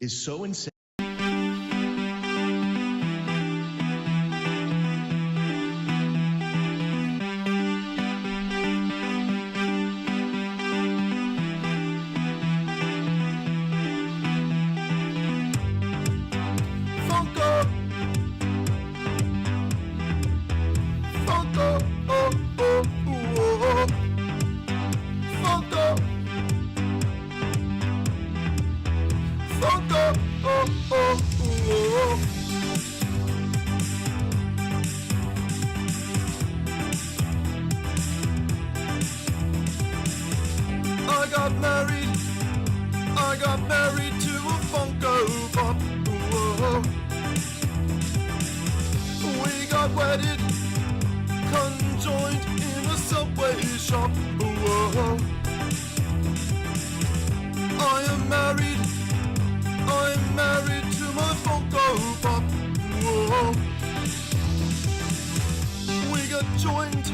is so insane. I got married to a Funko Pop. Whoa. We got wedded, conjoined in a Subway shop. Whoa. I'm married to my Funko Pop. Whoa. We got joined,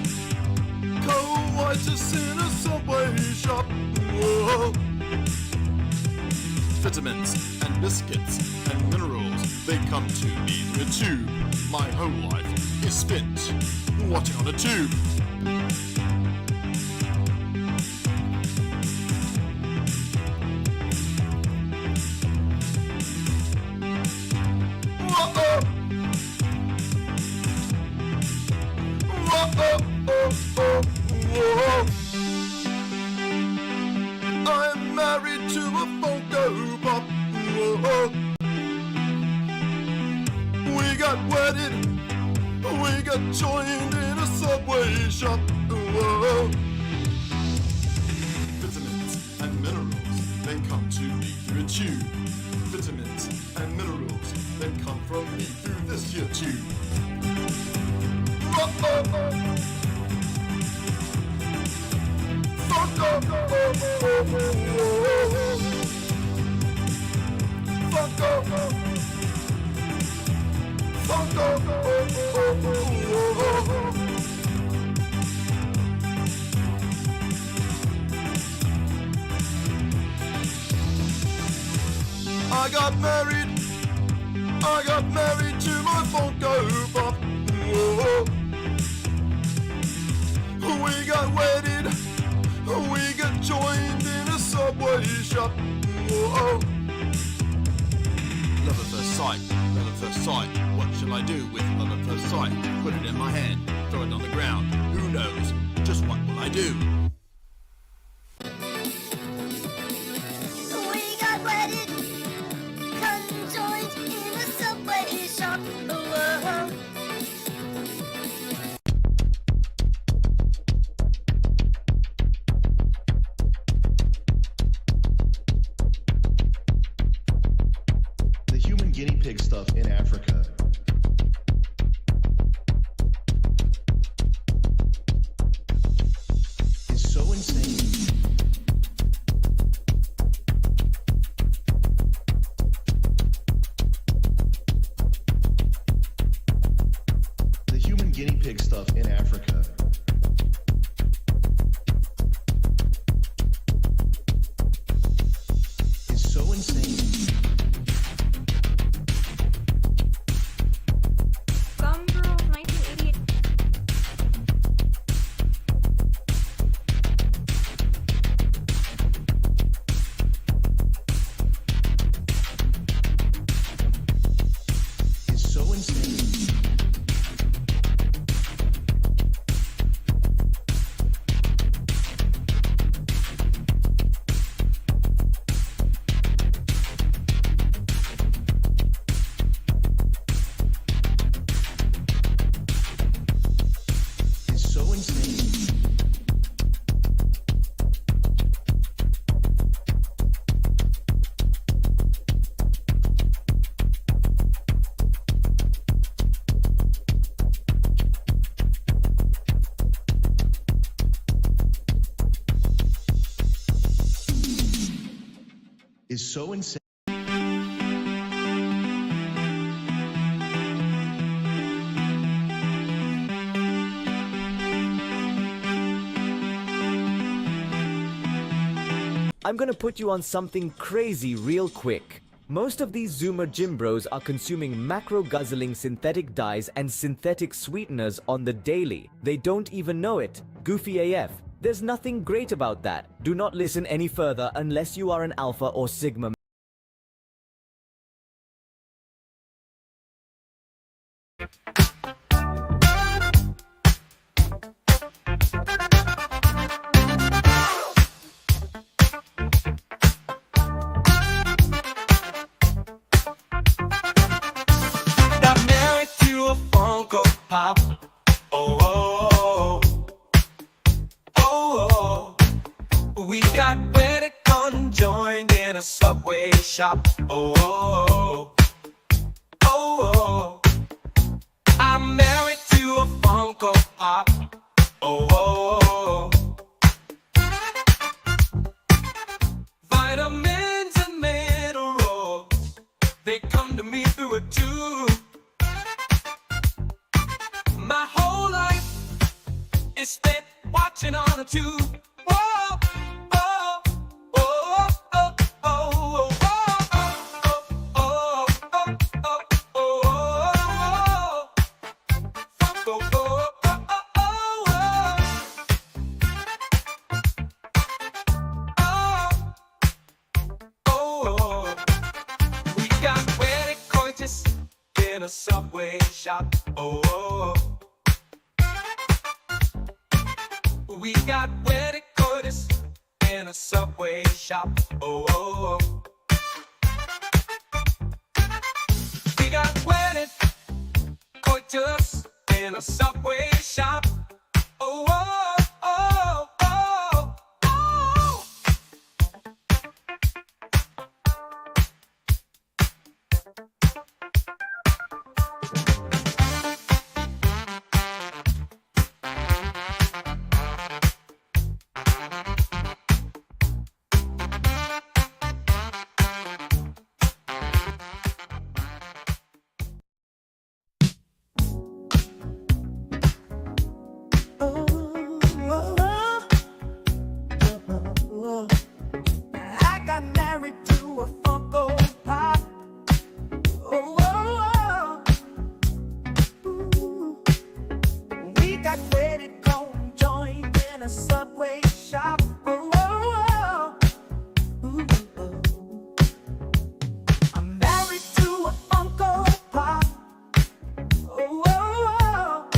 coitus in a Subway shop. Whoa. Vitamins and biscuits and minerals, they come to me through a tube. My whole life is spent watching on a tube. Whoa-oh. Whoa-oh-oh-oh. Whoa. I'm married to a Funko Pop. Whoa. We got wedded, we got joined in a Subway shop. Whoa. Vitamins and minerals, they come to me through a tube. Vitamins and minerals, they come from me through this here tube. Whoa. Funko. I got married to my Funko Pop. Whoa. We got wedded, we got joined in a Subway shop. Whoa. Love at first sight, love at first sight. What shall I do with love at first sight? Put it in my hand, throw it on the ground. Who knows? Just what will I do? We got wedded, conjoined in a Subway shop. Whoa. Guinea pig stuff in Africa is so insane. The human guinea pig stuff in Africa is so insane. Is so insane. I'm gonna put you on something crazy real quick. Most of these Zoomer gym bros are consuming macro-guzzling synthetic dyes and synthetic sweeteners on the daily. They don't even know it. Goofy AF. There's nothing great about that. Do not listen any further unless you are an alpha or sigma. Got married to a Funko Pop. Oh, oh, oh, oh. We got wedded conjoined in a Subway shop. Oh, oh, oh, oh. I'm married to a Funko Pop. Oh, oh, oh. Vitamins and minerals, they come to me through a tube. My whole life is spent watching on a tube. Whoa, oh, oh, oh, oh, oh, oh, oh, oh, oh, oh. We got wedding coitus in a Subway shop. Oh, oh. We got wedding coitus in a Subway shop. Oh, oh, oh. We got wedding coitus in a Subway shop. Oh, oh, oh, oh, oh. I got married to a Funko Pop. Oh, oh, oh. Ooh. We got wedded conjoined in a Subway shop. Oh, oh, oh. Ooh, oh. I'm married to a Funko Pop. Oh, oh, oh.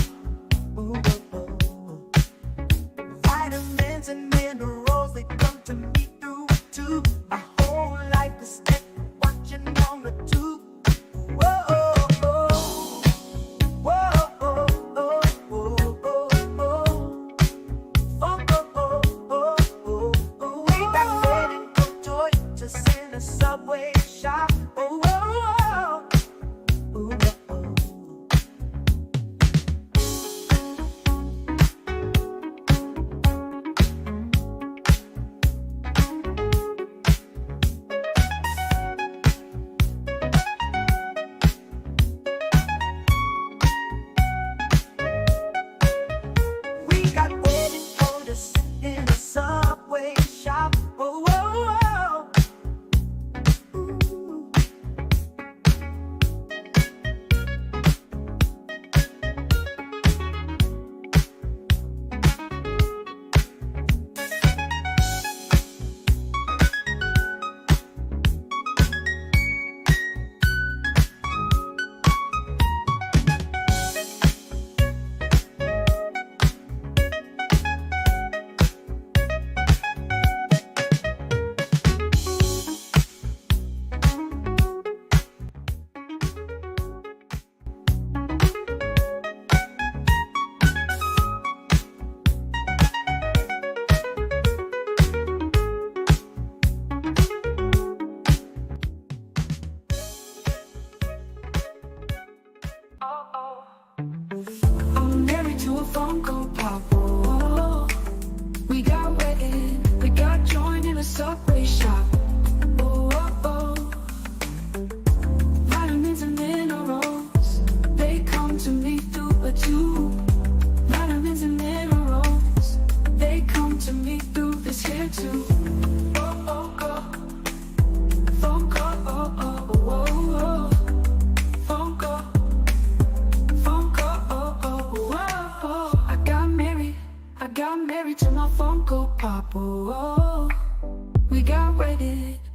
Ooh, oh, oh. Vitamins and minerals, they come to me through a tube. My whole life is spent watching on the tube. Whoa, oh, oh. Whoa, oh, oh, oh, oh, oh. Oh, oh, oh, oh, oh. We got wedding coitus in a Subway shop. Oh, oh, oh. Ooh, oh, oh. We got wedding coitus in a Subway shop. Oh, oh, oh. Ooh.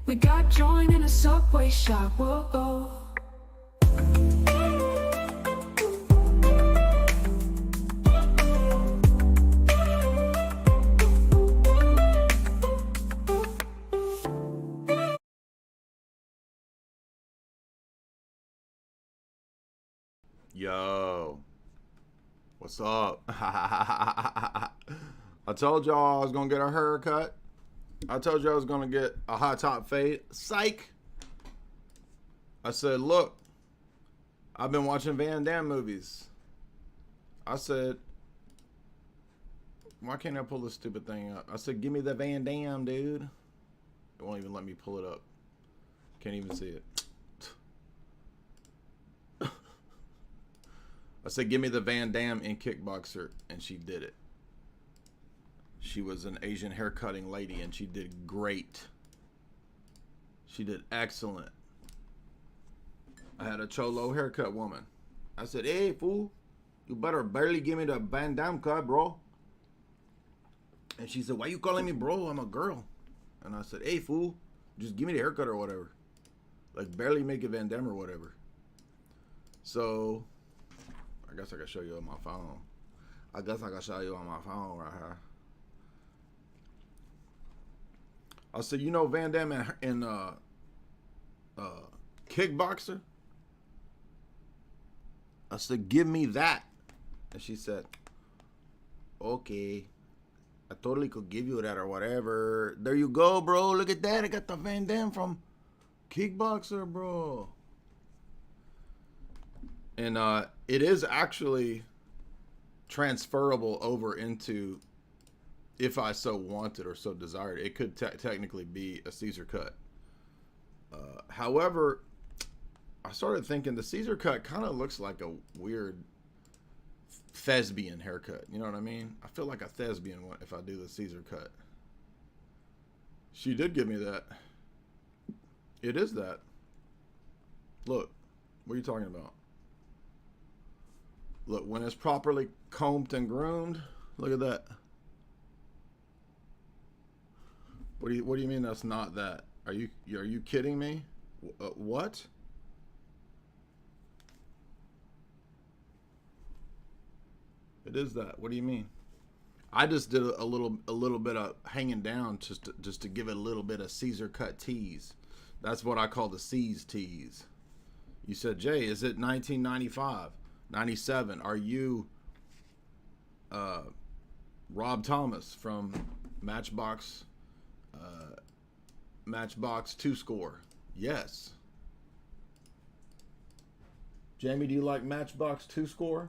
We got joined in a subway shop. Whoa. Yo, what's up? I told y'all I was gonna get a haircut. I told you I was gonna get a high top fade. Psych. I said, look, I've been watching Van Damme movies. I said, why can't I pull this stupid thing up? I said, give me the Van Damme, dude. It won't even let me pull it up. Can't even see it. I said, give me the Van Damme in Kickboxer, and she did it. She was an Asian haircutting lady, and she did great. She did excellent. I had a cholo haircut woman. I said, hey, fool, you better barely give me the Van Damme cut, bro. And she said, why you calling me bro? I'm a girl. And I said, hey, fool, just give me the haircut or whatever. Like, barely make it Van Damme or whatever. So I guess I can show you on my phone. I guess I can show you on my phone right here. I said, you know Van Damme in Kickboxer? I said, give me that. And she said, okay. I totally could give you that or whatever. There you go, bro. Look at that. I got the Van Damme from Kickboxer, bro. And it is actually transferable over into, if I so wanted or so desired, it could technically be a Caesar cut. However, I started thinking the Caesar cut kind of looks like a weird thespian haircut. You know what I mean? I feel like a thespian if I do the Caesar cut. She did give me that. It is that. Look, what are you talking about? Look, when it's properly combed and groomed, look at that. What do you mean that's not that? Are you kidding me? What? It is that. What do you mean? I just did a little bit of hanging down just to give it a little bit of Caesar cut tease. That's what I call the C's tease. You said, Jay, is it 1995? 97? Are you Rob Thomas from Matchbox 2 Score? Yes. Jamie, do you like Matchbox 2 Score?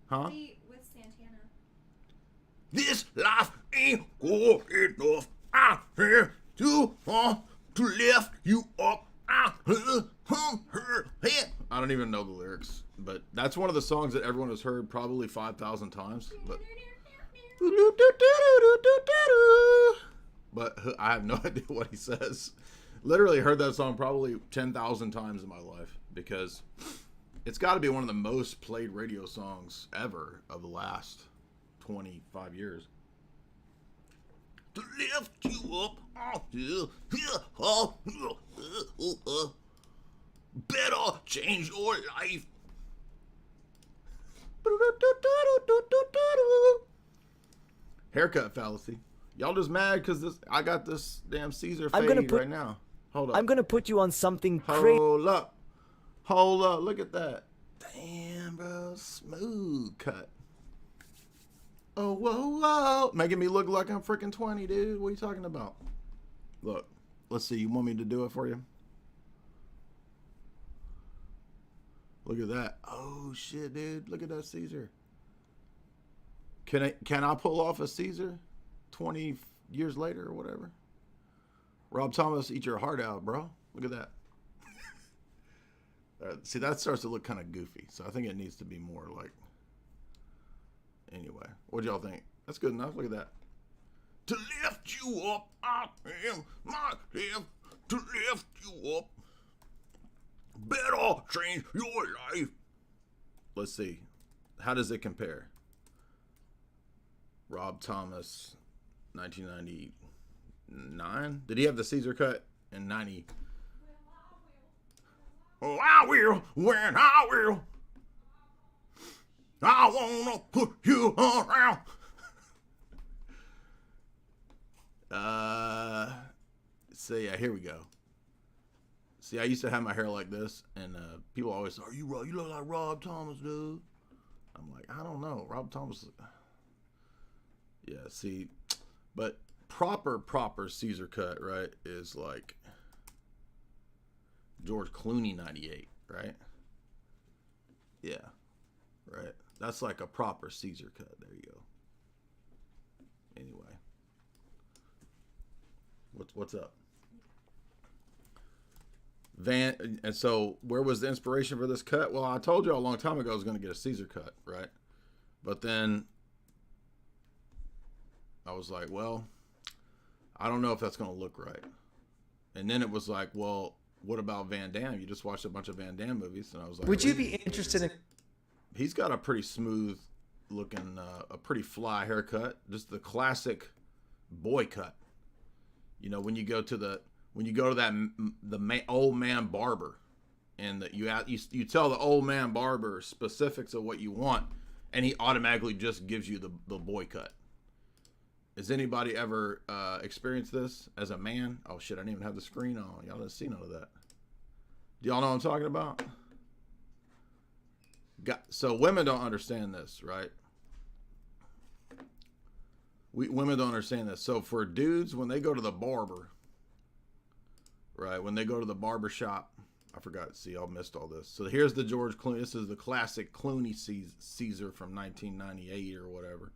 Huh? With Santana. This life ain't good enough. I have to lift you up. I don't even know the lyrics, but that's one of the songs that everyone has heard probably 5,000 times. But I have no idea what he says. Literally heard that song probably 10,000 times in my life, because it's got to be one of the most played radio songs ever of the last 25 years. To lift you up, better change your life. Haircut fallacy. Y'all just mad because I got this damn Caesar fade right now. Hold up. I'm gonna put you on something crazy. Hold up. Look at that. Damn, bro. Smooth cut. Oh, whoa. Making me look like I'm freaking 20, dude. What are you talking about? Look. Let's see. You want me to do it for you? Look at that. Oh, shit, dude. Look at that Caesar. Can I pull off a Caesar 20 years later or whatever? Rob Thomas, eat your heart out, bro. Look at that. See, that starts to look kind of goofy. So I think it needs to be more like... Anyway, what y'all think? That's good enough. Look at that. To lift you up, I am my life. To lift you up. Better change your life. Let's see. How does it compare? Rob Thomas, 1990. 99? Did he have the Caesar cut in 90? Oh, I will when I will. I wanna put you around. So yeah, here we go. See, I used to have my hair like this, and people always say, you look like Rob Thomas, dude. I'm like, I don't know. Rob Thomas. Yeah, see, but proper Caesar cut, right, is like George Clooney 98, right? Yeah, right. That's like a proper Caesar cut. There you go. Anyway, what's up? And so where was the inspiration for this cut? Well, I told you a long time ago I was going to get a Caesar cut, right? But then I was like, well, I don't know if that's going to look right. And then it was like, well, what about Van Damme? You just watched a bunch of Van Damme movies, and I was like, Would you be interested in? He's got a pretty smooth looking, a pretty fly haircut, just the classic boy cut. You know, when you go to that old man barber, and that you tell the old man barber specifics of what you want, and he automatically just gives you the boy cut. Has anybody ever experienced this as a man? Oh shit, I didn't even have the screen on. Y'all didn't see none of that. Do y'all know what I'm talking about? So women don't understand this, right? Women don't understand this. So for dudes, when they go to the barber, right? When they go to the barber shop, I forgot. See, I missed all this. So here's the George Clooney. This is the classic Clooney Caesar from 1998 or whatever,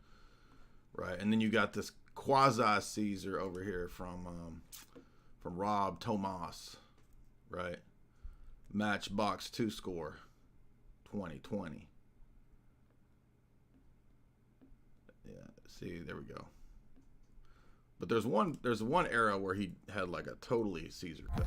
right? And then you got this quasi Caesar over here from Rob Thomas, right? Matchbox 2 score, 2020. Yeah, see, there we go. But there's one era where he had like a totally Caesar cut.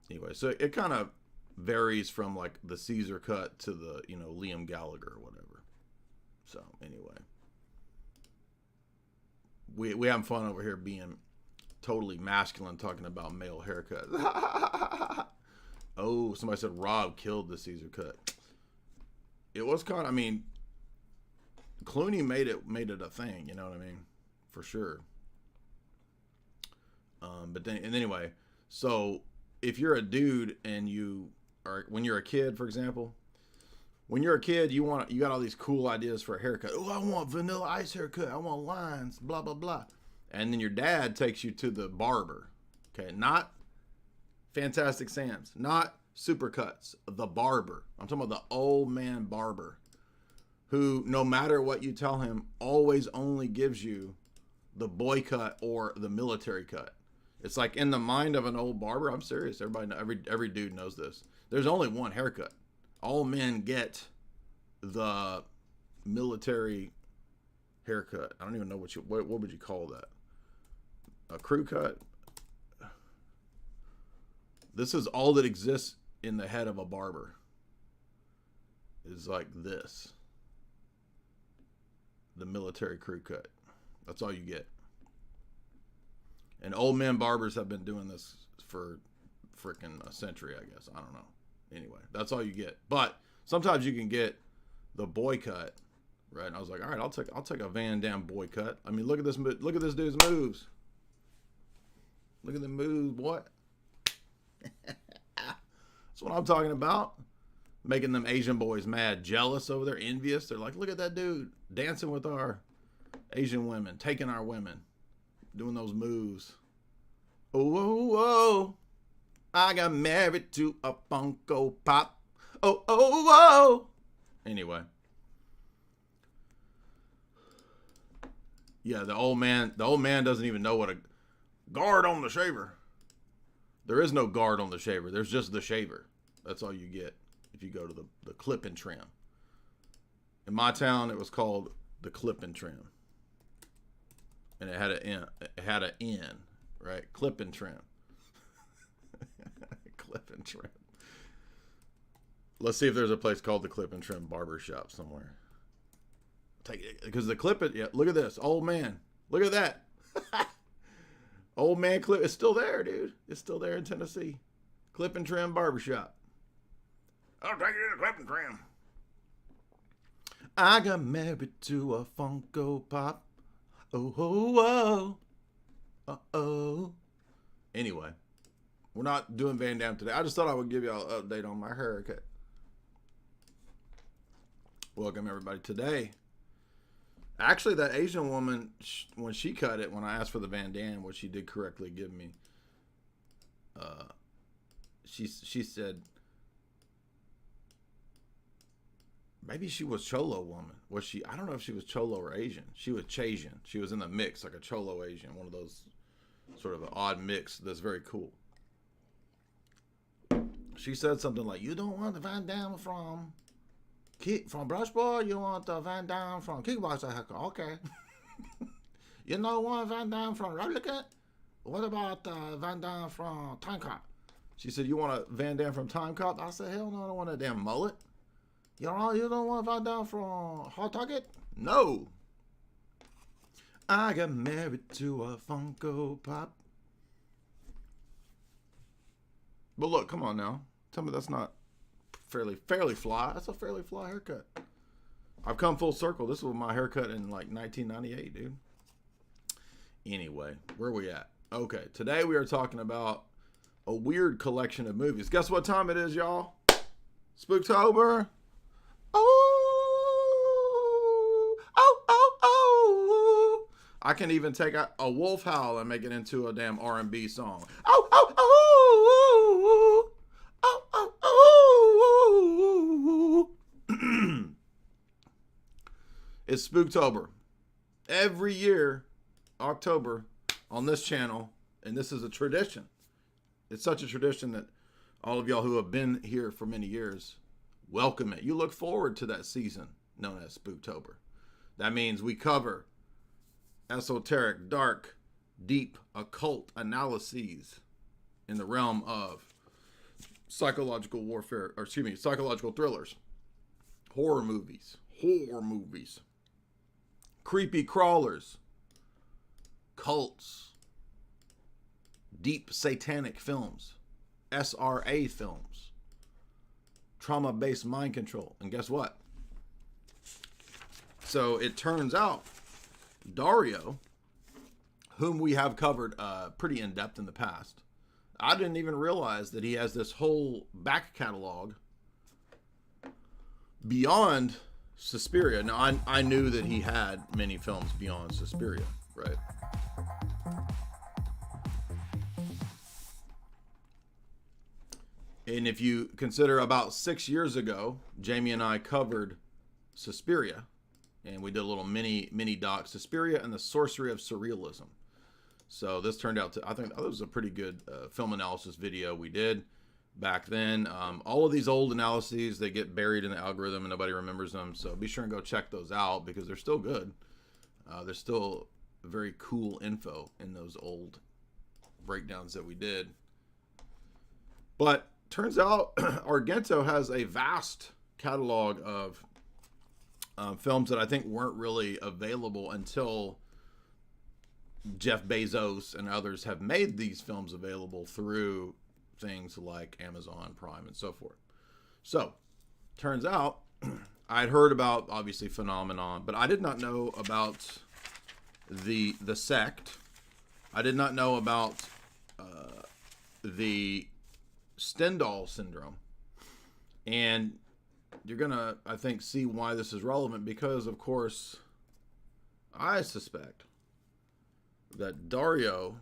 Anyway, so it kind of varies from like the Caesar cut to the, you know, Liam Gallagher or whatever. So anyway, we having fun over here being totally masculine, talking about male haircuts. Oh, somebody said Rob killed the Caesar cut. It was kind of, I mean, Clooney made it a thing, you know what I mean? For sure. But then, and anyway, so if you're a dude and when you're a kid, for example, when you're a kid, you got all these cool ideas for a haircut. Oh, I want Vanilla Ice haircut. I want lines, blah, blah, blah. And then your dad takes you to the barber. Okay, not Fantastic Sam's, not Supercuts, the barber. I'm talking about the old man barber who, no matter what you tell him, always only gives you the boy cut or the military cut. It's like in the mind of an old barber. I'm serious. Every dude knows this. There's only one haircut. All men get the military haircut. I don't even know what would you call that? A crew cut? This is all that exists in the head of a barber. Is like this. The military crew cut. That's all you get. And old men barbers have been doing this for freaking a century, I guess. I don't know. Anyway, that's all you get. But sometimes you can get the boy cut, right? And I was like, all right, I'll take a Van Damme boy cut. I mean, look at this dude's moves. Look at the moves, boy. That's what I'm talking about. Making them Asian boys mad, jealous over there, envious. They're like, look at that dude dancing with our Asian women, taking our women, doing those moves. Oh, oh, oh. I got married to a Funko Pop. Oh, oh, oh. Anyway. Yeah, the old man doesn't even know what a guard on the shaver. There is no guard on the shaver. There's just the shaver. That's all you get if you go to the clip and trim. In my town, it was called the clip and trim. And it had an N, right? Clip and trim. Clip and trim. Let's see if there's a place called the Clip and Trim Barbershop somewhere. Take it, because the clip it. Yeah, look at this, old man. Look at that. Old man clip. It's still there, dude. It's still there in Tennessee. Clip and Trim Barbershop. I'll take you to Clip and Trim. I got married to a Funko Pop. Oh, oh, oh. Uh-oh. Anyway, we're not doing Van Damme today. I just thought I would give y'all an update on my haircut. Welcome, everybody. Today, actually, that Asian woman, when she cut it, when I asked for the Van Damme, which she did correctly give me, she said, maybe she was Cholo woman. Was she? I don't know if she was Cholo or Asian. She was Chasian. She was in the mix, like a Cholo Asian, one of those sort of an odd mix that's very cool. She said something like, "You don't want the Van Damme from Brush Boy, you want the Van Damme from Kickboxer Hacker." Okay. You know one Van Damme from Replicant? What about Van Damme from Time Cop? She said, "You want a Van Damme from Time Cop?" I said, "Hell no, I don't want a damn mullet." You don't want Van Damme from Hard Target? No. I got married to a Funko Pop. But look, come on now. Tell me that's not fairly fly. That's a fairly fly haircut. I've come full circle. This was my haircut in like 1998, dude. Anyway, where are we at? Okay, today we are talking about a weird collection of movies. Guess what time it is, y'all? Spooktober. Oh, oh, oh, oh. I can even take a wolf howl and make it into a damn R&B song. Oh, oh, oh, oh, oh, oh, oh. It's Spooktober. Every year, October, on this channel, and this is a tradition. It's such a tradition that all of y'all who have been here for many years welcome it. You look forward to that season known as Spooktober. That means we cover esoteric, dark, deep, occult analyses in the realm of psychological warfare, or excuse me, psychological thrillers, horror movies, creepy crawlers, cults, deep satanic films, SRA films, trauma-based mind control. And guess what? So it turns out Dario, whom we have covered pretty in-depth in the past, I didn't even realize that he has this whole back catalog beyond Suspiria. Now, I knew that he had many films beyond Suspiria, right? And if you consider about 6 years ago, Jamie and I covered Suspiria, and we did a little mini doc, Suspiria and the Sorcery of Surrealism. So this turned out to, I think that was a pretty good film analysis video we did back then. All of these old analyses, they get buried in the algorithm and nobody remembers them. So be sure and go check those out because they're still good. There's still very cool info in those old breakdowns that we did. But turns out Argento has a vast catalog of films that I think weren't really available until Jeff Bezos and others have made these films available through things like Amazon Prime and so forth. So, turns out I'd heard about, obviously, Phenomenon, but I did not know about the Sect. I did not know about the Stendhal syndrome. And you're gonna, I think, see why this is relevant because, of course, I suspect that Dario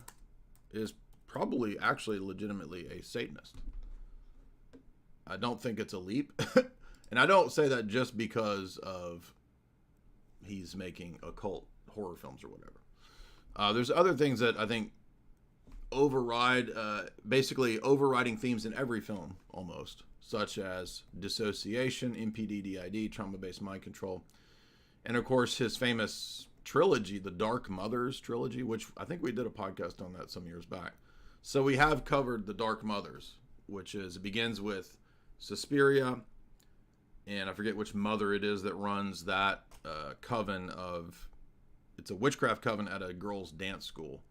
is probably actually legitimately a Satanist. I don't think it's a leap. And I don't say that just because of he's making occult horror films or whatever. There's other things that I think override, basically overriding themes in every film almost, such as dissociation, MPD, DID, trauma-based mind control, and of course his famous trilogy, the Dark Mothers trilogy, which I think we did a podcast on that some years back. So we have covered the Dark Mothers, which is, it begins with Suspiria, and I forget which mother it is that runs that coven of. It's a witchcraft coven at a girls' dance school.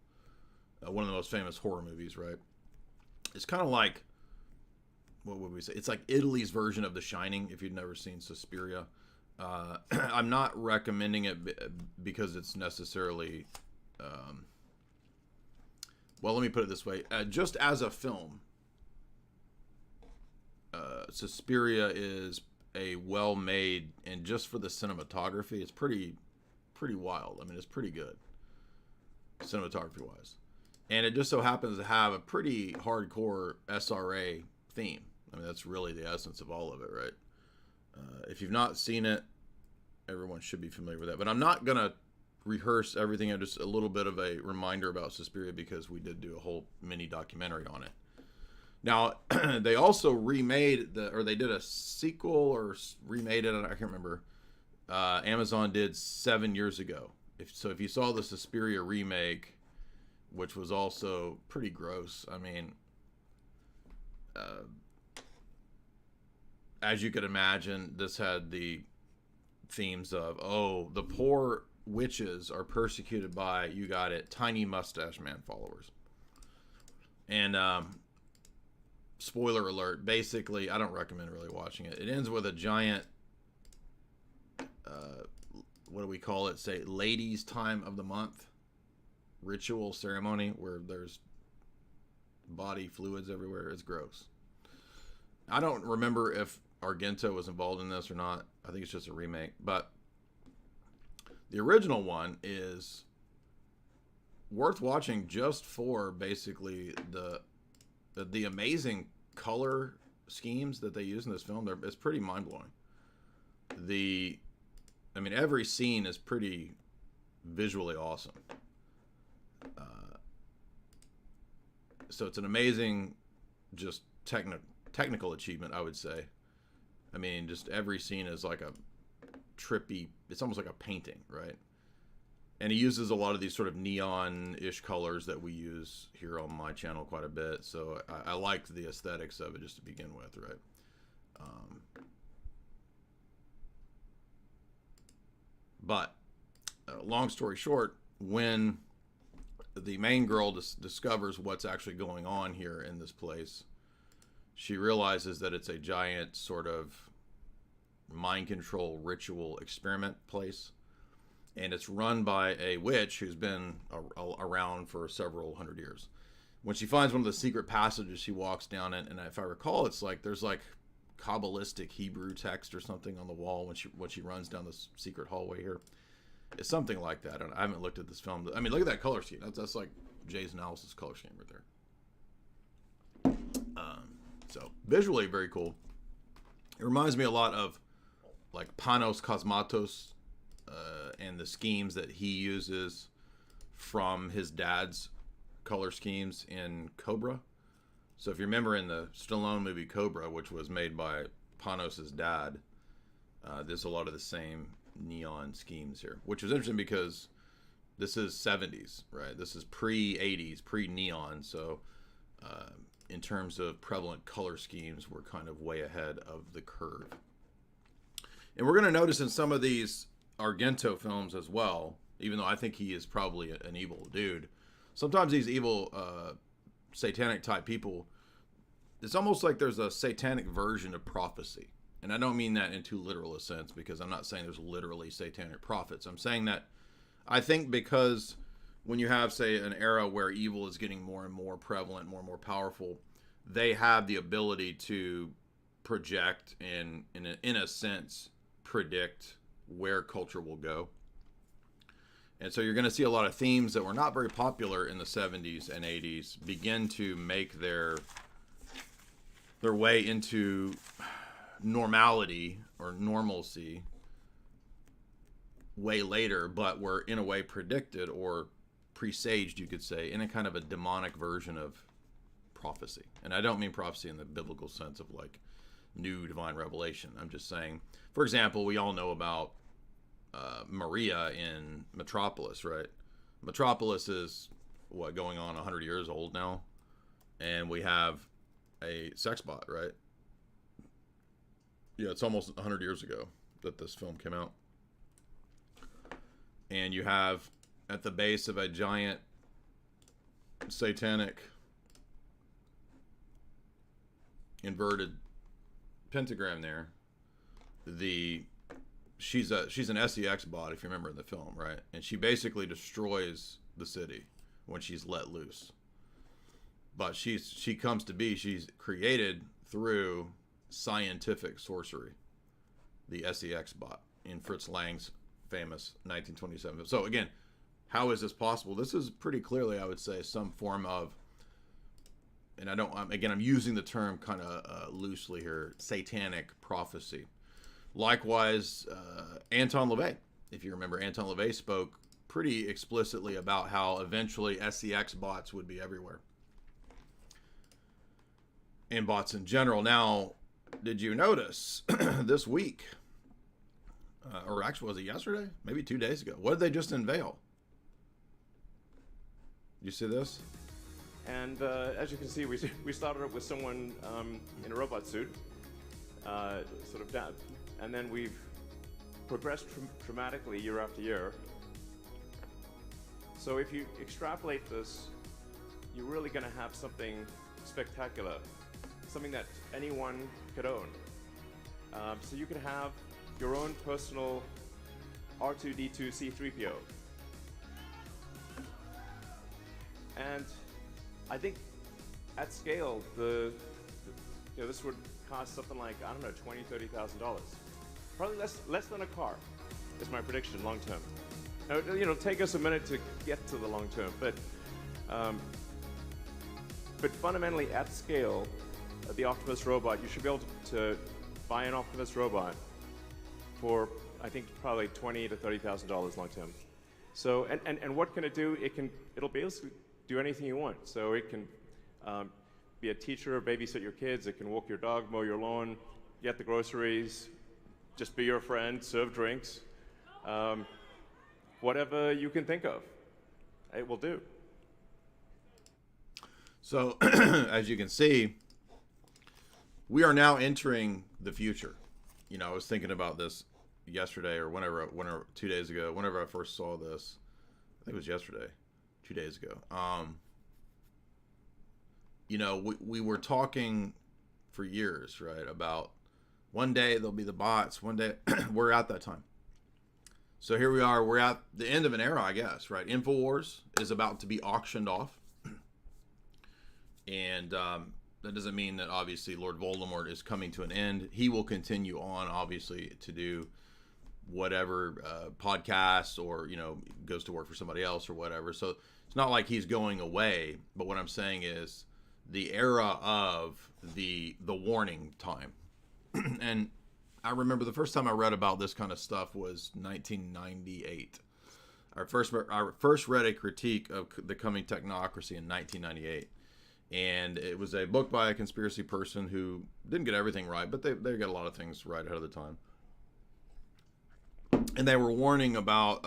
One of the most famous horror movies, right? It's kind of like, what would we say? It's like Italy's version of The Shining, if you've never seen Suspiria. I'm not recommending it because it's necessarily... well, let me put it this way. Just as a film, Suspiria is a well-made, and just for the cinematography, it's pretty wild. I mean, it's pretty good, cinematography-wise. And it just so happens to have a pretty hardcore SRA theme. I mean, that's really the essence of all of it, right? If you've not seen it, everyone should be familiar with that. But I'm not going to rehearse everything. I'm just a little bit of a reminder about Suspiria because we did do a whole mini documentary on it. Now, they also remade they did a sequel or remade it. I can't remember. Amazon did 7 years ago. If you saw the Suspiria remake, which was also pretty gross. I mean, as you could imagine, this had the themes of, oh, the poor witches are persecuted by, you got it, tiny mustache man followers. And spoiler alert, basically, I don't recommend really watching it. It ends with a giant, what do we call it? Say, ladies' time of the month ritual ceremony where there's body fluids everywhere. It's gross. I don't remember if Argento was involved in this or not. I think it's just a remake. But the original one is worth watching just for basically the amazing color schemes that they use in this film. It's pretty mind-blowing. I mean, every scene is pretty visually awesome. So it's an amazing, just technical achievement, I would say. I mean, just every scene is like a trippy, it's almost like a painting, right? And he uses a lot of these sort of neon-ish colors that we use here on my channel quite a bit. So I liked the aesthetics of it just to begin with, right? But long story short, when the main girl discovers what's actually going on here in this place, she realizes that it's a giant sort of mind control ritual experiment place. And it's run by a witch who's been around for several hundred years. When she finds one of the secret passages, she walks down it, and if I recall, it's like there's like Kabbalistic Hebrew text or something on the wall when she runs down this secret hallway here. It's something like that. I haven't looked at this film. I mean, look at that color scheme. That's like Jay's analysis color scheme right there. So visually very cool. It reminds me a lot of like Panos Cosmatos and the schemes that he uses from his dad's color schemes in Cobra. So if you remember in the Stallone movie Cobra, which was made by Panos's dad, there's a lot of the same neon schemes here, which was interesting because this is 70s, right? This is pre-80s, pre-neon. So in terms of prevalent color schemes, we're kind of way ahead of the curve. And we're going to notice in some of these Argento films as well, even though I think he is probably an evil dude, sometimes these evil satanic type people, it's almost like there's a satanic version of prophecy. And I don't mean that in too literal a sense, because I'm not saying there's literally satanic prophets. I'm saying that I think because when you have, say, an era where evil is getting more and more prevalent, more and more powerful, they have the ability to project and, in a sense, predict where culture will go. And so you're going to see a lot of themes that were not very popular in the 70s and 80s begin to make their way into normality or normalcy way later, but were in a way predicted or presaged, you could say, in a kind of a demonic version of prophecy. And I don't mean prophecy in the biblical sense of like new divine revelation. I'm just saying, for example, we all know about Maria in Metropolis, right? Metropolis is what, going on 100 years old now, and we have a sex bot, right? Yeah, it's almost 100 years ago that this film came out. And you have at the base of a giant satanic inverted pentagram there, she's an SEX bot, if you remember in the film, right? And she basically destroys the city when she's let loose. But she comes to be, she's created through scientific sorcery, the SEX bot in Fritz Lang's famous 1927. So again, how is this possible? This is pretty clearly, I would say, some form of, and I'm using the term kind of loosely here, satanic prophecy. Likewise, Anton LaVey, if you remember, Anton LaVey spoke pretty explicitly about how eventually SEX bots would be everywhere. And bots in general. Now, did you notice this week, or actually was it yesterday? Maybe 2 days ago. What did they just unveil? You see this? And as you can see, we started up with someone in a robot suit, sort of down, and then we've progressed dramatically year after year. So if you extrapolate this, you're really going to have something spectacular, something that anyone could own. So you could have your own personal R2-D2 C-3PO. And I think at scale, this would cost something like, I don't know, $20,000, $30,000. Probably less than a car, is my prediction long term. Now, it'll take us a minute to get to the long term, but fundamentally at scale, the Optimus robot, you should be able to buy an Optimus robot for, I think, probably $20,000 to $30,000 long term. So, and what can it do? It'll basically do anything you want. So it can be a teacher, babysit your kids. It can walk your dog, mow your lawn, get the groceries, just be your friend, serve drinks. Whatever you can think of, it will do. So, as you can see, we are now entering the future. You know, I was thinking about this yesterday or whenever 2 days ago, whenever I first saw this. I think it was yesterday, 2 days ago. You know, we were talking for years, right, about one day there'll be the bots. One day, we're at that time. So here we are. We're at the end of an era, I guess, right? InfoWars is about to be auctioned off. And that doesn't mean that, obviously, Lord Voldemort is coming to an end. He will continue on, obviously, to do whatever podcasts or, you know, goes to work for somebody else or whatever. So it's not like he's going away. But what I'm saying is the era of the warning time. And I remember the first time I read about this kind of stuff was 1998. I first read a critique of the coming technocracy in 1998. And it was a book by a conspiracy person who didn't get everything right, but they got a lot of things right ahead of the time. And they were warning about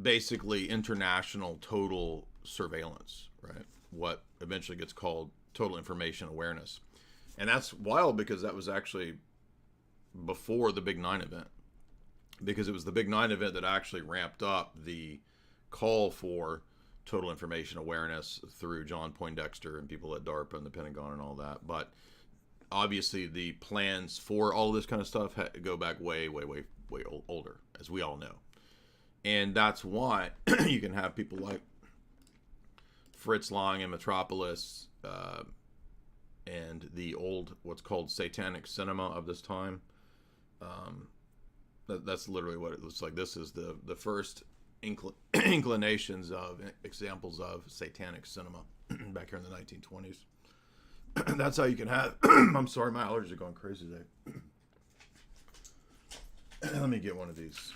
basically international total surveillance, right? What eventually gets called total information awareness. And that's wild because that was actually before the Big 9 event. Because it was the Big 9 event that actually ramped up the call for total information awareness through John Poindexter and people at DARPA and the Pentagon and all that. But obviously the plans for all of this kind of stuff go back way older, as we all know. And that's why you can have people like Fritz Lang and Metropolis and the old, what's called satanic cinema of this time. That's literally what it looks like. This is the first inclinations of examples of satanic cinema back here in the 1920s. That's how you can have I'm sorry, my allergies are going crazy today. Let me get one of these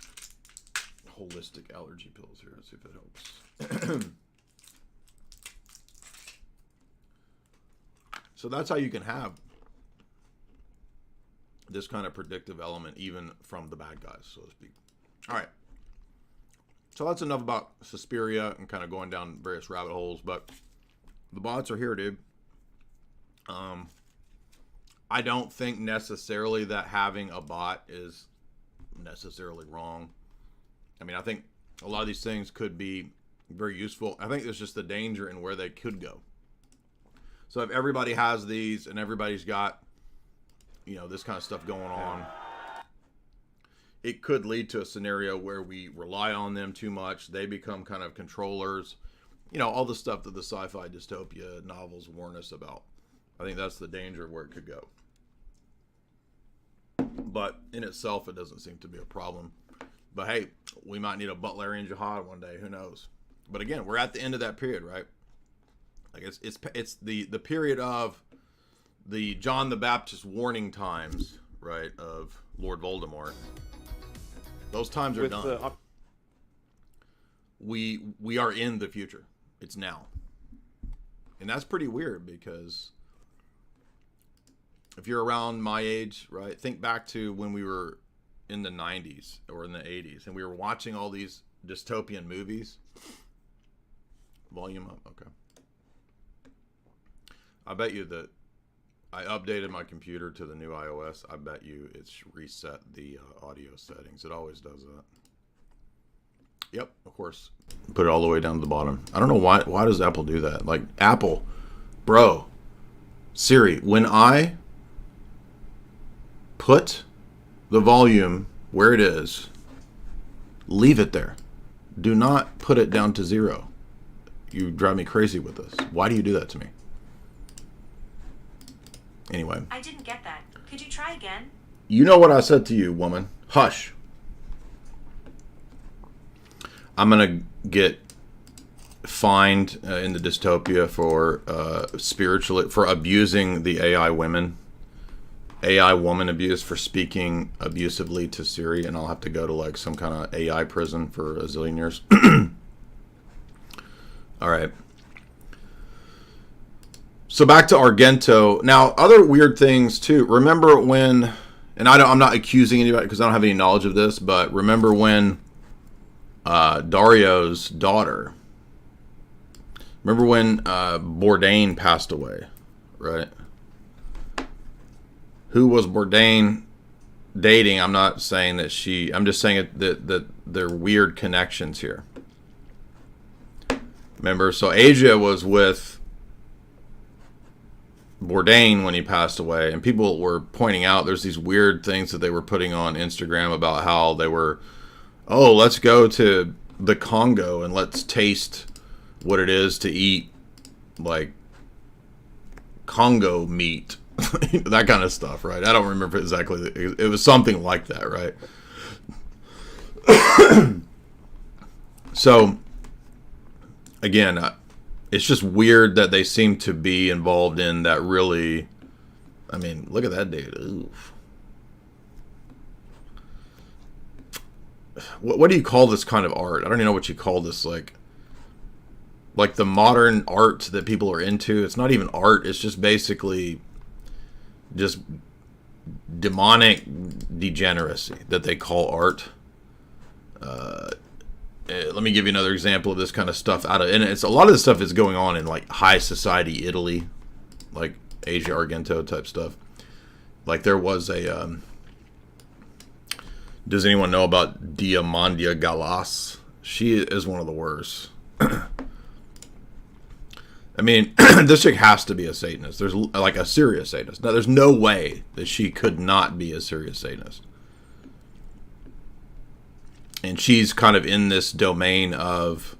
holistic allergy pills here and see if it helps. So that's how you can have this kind of predictive element even from the bad guys, so to speak. All right. So that's enough about Suspiria and kind of going down various rabbit holes, but the bots are here, dude. I don't think necessarily that having a bot is necessarily wrong. I mean, I think a lot of these things could be very useful. I think there's just the danger in where they could go. So if everybody has these and everybody's got, you know, this kind of stuff going on, it could lead to a scenario where we rely on them too much. They become kind of controllers. You know, all the stuff that the sci-fi dystopia novels warn us about. I think that's the danger of where it could go. But in itself, it doesn't seem to be a problem. But hey, we might need a Butlerian Jihad one day. Who knows? But again, we're at the end of that period, right? Like it's the period of the John the Baptist warning times, right? Of Lord Voldemort. Those times are done. We are in the future. It's now. And that's pretty weird because if you're around my age, right? Think back to when we were in the 90s or in the 80s and we were watching all these dystopian movies. Volume up. Okay. I bet you that I updated my computer to the new iOS. I bet you it's reset the audio settings. It always does that. Yep, of course. Put it all the way down to the bottom. I don't know why does Apple do that? Like, Apple, bro, Siri, when I put the volume where it is, leave it there. Do not put it down to 0. You drive me crazy with this. Why do you do that to me? Anyway. I didn't get that. Could you try again? You know what I said to you, woman. Hush. I'm going to get fined in the dystopia for for abusing the AI women. AI woman abuse for speaking abusively to Siri, and I'll have to go to like some kind of AI prison for a zillion years. All right. So back to Argento. Now, other weird things too. Remember when, and I'm not accusing anybody because I don't have any knowledge of this, but remember when Dario's daughter, remember when Bourdain passed away, right? Who was Bourdain dating? I'm not saying that I'm just saying that there are weird connections here. Remember, so Asia was with Bourdain when he passed away, and people were pointing out there's these weird things that they were putting on Instagram about how they were, oh, let's go to the Congo and let's taste what it is to eat like Congo meat, that kind of stuff, right? I don't remember exactly. It was something like that, right? So again, it's just weird that they seem to be involved in that. Really, I mean, look at that dude. Oof. What do you call this kind of art? I don't even know what you call this. Like the modern art that people are into. It's not even art. It's just basically just demonic degeneracy that they call art. Let me give you another example of this kind of stuff and it's a lot of this stuff is going on in like high society Italy, like Asia Argento type stuff. Like there was a does anyone know about Diamandia Galas? She is one of the worst. I mean, this chick has to be a Satanist. There's like a serious Satanist. Now, there's no way that she could not be a serious Satanist. And she's kind of in this domain of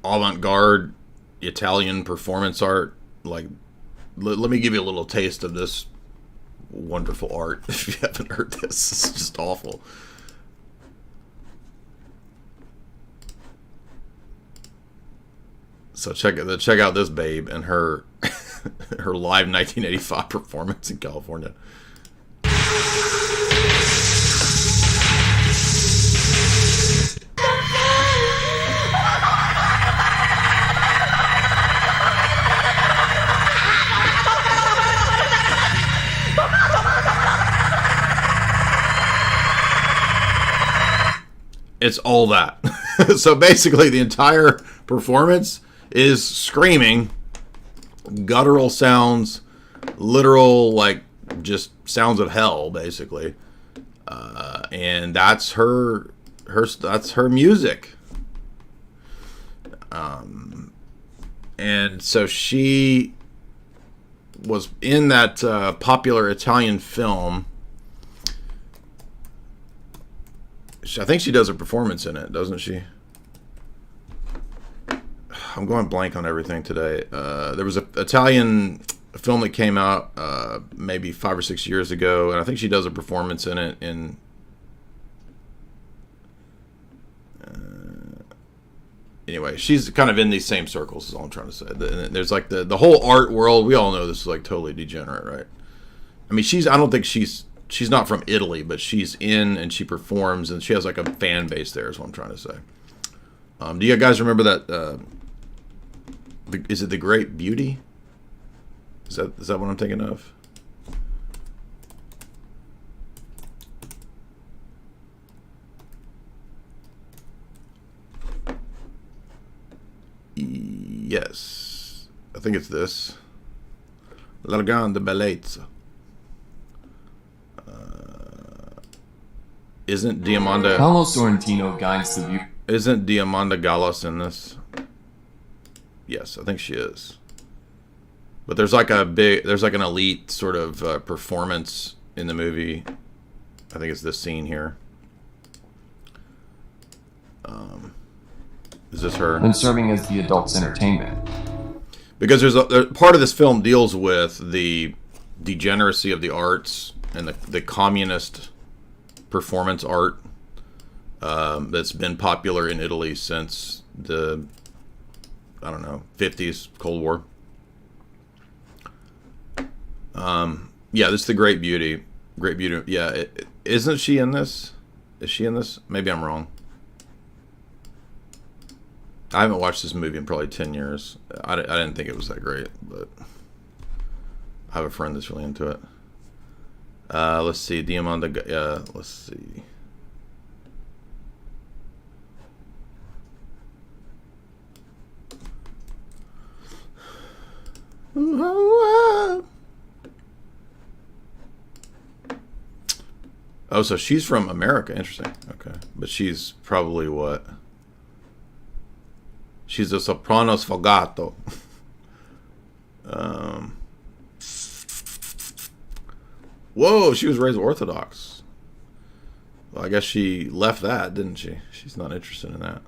avant-garde Italian performance art. Like, let me give you a little taste of this wonderful art. If you haven't heard this, it's just awful. So check out this babe and her her live 1985 performance in California. It's all that. So basically the entire performance is screaming guttural sounds, literal, like, just sounds of hell, basically. And that's her music. And so she was in that popular Italian film. I think she does a performance in it, doesn't she? I'm going blank on everything today. There was an Italian film that came out maybe 5 or 6 years ago, and I think she does a performance in it. Anyway, she's kind of in these same circles, is all I'm trying to say. There's like the whole art world. We all know this is like totally degenerate, right? I mean, I don't think she's not from Italy, but she's in and she performs, and she has like a fan base there, is what I'm trying to say. Do you guys remember that? Is it The Great Beauty? Is that what I'm thinking of? Yes, I think it's this. La Grande Bellezza. Isn't Diamanda? Carlos Sorrentino guides the view. Isn't Diamanda Gallos in this? Yes, I think she is. But there's like an elite sort of performance in the movie. I think it's this scene here. Is this her? And serving as the adult's entertainment. Because there's part of this film deals with the degeneracy of the arts and the communist performance art that's been popular in Italy since the, I don't know, 50s, Cold War. Yeah, this is The Great Beauty. Great Beauty. Yeah, isn't she in this? Is she in this? Maybe I'm wrong. I haven't watched this movie in probably 10 years. I didn't think it was that great, but I have a friend that's really into it. Let's see. Diamanda. Let's see. Oh, so she's from America. Interesting. Okay. But she's probably what? She's a soprano sfogato. Whoa, she was raised Orthodox. Well, I guess she left that, didn't she? She's not interested in that.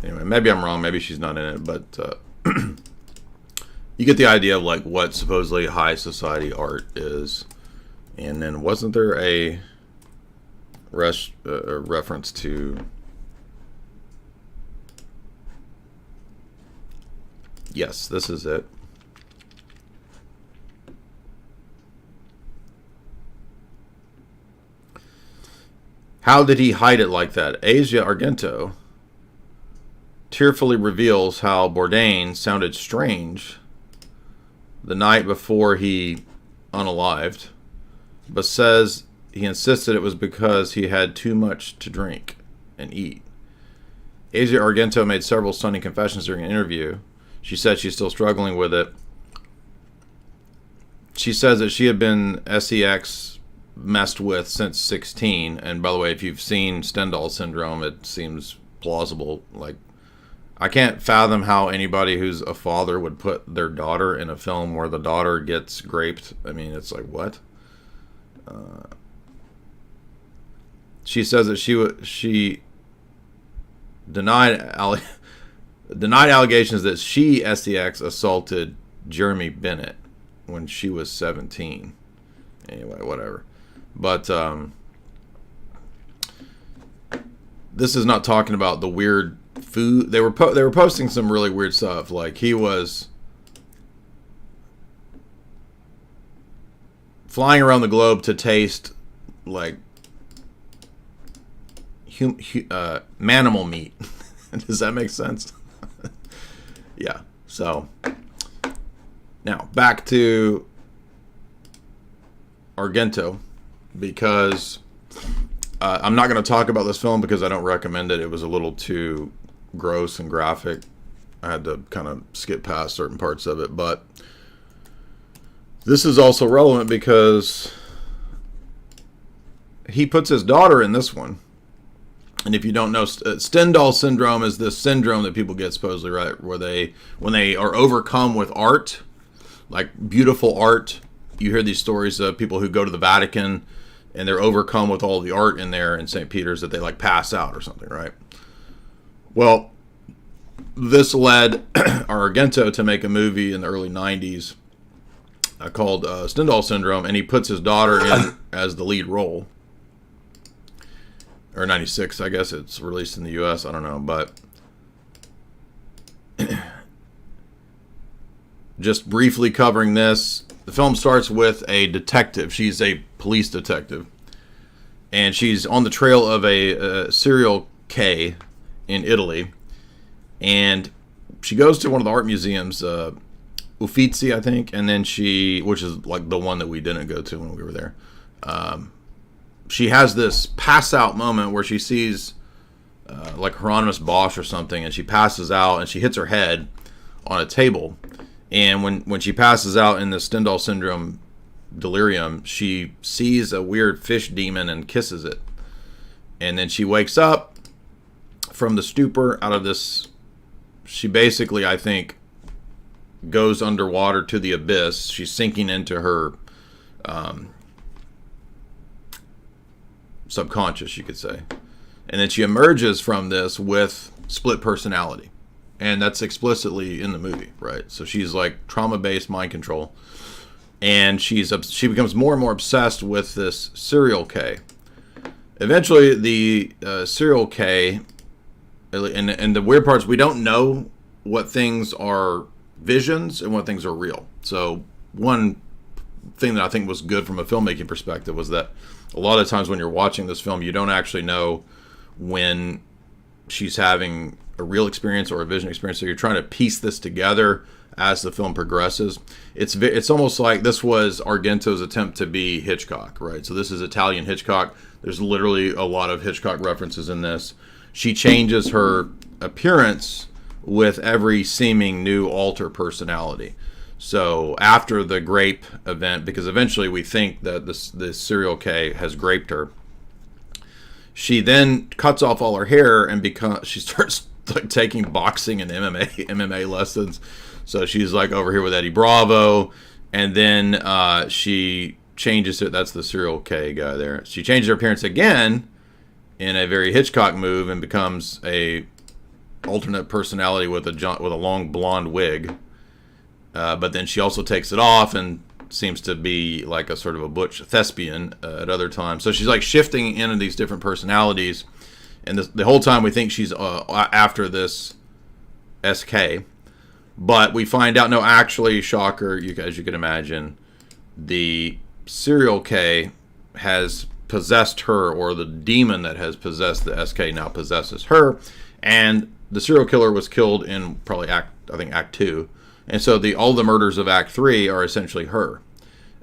Anyway, maybe I'm wrong. Maybe she's not in it, but you get the idea of like what supposedly high society art is. And then wasn't there a reference to? Yes, this is it. How did he hide it like that? Asia Argento tearfully reveals how Bourdain sounded strange the night before he unalived, but says he insisted it was because he had too much to drink and eat. Asia Argento made several stunning confessions during an interview. She said she's still struggling with it. She says that she had been sex messed with since 16. And by the way, if you've seen Stendhal syndrome, it seems plausible. Like, I can't fathom how anybody who's a father would put their daughter in a film where the daughter gets raped. I mean, it's like, what? She says that she denied allegations that she sex assaulted Jeremy Bennett when she was 17. Anyway, whatever. But this is not talking about the weird food. They were posting some really weird stuff. Like he was flying around the globe to taste like manimal meat. Does that make sense? Yeah. So now back to Argento, because I'm not going to talk about this film because I don't recommend it. It was a little too gross and graphic. I had to kind of skip past certain parts of it. But this is also relevant because he puts his daughter in this one. And if you don't know, Stendhal syndrome is this syndrome that people get supposedly, right, where when they are overcome with art, like beautiful art, you hear these stories of people who go to the Vatican and they're overcome with all the art in there in St. Peter's that they like pass out or something, right? Well, this led Argento to make a movie in the early 90s called Stendhal Syndrome, and he puts his daughter in as the lead role. Or 96, I guess it's released in the U.S. I don't know, but just briefly covering this, the film starts with a detective. She's a police detective, and she's on the trail of a serial K in Italy, and she goes to one of the art museums, Uffizi, I think, and then which is like the one that we didn't go to when we were there. She has this pass out moment where she sees like Hieronymus Bosch or something, and she passes out and she hits her head on a table. And when she passes out in the Stendhal syndrome delirium, she sees a weird fish demon and kisses it. And then she wakes up from the stupor out of this. She basically, I think, goes underwater to the abyss. She's sinking into her subconscious, you could say. And then she emerges from this with split personality. And that's explicitly in the movie, right? So she's like trauma-based mind control. And she becomes more and more obsessed with this serial K. Eventually, the serial K, and the weird part is we don't know what things are visions and what things are real. So one thing that I think was good from a filmmaking perspective was that a lot of times when you're watching this film, you don't actually know when she's having a real experience or a vision experience. So you're trying to piece this together as the film progresses. It's almost like this was Argento's attempt to be Hitchcock, right? So this is Italian Hitchcock. There's literally a lot of Hitchcock references in this. She changes her appearance with every seeming new alter personality. So after the grape event, because eventually we think that this serial K has graped her, she then cuts off all her hair and she starts like taking boxing and MMA lessons. So she's like over here with Eddie Bravo, and then she changes it. That's the serial K guy there. She changes her appearance again in a very Hitchcock move and becomes a alternate personality with a long blonde wig. But then she also takes it off and seems to be like a sort of a butch thespian at other times. So she's like shifting into these different personalities. And the whole time we think she's after this SK. But we find out, no, actually, shocker, as you can imagine, the serial K has possessed her, or the demon that has possessed the SK now possesses her. And the serial killer was killed in probably Act 2. And so all the murders of Act 3 are essentially her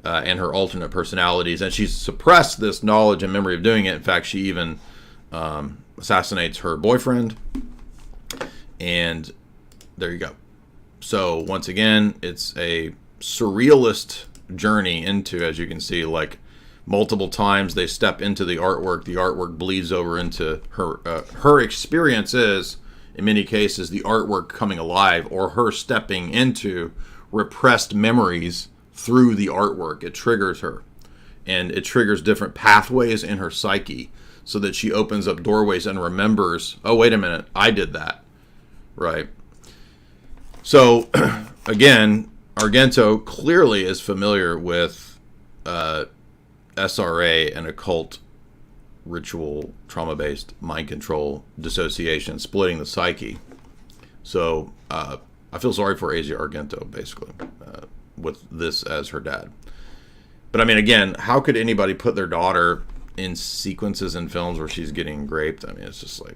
and her alternate personalities. And she's suppressed this knowledge and memory of doing it. In fact, she even assassinates her boyfriend. And there you go. So once again, it's a surrealist journey into, as you can see, like multiple times they step into the artwork. The artwork bleeds over into her. Her experience is, in many cases, the artwork coming alive, or her stepping into repressed memories through the artwork. It triggers her, and it triggers different pathways in her psyche so that she opens up doorways and remembers, oh, wait a minute, I did that, right? So, again, Argento clearly is familiar with SRA and occult ritual, trauma-based mind control, dissociation, splitting the psyche. So I feel sorry for Asia Argento, basically, with this as her dad. But I mean, again, how could anybody put their daughter in sequences in films where she's getting raped? I mean, it's just like...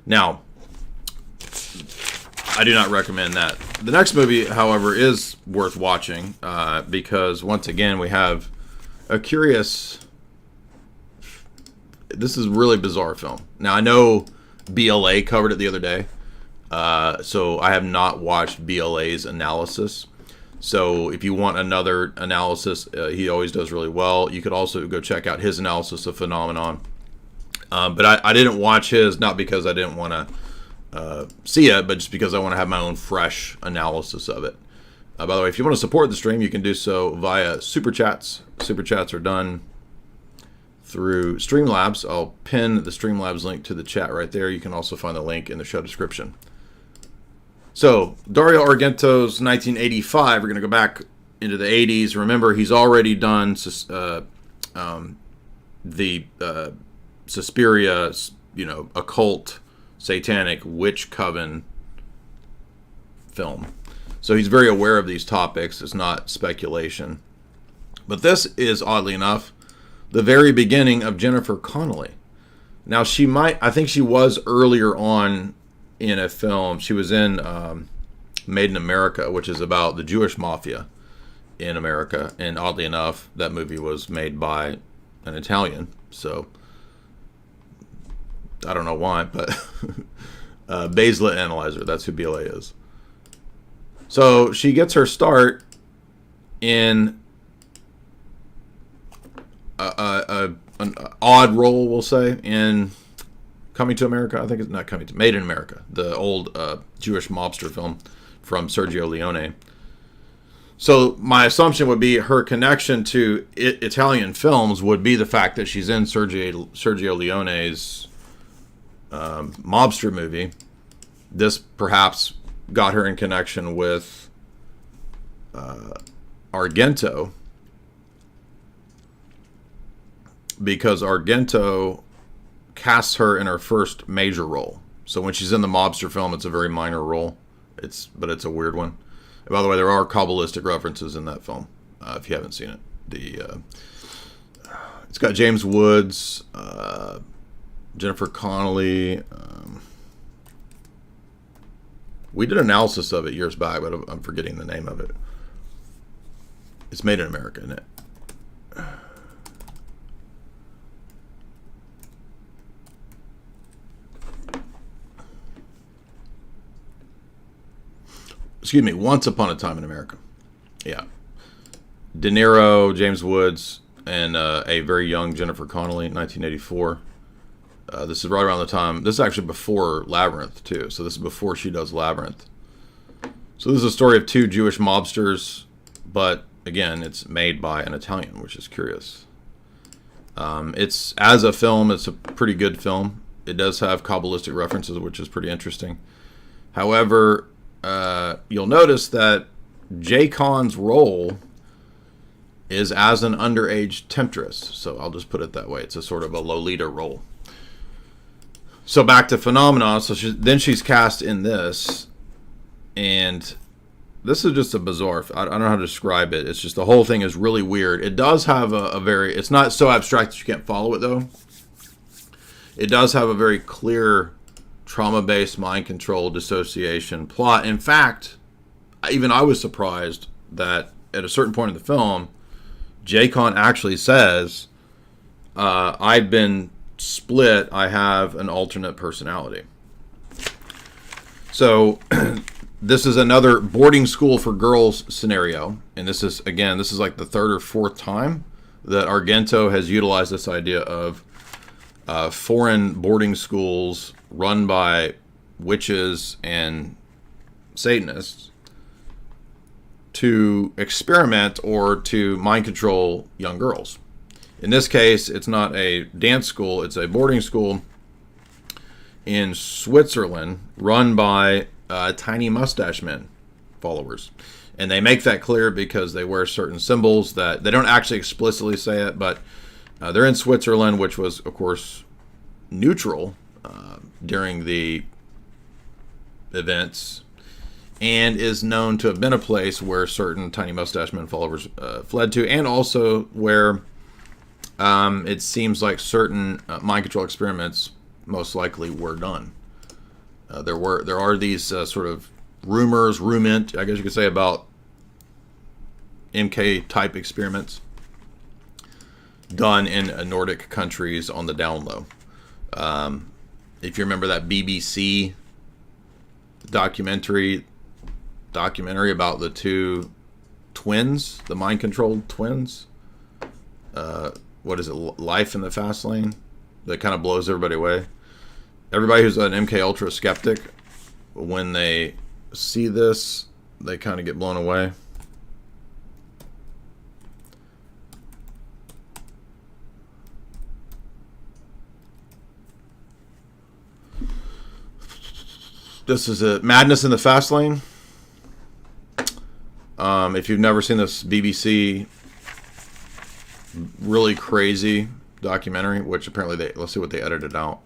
Now, I do not recommend that. The next movie, however, is worth watching because, once again, we have a curious this is a really bizarre film. Now I know BLA covered it the other day, so I have not watched BLA's analysis. So if you want another analysis, he always does really well. You could also go check out his analysis of Phenomenon. But I didn't watch his, not because I didn't want to see it, but just because I want to have my own fresh analysis of it. By the way, if you want to support the stream, you can do so via Super Chats. Super Chats are done through Streamlabs. I'll pin the Streamlabs link to the chat right there. You can also find the link in the show description. So, Dario Argento's 1985. We're going to go back into the 80s. Remember, he's already done the Suspiria, occult, satanic, witch coven film. So he's very aware of these topics. It's not speculation. But this is, oddly enough, the very beginning of Jennifer Connelly. Now, I think she was earlier on in a film. She was in Made in America, which is about the Jewish mafia in America. And oddly enough, that movie was made by an Italian. So, I don't know why, but Basla Analyzer, that's who BLA is. So she gets her start in an odd role, we'll say, in Coming to America. I think it's not Coming to, Made in America, the old Jewish mobster film from Sergio Leone. So my assumption would be her connection to Italian films would be the fact that she's in Sergio Leone's mobster movie. This perhaps got her in connection with Argento, because Argento casts her in her first major role. So when she's in the mobster film, it's a very minor role. But it's a weird one. And by the way, there are Kabbalistic references in that film, if you haven't seen it. It's got James Woods, Jennifer Connelly. We did an analysis of it years back, but I'm forgetting the name of it. It's Made in America, isn't it? Excuse me, Once Upon a Time in America. Yeah. De Niro, James Woods, and a very young Jennifer Connelly, 1984. This is right around the time. This is actually before Labyrinth, too. So this is before she does Labyrinth. So this is a story of two Jewish mobsters, but again, it's made by an Italian, which is curious. It's, as a film, it's a pretty good film. It does have Kabbalistic references, which is pretty interesting. However, you'll notice that Jay Khan's role is as an underage temptress. So I'll just put it that way. It's a sort of a Lolita role. So back to Phenomenon. So then she's cast in this, and this is just a bizarre. I don't know how to describe it. It's just the whole thing is really weird. It does have a very. It's not so abstract that you can't follow it though. It does have a very clear trauma-based mind control dissociation plot. In fact, even I was surprised that at a certain point in the film, Jay Khan actually says, "I've been split. I have an alternate personality." So this is another boarding school for girls scenario, and this is like the third or fourth time that Argento has utilized this idea of foreign boarding schools run by witches and Satanists to experiment or to mind control young girls. In this case, it's not a dance school, it's a boarding school in Switzerland run by tiny mustache men followers. And they make that clear because they wear certain symbols that they don't actually explicitly say it, but they're in Switzerland, which was, of course, neutral during the events, and is known to have been a place where certain tiny mustache men followers fled to, and also where it seems like certain mind control experiments most likely were done. There are these sort of rumors, I guess you could say, about MK type experiments. done in Nordic countries on the down low. If you remember that BBC documentary about the two twins, the mind-controlled twins. What is it? Life in the Fast Lane? That kind of blows everybody away. Everybody who's an MK Ultra skeptic, when they see this, they kind of get blown away. This is a Madness in the Fast Lane. If you've never seen this BBC really crazy documentary, which apparently let's see what they edited out.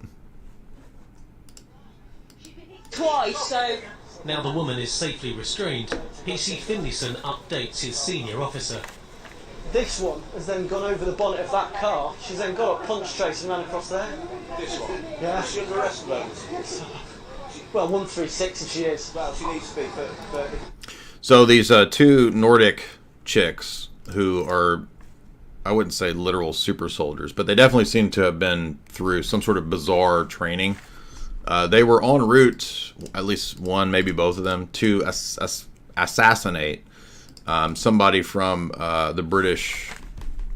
Twice, so... Now the woman is safely restrained, PC Finlayson updates his senior officer. This one has then gone over the bonnet of that car. She's then got a punch trace and ran across there. This one? Yeah. Is she under arrest for those? Well, 136 if she is. Well, she needs to be 30. So these two Nordic chicks who are, I wouldn't say literal super soldiers, but they definitely seem to have been through some sort of bizarre training. They were en route, at least one, maybe both of them, to assassinate somebody from the British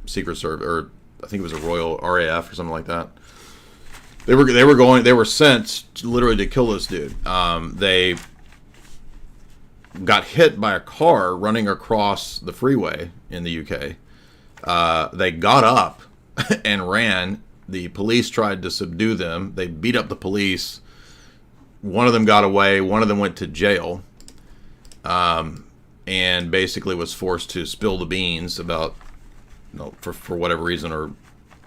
Secret Service, or I think it was a Royal RAF or something like that. They were sent literally to kill this dude. They got hit by a car running across the freeway in the UK. They got up and ran. The police tried to subdue them. They beat up the police. One of them got away. One of them went to jail. And basically was forced to spill the beans about, for whatever reason, or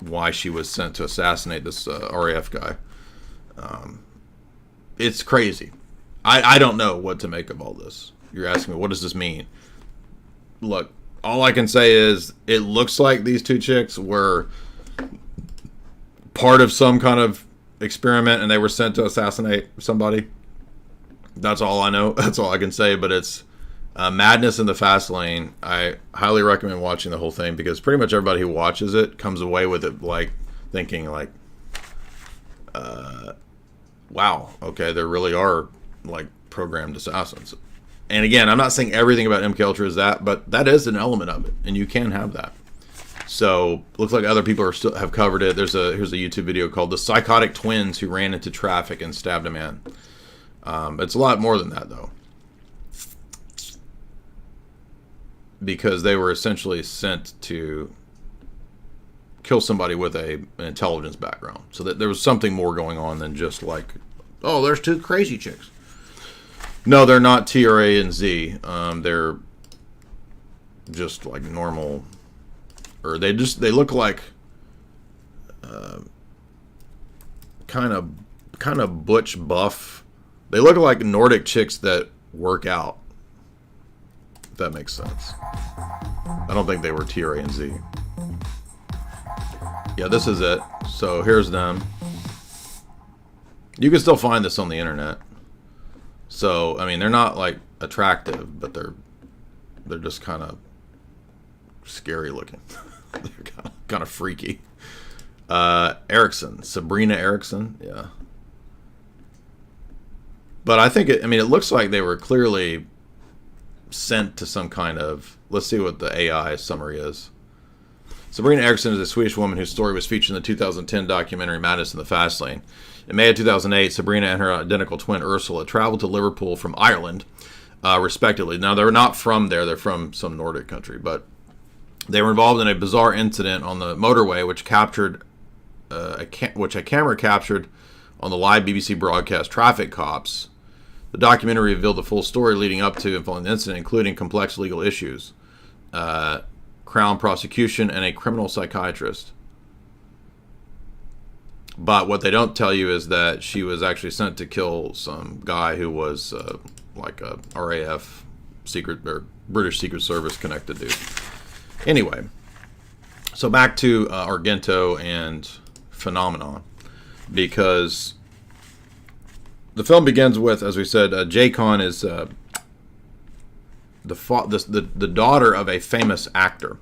why she was sent to assassinate this RAF guy. It's crazy. I don't know what to make of all this. You're asking me, what does this mean? Look, all I can say is it looks like these two chicks were part of some kind of experiment and they were sent to assassinate somebody. That's all I know. That's all I can say. But it's Madness in the Fast Lane. I highly recommend watching the whole thing because pretty much everybody who watches it comes away with it like thinking like, wow, okay, there really are like programmed assassins. And again, I'm not saying everything about MK Ultra is that, but that is an element of it, and you can have that. So looks like other people have covered it. Here's a YouTube video called "The Psychotic Twins Who Ran into Traffic and Stabbed a Man." It's a lot more than that, though, because they were essentially sent to kill somebody with an intelligence background. So that there was something more going on than just like, oh, there's two crazy chicks. No, they're not TRA and Z. They're just like normal, or they look like kind of butch buff. They look like Nordic chicks that work out. If that makes sense. I don't think they were TRA and Z. Yeah, this is it. So here's them. You can still find this on the internet. So, I mean, they're not like attractive, but they're just kind of scary looking. They're kind of freaky. Sabrina Erickson, yeah. But I think it looks like they were clearly sent to some kind of, let's see what the AI summary is. Sabrina Erickson is a Swedish woman whose story was featured in the 2010 documentary Madness in the Fast Lane. In May of 2008, Sabrina and her identical twin Ursula traveled to Liverpool from Ireland, respectively. Now, they're not from there. They're from some Nordic country. But they were involved in a bizarre incident on the motorway, which a camera captured on the live BBC broadcast Traffic Cops. The documentary revealed the full story leading up to and following the incident, including complex legal issues, Crown prosecution, and a criminal psychiatrist. But what they don't tell you is that she was actually sent to kill some guy who was like a RAF secret or British Secret Service connected dude. Anyway, so back to Argento and Phenomenon, because the film begins with, as we said, J-Con is the daughter of a famous actor,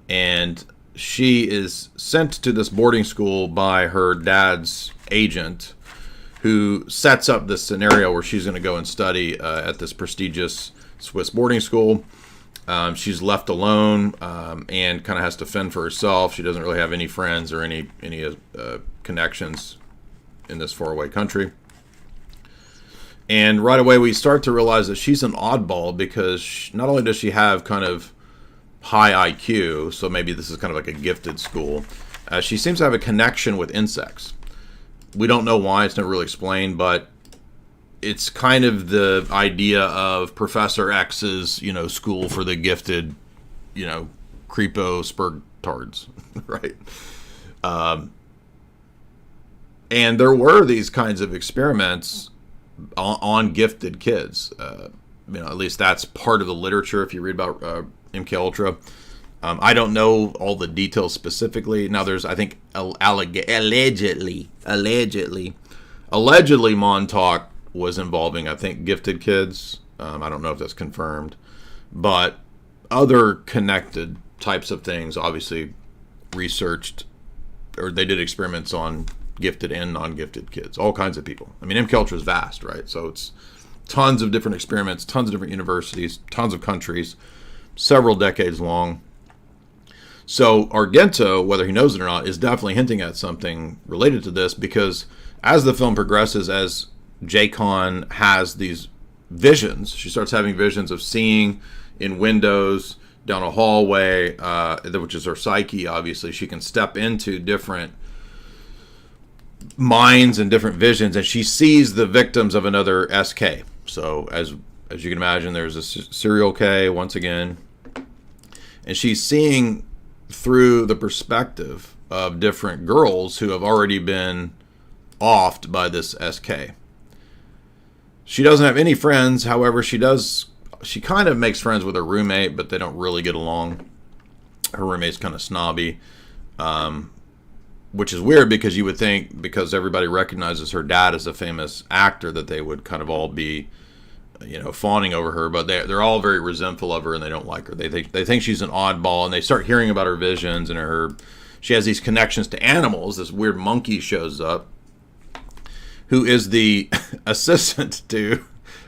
and she is sent to this boarding school by her dad's agent, who sets up this scenario where she's going to go and study at this prestigious Swiss boarding school. She's left alone and kind of has to fend for herself. She doesn't really have any friends or any connections in this faraway country. And right away we start to realize that she's an oddball, because not only does she have kind of high IQ, so maybe this is kind of like a gifted school, she seems to have a connection with insects. We don't know why, it's never really explained, but it's kind of the idea of Professor X's, school for the gifted, creepo spurtards, right? And there were these kinds of experiments on gifted kids. At least that's part of the literature if you read about MK Ultra. I don't know all the details specifically. Now there's, I think, allegedly Montauk was involving, I think, gifted kids. I don't know if that's confirmed, but other connected types of things obviously researched, or they did experiments on gifted and non-gifted kids, all kinds of people. I mean, MK Ultra is vast, right? So it's tons of different experiments, tons of different universities, tons of countries, several decades long. So Argento, whether he knows it or not, is definitely hinting at something related to this, because as the film progresses, as J-Con has these visions, she starts having visions of seeing in windows down a hallway, which is her psyche, obviously. She can step into different minds and different visions, and she sees the victims of another SK. So as you can imagine, there's a serial K once again, and she's seeing through the perspective of different girls who have already been offed by this SK. She doesn't have any friends. However, she kind of makes friends with her roommate, but they don't really get along. Her roommate's kind of snobby, which is weird, because you would think, because everybody recognizes her dad as a famous actor, that they would kind of all be, fawning over her, but they're all very resentful of her, and they don't like her. They think she's an oddball, and they start hearing about her visions, and she has these connections to animals. This weird monkey shows up, who is the assistant to,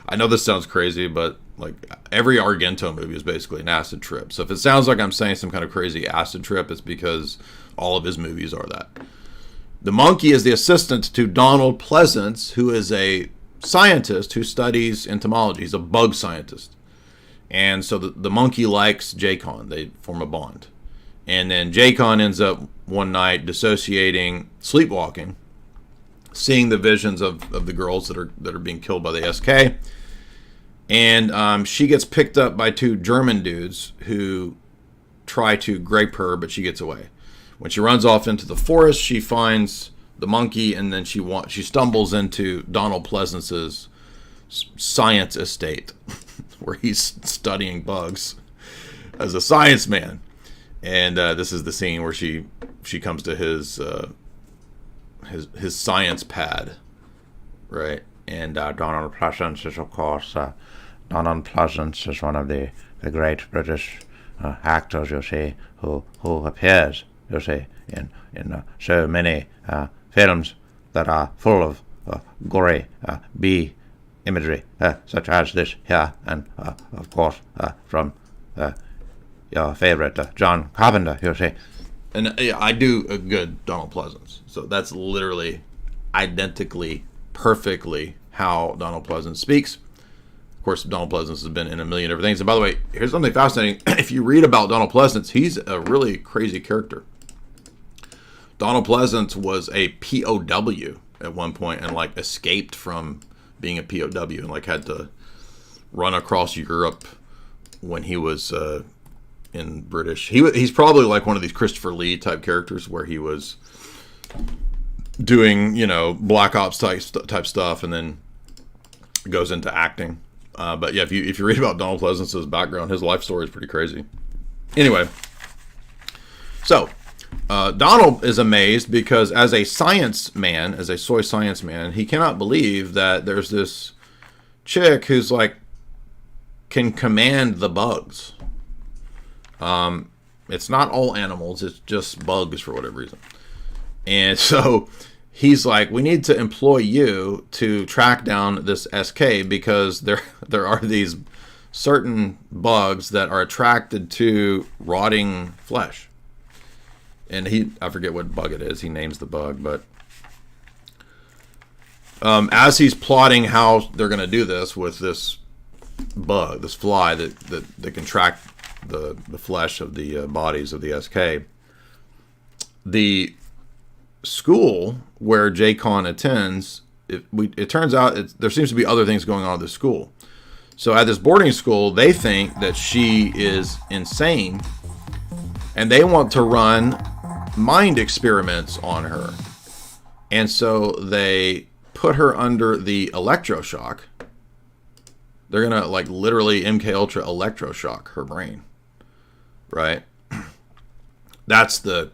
I know this sounds crazy, but like every Argento movie is basically an acid trip. So if it sounds like I'm saying some kind of crazy acid trip, it's because all of his movies are that. The monkey is the assistant to Donald Pleasance, who is a scientist who studies entomology. He's a bug scientist. And so the monkey likes J-Con. They form a bond. And then J-Con ends up one night dissociating, sleepwalking, seeing the visions of the girls that are being killed by the SK. And she gets picked up by two German dudes who try to grape her, but she gets away. When she runs off into the forest, she finds the monkey, and then she stumbles into Donald Pleasance's science estate, where he's studying bugs as a science man. And this is the scene where she comes to his science pad, right? And Donald Pleasance is, of course, Donald Pleasance is one of the great British actors, you see, who appears, you see, in so many films that are full of gory bee imagery, such as this here, and of course from your favorite John Carpenter, you see. And I do a good Donald Pleasance, so that's literally identically, perfectly how Donald Pleasance speaks. Of course, Donald Pleasance has been in a million different things. And by the way, here's something fascinating. If you read about Donald Pleasance, he's a really crazy character. Donald Pleasance was a POW at one point, and like escaped from being a POW, and like had to run across Europe when he was in British. He's probably like one of these Christopher Lee type characters, where he was doing, Black Ops type stuff, and then goes into acting. But yeah, if you read about Donald Pleasance's background, his life story is pretty crazy. Anyway, so Donald is amazed because as a science man, as a soy science man, he cannot believe that there's this chick who's like can command the bugs. It's not all animals. It's just bugs for whatever reason. And so he's like, we need to employ you to track down this SK because there are these certain bugs that are attracted to rotting flesh. And I forget what bug it is. He names the bug, but as he's plotting how they're going to do this with this bug, this fly that can track the flesh of the bodies of the SK, the school where J-Con attends, it turns out there seems to be other things going on at the school. So at this boarding school, they think that she is insane, and they want to run mind experiments on her. And so they put her under the electroshock. They're gonna like literally MK Ultra electroshock her brain, right? That's the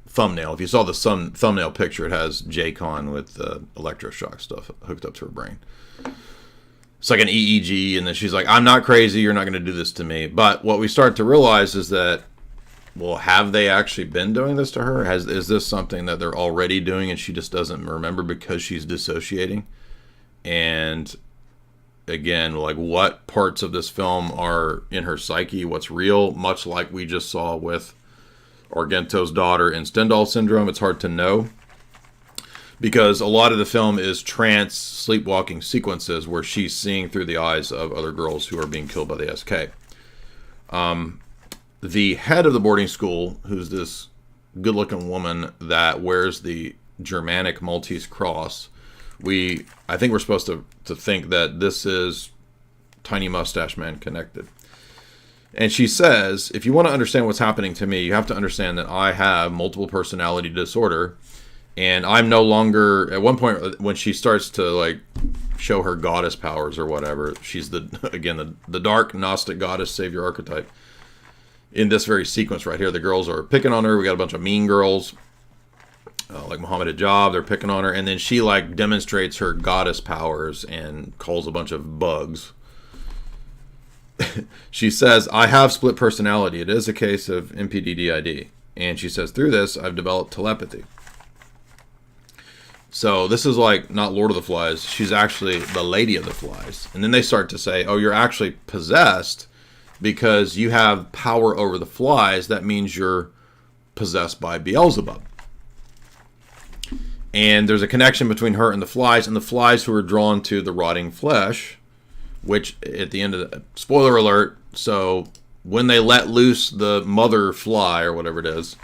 thumbnail. If you saw the thumbnail picture, it has J-Con with the electroshock stuff hooked up to her brain. It's like an EEG, and then she's like, I'm not crazy, you're not going to do this to me. But what we start to realize is that, well, have they actually been doing this to her? Is this something that they're already doing and she just doesn't remember because she's dissociating? And again, like, what parts of this film are in her psyche, what's real, much like we just saw with Argento's daughter in Stendhal syndrome. It's hard to know because a lot of the film is trance sleepwalking sequences where she's seeing through the eyes of other girls who are being killed by the SK. The head of the boarding school, who's this good-looking woman that wears the Germanic Maltese cross, I think we're supposed to think that this is Tiny Mustache Man connected. And she says, if you want to understand what's happening to me, you have to understand that I have multiple personality disorder. And I'm no longer, at one point when she starts to like show her goddess powers or whatever, she's the dark Gnostic goddess savior archetype. In this very sequence right here, the girls are picking on her. We got a bunch of mean girls, like Muhammad Hijab, they're picking on her. And then she like demonstrates her goddess powers and calls a bunch of bugs. She says, I have split personality. It is a case of MPDDID. And she says, through this, I've developed telepathy. So this is like not Lord of the Flies. She's actually the Lady of the Flies. And then they start to say, oh, you're actually possessed because you have power over the flies. That means you're possessed by Beelzebub. And there's a connection between her and the flies who are drawn to the rotting flesh, which at the end of the, spoiler alert, so when they let loose the mother fly or whatever it is,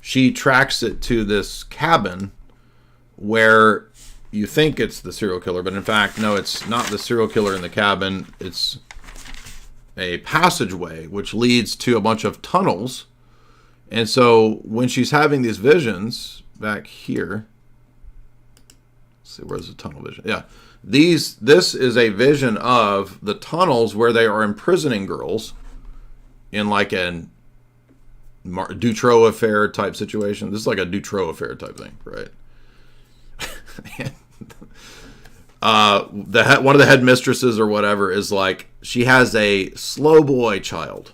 she tracks it to this cabin where you think it's the serial killer, but in fact, no, it's not the serial killer in the cabin. It's a passageway which leads to a bunch of tunnels. And so when she's having these visions back here, let's see, where's the tunnel vision? Yeah. This is a vision of the tunnels where they are imprisoning girls in like an Dutroux affair type situation. This is like a Dutroux affair type thing, right? One of the headmistresses or whatever is like, she has a slow boy child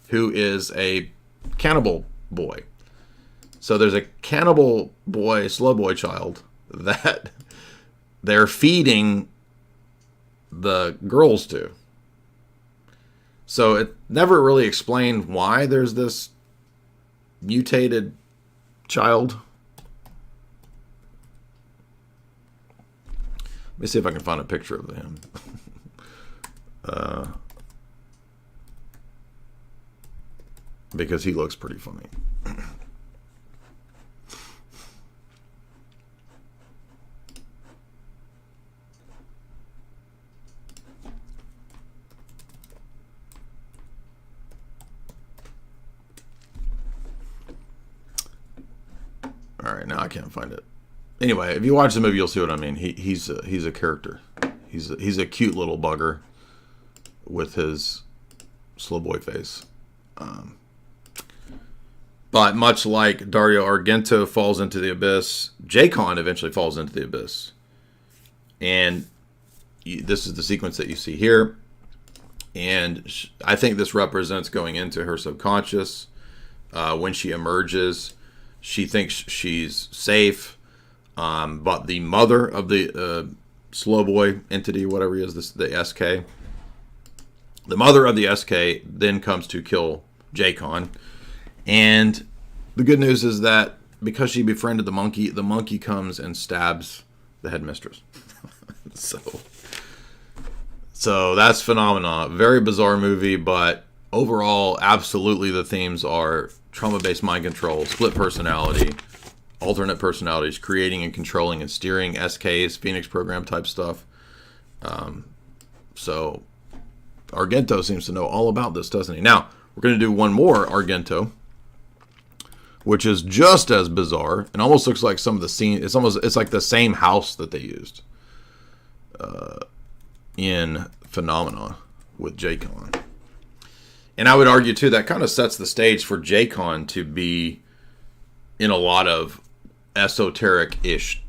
who is a cannibal boy. So there's a cannibal boy, slow boy child that they're feeding the girls to. So it never really explained why there's this mutated child. Let me see if I can find a picture of him. Because he looks pretty funny. All right, now I can't find it. Anyway, if you watch the movie, you'll see what I mean. He's a character. He's a cute little bugger with his slow boy face. But much like Dario Argento falls into the abyss, J-Con eventually falls into the abyss. And this is the sequence that you see here. And I think this represents going into her subconscious. When she emerges, she thinks she's safe, but the mother of the slow boy entity, whatever he is, the SK, the mother of the SK then comes to kill J-Con. And the good news is that because she befriended the monkey comes and stabs the headmistress. So that's Phenomena. Very bizarre movie, but overall, absolutely the themes are trauma-based mind control, split personality, alternate personalities, creating and controlling and steering SKs, Phoenix program type stuff. So Argento seems to know all about this, doesn't he? Now, we're going to do one more Argento, which is just as bizarre and almost looks like some of the scene. It's like the same house that they used in Phenomena with J-Con. And I would argue too that kind of sets the stage for J-Con to be in a lot of esoteric-ish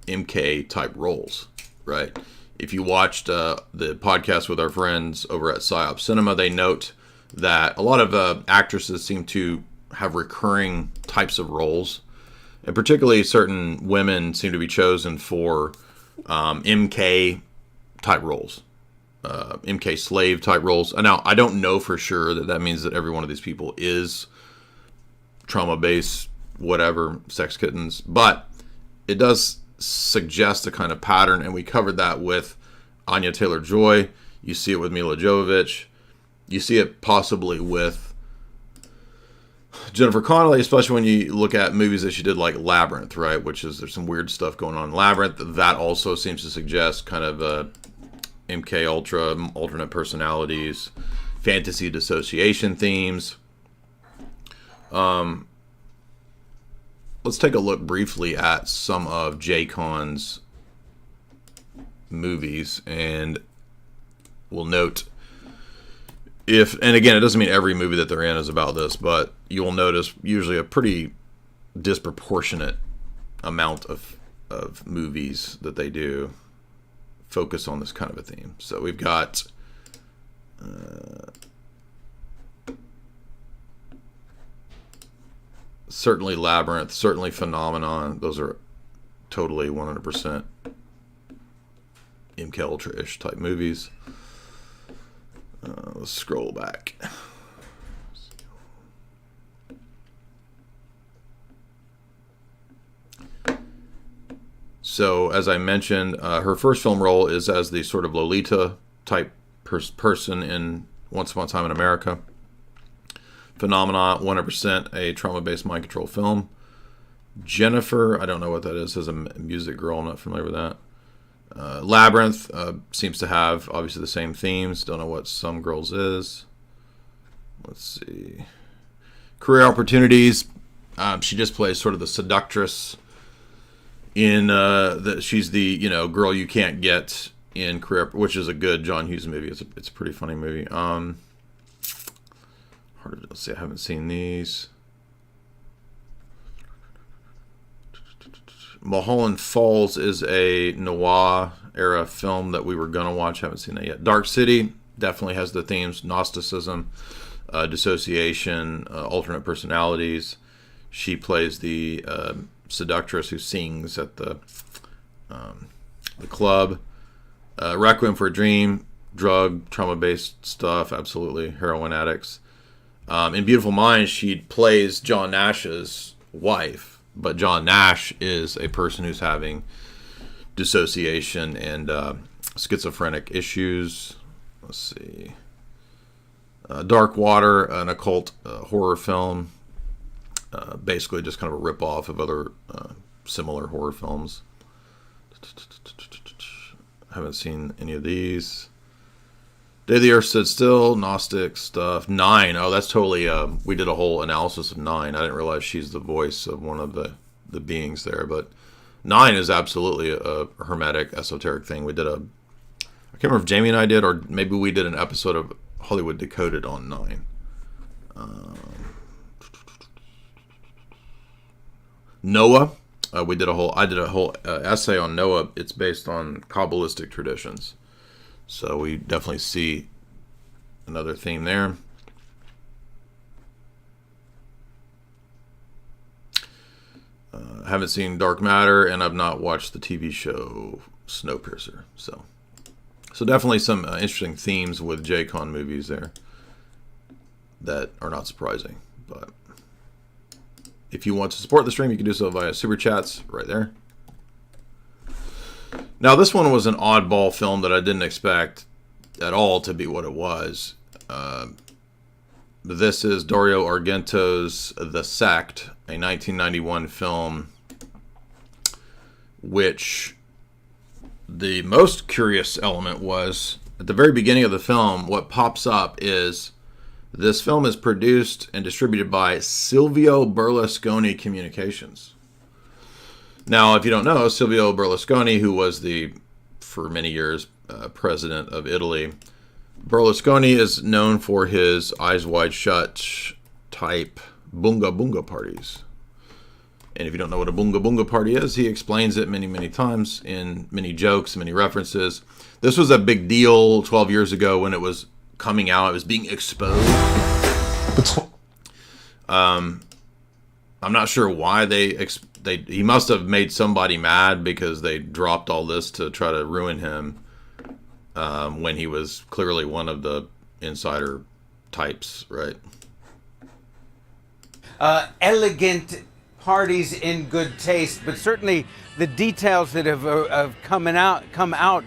MK type roles, right? If you watched the podcast with our friends over at Psyop Cinema, they note that a lot of actresses seem to have recurring types of roles, and particularly certain women seem to be chosen for MK type roles, MK slave type roles. Now, I don't know for sure that means that every one of these people is trauma-based, whatever, sex kittens, but it does suggest a kind of pattern, and we covered that with Anya Taylor-Joy. You see it with Mila Jovovich. You see it possibly with Jennifer Connelly, especially when you look at movies that she did like Labyrinth, right? Which is, there's some weird stuff going on in Labyrinth. That also seems to suggest kind of MK Ultra, alternate personalities, fantasy dissociation themes. Let's take a look briefly at some of J-Con's movies, and we'll note and again, it doesn't mean every movie that they're in is about this, but you will notice usually a pretty disproportionate amount of movies that they do focus on this kind of a theme. So we've got certainly Labyrinth, certainly Phenomenon. Those are totally 100% MK Ultra-ish type movies. Let's scroll back. So, as I mentioned, her first film role is as the sort of Lolita type person in Once Upon a Time in America. Phenomena, 100% a trauma-based mind control film. Jennifer, I don't know what that is, as a music girl, I'm not familiar with that. Labyrinth seems to have obviously the same themes. Don't know what Some Girls is. Let's see. Career opportunities. She just plays sort of the seductress in she's the girl you can't get in Career, which is a good John Hughes movie. It's a pretty funny movie. Hard to see. I haven't seen these. Mulholland Falls is a noir era film that we were gonna watch. Haven't seen that yet. Dark City definitely has the themes: Gnosticism, dissociation, alternate personalities. She plays the seductress who sings at the club. Requiem for a Dream, drug, trauma-based stuff. Absolutely, heroin addicts. In Beautiful Minds, she plays John Nash's wife. But John Nash is a person who's having dissociation and schizophrenic issues. Let's see. Dark Water, an occult horror film. Basically just kind of a rip-off of other similar horror films. Haven't seen any of these. Day the Earth Stood Still, Gnostic stuff. 9. Oh, that's totally, we did a whole analysis of 9. I didn't realize she's the voice of one of the beings there. But 9 is absolutely a hermetic, esoteric thing. We did I can't remember if Jamie and I did, or maybe we did an episode of Hollywood Decoded on 9. Noah. I did a whole essay on Noah. It's based on Kabbalistic traditions. So we definitely see another theme there. Haven't seen Dark Matter, and I've not watched the TV show Snowpiercer. So definitely some interesting themes with J-Con movies there that are not surprising. But if you want to support the stream, you can do so via Super Chats right there. Now, this one was an oddball film that I didn't expect at all to be what it was. This is Dario Argento's The Sect, a 1991 film, which the most curious element was, at the very beginning of the film, what pops up is this film is produced and distributed by Silvio Berlusconi Communications. Now, if you don't know, Silvio Berlusconi, who was for many years, president of Italy, Berlusconi is known for his eyes wide shut type bunga bunga parties. And if you don't know what a bunga bunga party is, he explains it many, many times in many jokes, many references. This was a big deal 12 years ago when it was coming out. It was being exposed. I'm not sure why he must have made somebody mad because they dropped all this to try to ruin him when he was clearly one of the insider types, right? Elegant parties in good taste, but certainly the details that have come out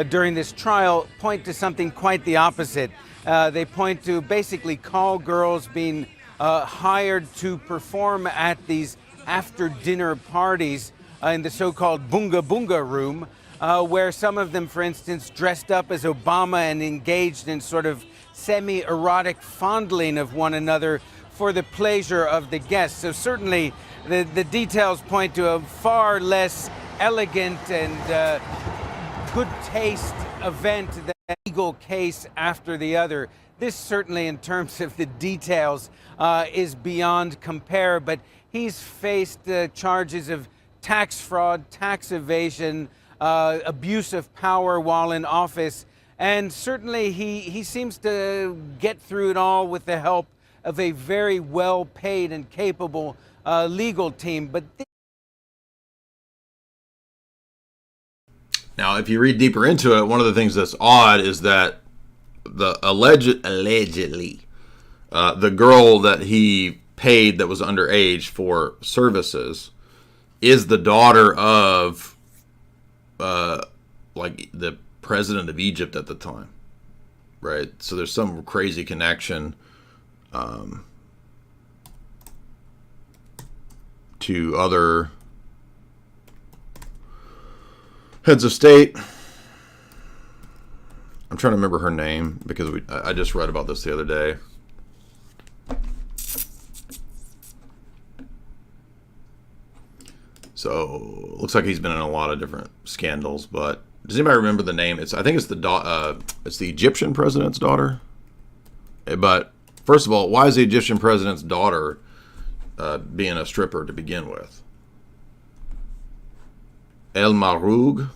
during this trial point to something quite the opposite. They point to basically call girls being hired to perform at these after-dinner parties in the so-called bunga bunga room, where some of them, for instance, dressed up as Obama and engaged in sort of semi-erotic fondling of one another for the pleasure of the guests. So certainly the details point to a far less elegant and good taste event than a legal case after the other. This certainly, in terms of the details, is beyond compare, but he's faced charges of tax fraud, tax evasion, abuse of power while in office, and certainly he seems to get through it all with the help of a very well-paid and capable legal team. But now, if you read deeper into it, one of the things that's odd is that allegedly the girl that he paid that was underage for services is the daughter of like the president of Egypt at the time, right? So there's some crazy connection to other heads of state. I'm trying to remember her name because I just read about this the other day. So looks like he's been in a lot of different scandals, but does anybody remember the name? I think it's the Egyptian president's daughter. But first of all, why is the Egyptian president's daughter being a stripper to begin with? El Maroug,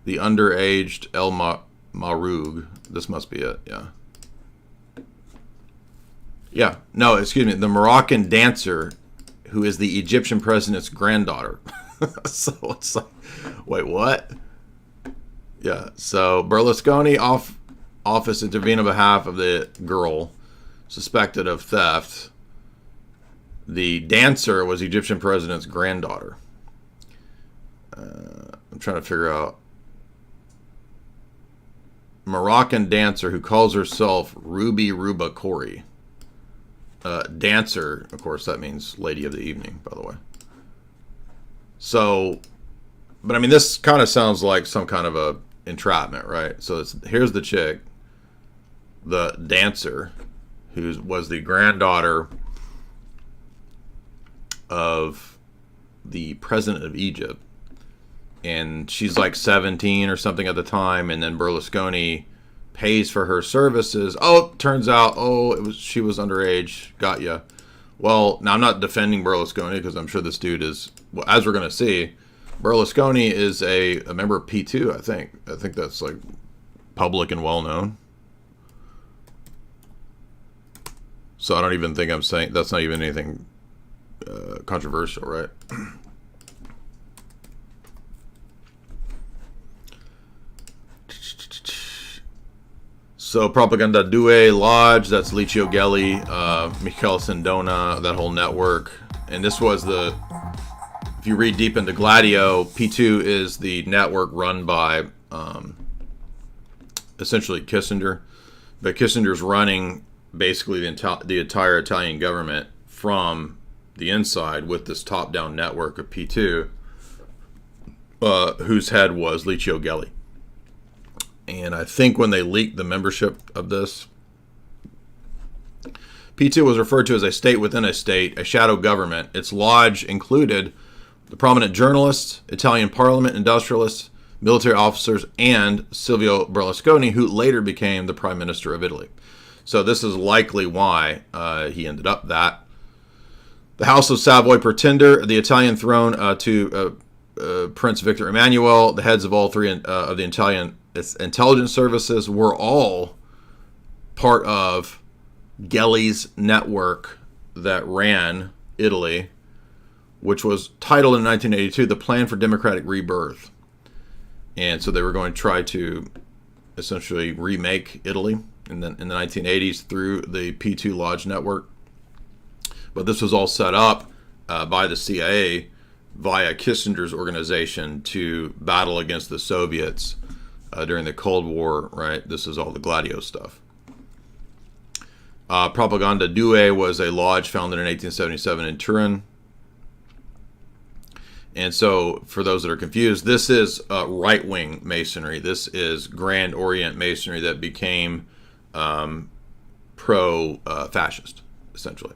the underaged El Maroug. This must be it. Yeah. No, excuse me. The Moroccan dancer who is the Egyptian president's granddaughter. So it's like, wait, what? Yeah. So Berlusconi office intervened on behalf of the girl suspected of theft. The dancer was the Egyptian president's granddaughter. I'm trying to figure out. Moroccan dancer who calls herself Ruby Ruba Khoury. Dancer, of course, that means lady of the evening, by the way. So, but I mean, this kind of sounds like some kind of a entrapment, right? So here's the chick, the dancer, who was the granddaughter of the president of Egypt, and she's like 17 or something at the time, and then Berlusconi pays for her services. Oh, turns out, she was underage. Got ya. Well, now I'm not defending Berlusconi because I'm sure this dude is, well, as we're going to see, Berlusconi is a member of P2, I think. I think that's like public and well known. So I don't even think I'm saying, that's not even anything controversial, right? So Propaganda Due Lodge, that's Licio Gelli, Michele Sindona, that whole network. And this was if you read deep into Gladio, P2 is the network run by essentially Kissinger. But Kissinger's running basically the entire Italian government from the inside with this top-down network of P2, whose head was Licio Gelli. And I think when they leaked the membership of this, P2 was referred to as a state within a state, a shadow government. Its lodge included the prominent journalists, Italian parliament industrialists, military officers, and Silvio Berlusconi, who later became the Prime Minister of Italy. So this is likely why he ended up that. The House of Savoy Pretender, the Italian throne to Prince Victor Emmanuel, the heads of all three of the Italian intelligence services were all part of Gelli's network that ran Italy, which was titled in 1982 The Plan for Democratic Rebirth. And so they were going to try to essentially remake Italy in the 1980s through the P2 Lodge network. But this was all set up by the CIA via Kissinger's organization to battle against the Soviets during the Cold War, right? This is all the Gladio stuff. Propaganda Due was a lodge founded in 1877 in Turin. And so, for those that are confused, this is right-wing Masonry. This is Grand Orient Masonry that became pro-fascist, essentially.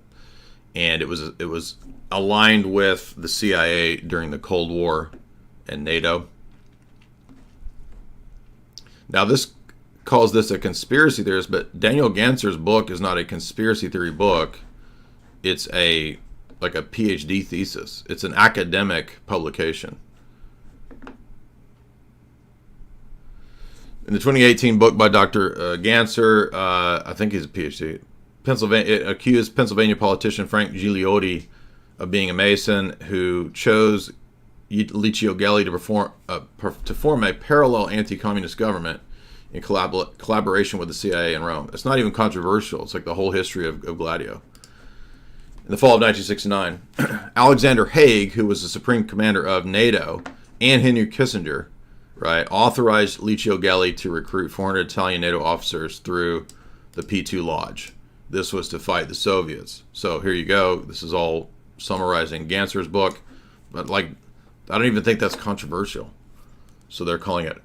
And it was aligned with the CIA during the Cold War and NATO. Now, this calls this a conspiracy theorist, but Daniel Ganser's book is not a conspiracy theory book. It's like a PhD thesis. It's an academic publication. In the 2018 book by Dr. Ganser, I think he's a PhD, it accused Pennsylvania politician Frank Gigliotti of being a Mason who chose Licio Gelli to form a parallel anti-communist government in collaboration with the CIA in Rome. It's not even controversial. It's like the whole history of Gladio. In the fall of 1969, Alexander Haig, who was the supreme commander of NATO, and Henry Kissinger, right, authorized Licio Gelli to recruit 400 Italian NATO officers through the P2 Lodge. This was to fight the Soviets. So here you go. This is all summarizing Ganser's book. But I don't even think that's controversial. So they're calling it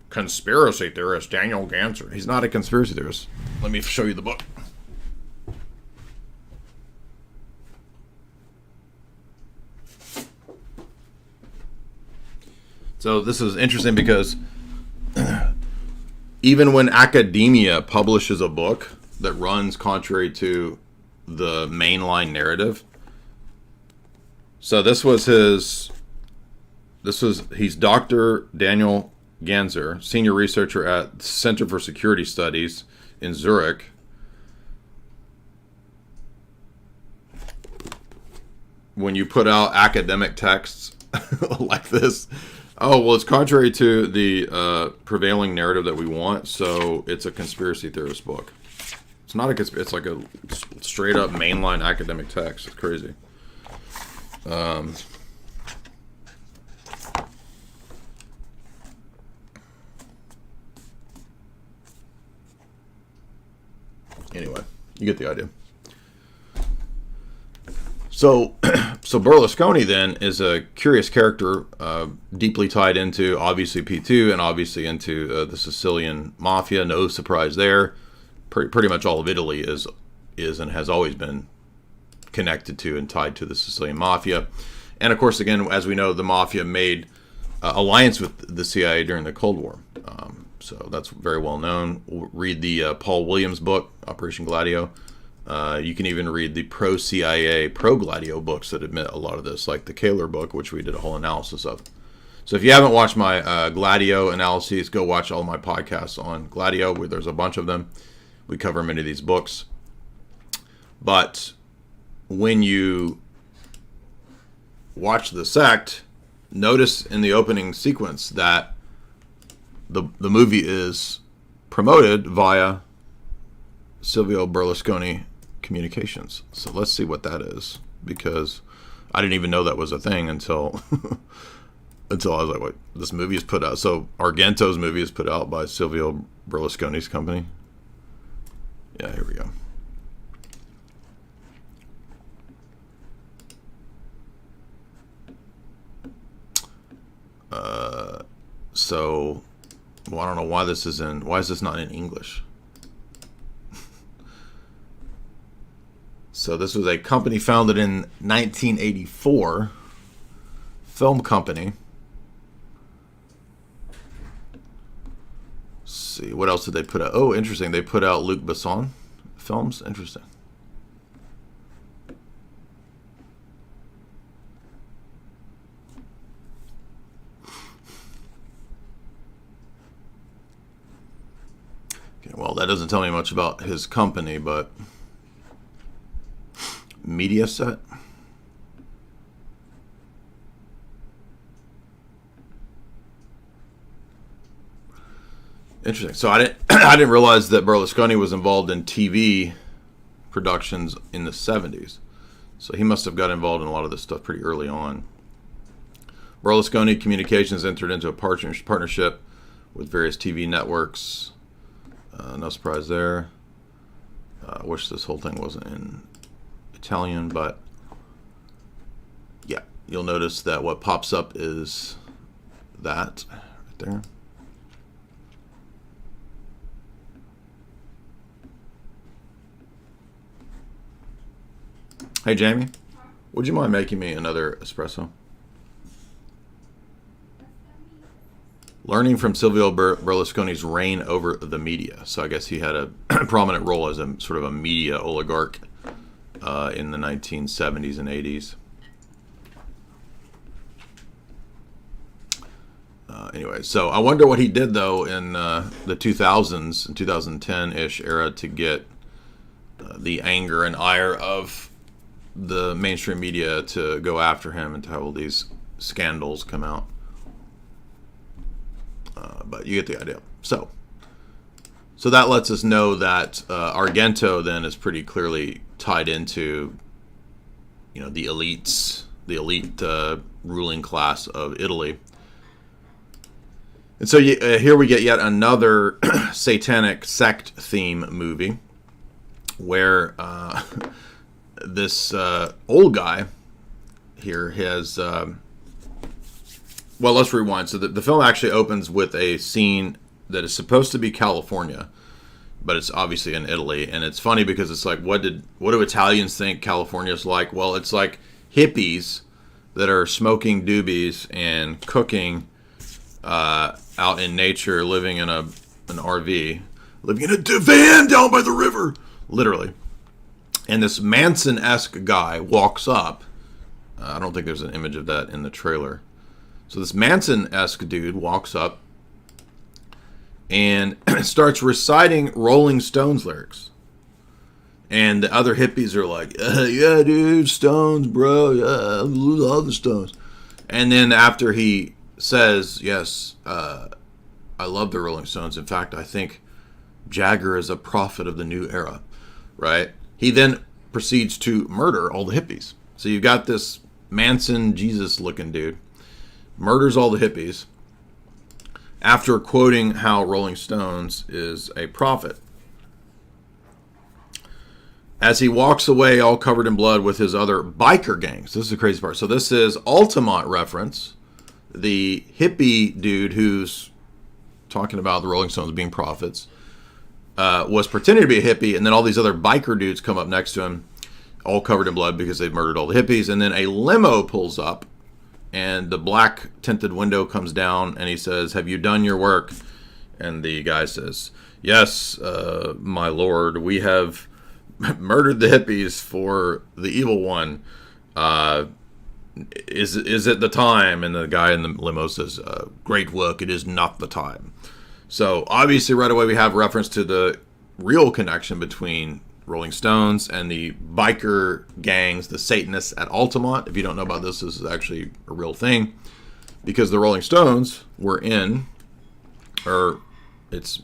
conspiracy theorist Daniel Ganser. He's not a conspiracy theorist. Let me show you the book. So this is interesting because even when academia publishes a book that runs contrary to the mainline narrative. So he's Dr. Daniel Ganser, senior researcher at the Center for Security Studies in Zurich. When you put out academic texts like this, oh, well, it's contrary to the prevailing narrative that we want, so it's a conspiracy theorist book. It's not a conspiracy. It's like a straight-up mainline academic text. It's crazy. Anyway, you get the idea. So Berlusconi then is a curious character, deeply tied into obviously P2 and obviously into the Sicilian mafia. No surprise there. Pretty much all of Italy is and has always been connected to and tied to the Sicilian mafia. And of course, again, as we know, the mafia made alliance with the CIA during the Cold War. So that's very well known. Read the Paul Williams book, Operation Gladio. You can even read the pro-CIA, pro-Gladio books that admit a lot of this, like the Kaler book, which we did a whole analysis of. So if you haven't watched my Gladio analyses, go watch all my podcasts on Gladio, where there's a bunch of them. We cover many of these books. But when you watch The Sect, notice in the opening sequence that the movie is promoted via Silvio Berlusconi Communications. So let's see what that is, because I didn't even know that was a thing until until I was like, what, this movie is put out. So Argento's movie is put out by Silvio Berlusconi's company. Yeah, here we go. So, well, I don't know why this is in. Why is this not in English? So this was a company founded in 1984, film company. Let's see, what else did they put out? Oh, interesting. They put out Luc Besson films. Interesting. Okay, well, that doesn't tell me much about his company, but Mediaset. Interesting. So I didn't realize that Berlusconi was involved in TV productions in the 70s. So he must have got involved in a lot of this stuff pretty early on. Berlusconi Communications entered into a partnership with various TV networks. No surprise there. I wish this whole thing wasn't in Italian, but yeah, you'll notice that what pops up is that right there. Hey Jamie, would you mind making me another espresso? Learning from Silvio Berlusconi's reign over the media. So I guess he had a prominent role as a sort of a media oligarch in the 1970s and 80s. Anyway, so I wonder what he did, though, in the 2000s and 2010-ish era to get the anger and ire of the mainstream media to go after him and to have all these scandals come out. But you get the idea. So that lets us know that Argento then is pretty clearly tied into, you know, the elites, the elite ruling class of Italy. And so here we get yet another satanic sect theme movie where this old guy here has... well, let's rewind. So the film actually opens with a scene that is supposed to be California, but it's obviously in Italy. And it's funny because it's like, what do Italians think California's like? Well, it's like hippies that are smoking doobies and cooking out in nature, living in an RV, living in a van down by the river, literally. And this Manson-esque guy walks up. I don't think there's an image of that in the trailer. So this Manson-esque dude walks up and starts reciting Rolling Stones lyrics. And the other hippies are like, yeah, dude, Stones, bro. Yeah, I love the Stones. And then after he says, yes, I love the Rolling Stones. In fact, I think Jagger is a prophet of the new era, right? He then proceeds to murder all the hippies. So you've got this Manson Jesus-looking dude. Murders all the hippies after quoting how Rolling Stones is a prophet. As he walks away all covered in blood with his other biker gangs. This is the crazy part. So this is Altamont reference. The hippie dude who's talking about the Rolling Stones being prophets was pretending to be a hippie, and then all these other biker dudes come up next to him all covered in blood because they've murdered all the hippies. And then a limo pulls up, and the black tinted window comes down, and he says, have you done your work? And the guy says, yes, my lord, we have murdered the hippies for the evil one. Is it the time? And the guy in the limo says, great work, it is not the time. So obviously right away we have reference to the real connection between Rolling Stones, and the biker gangs, the Satanists at Altamont. If you don't know about this, this is actually a real thing, because the Rolling Stones were in, or it's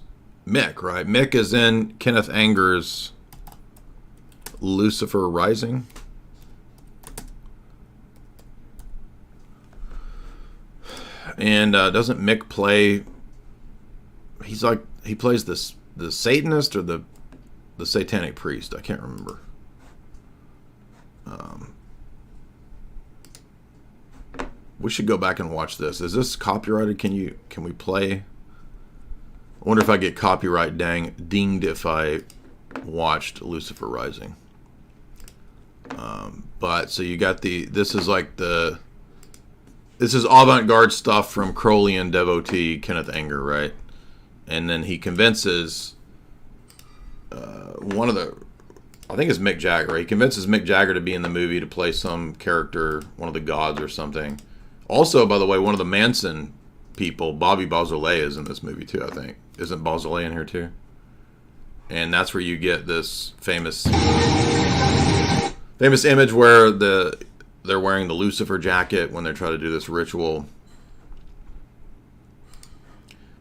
Mick, right? Mick is in Kenneth Anger's Lucifer Rising. And doesn't Mick play? He's like, he plays the Satanist or the Satanic priest. I can't remember. We should go back and watch this. Is this copyrighted? Can we play? I wonder if I get copyright dinged if I watched Lucifer Rising. But so you got this is avant-garde stuff from Crowleyan devotee Kenneth Anger, right? And then he convinces I think it's Mick Jagger, right? He convinces Mick Jagger to be in the movie to play some character, one of the gods or something. Also, by the way, one of the Manson people, Bobby Beausoleil, is in this movie too, I think. Isn't Beausoleil in here too? And that's where you get this famous image where they're wearing the Lucifer jacket when they're trying to do this ritual.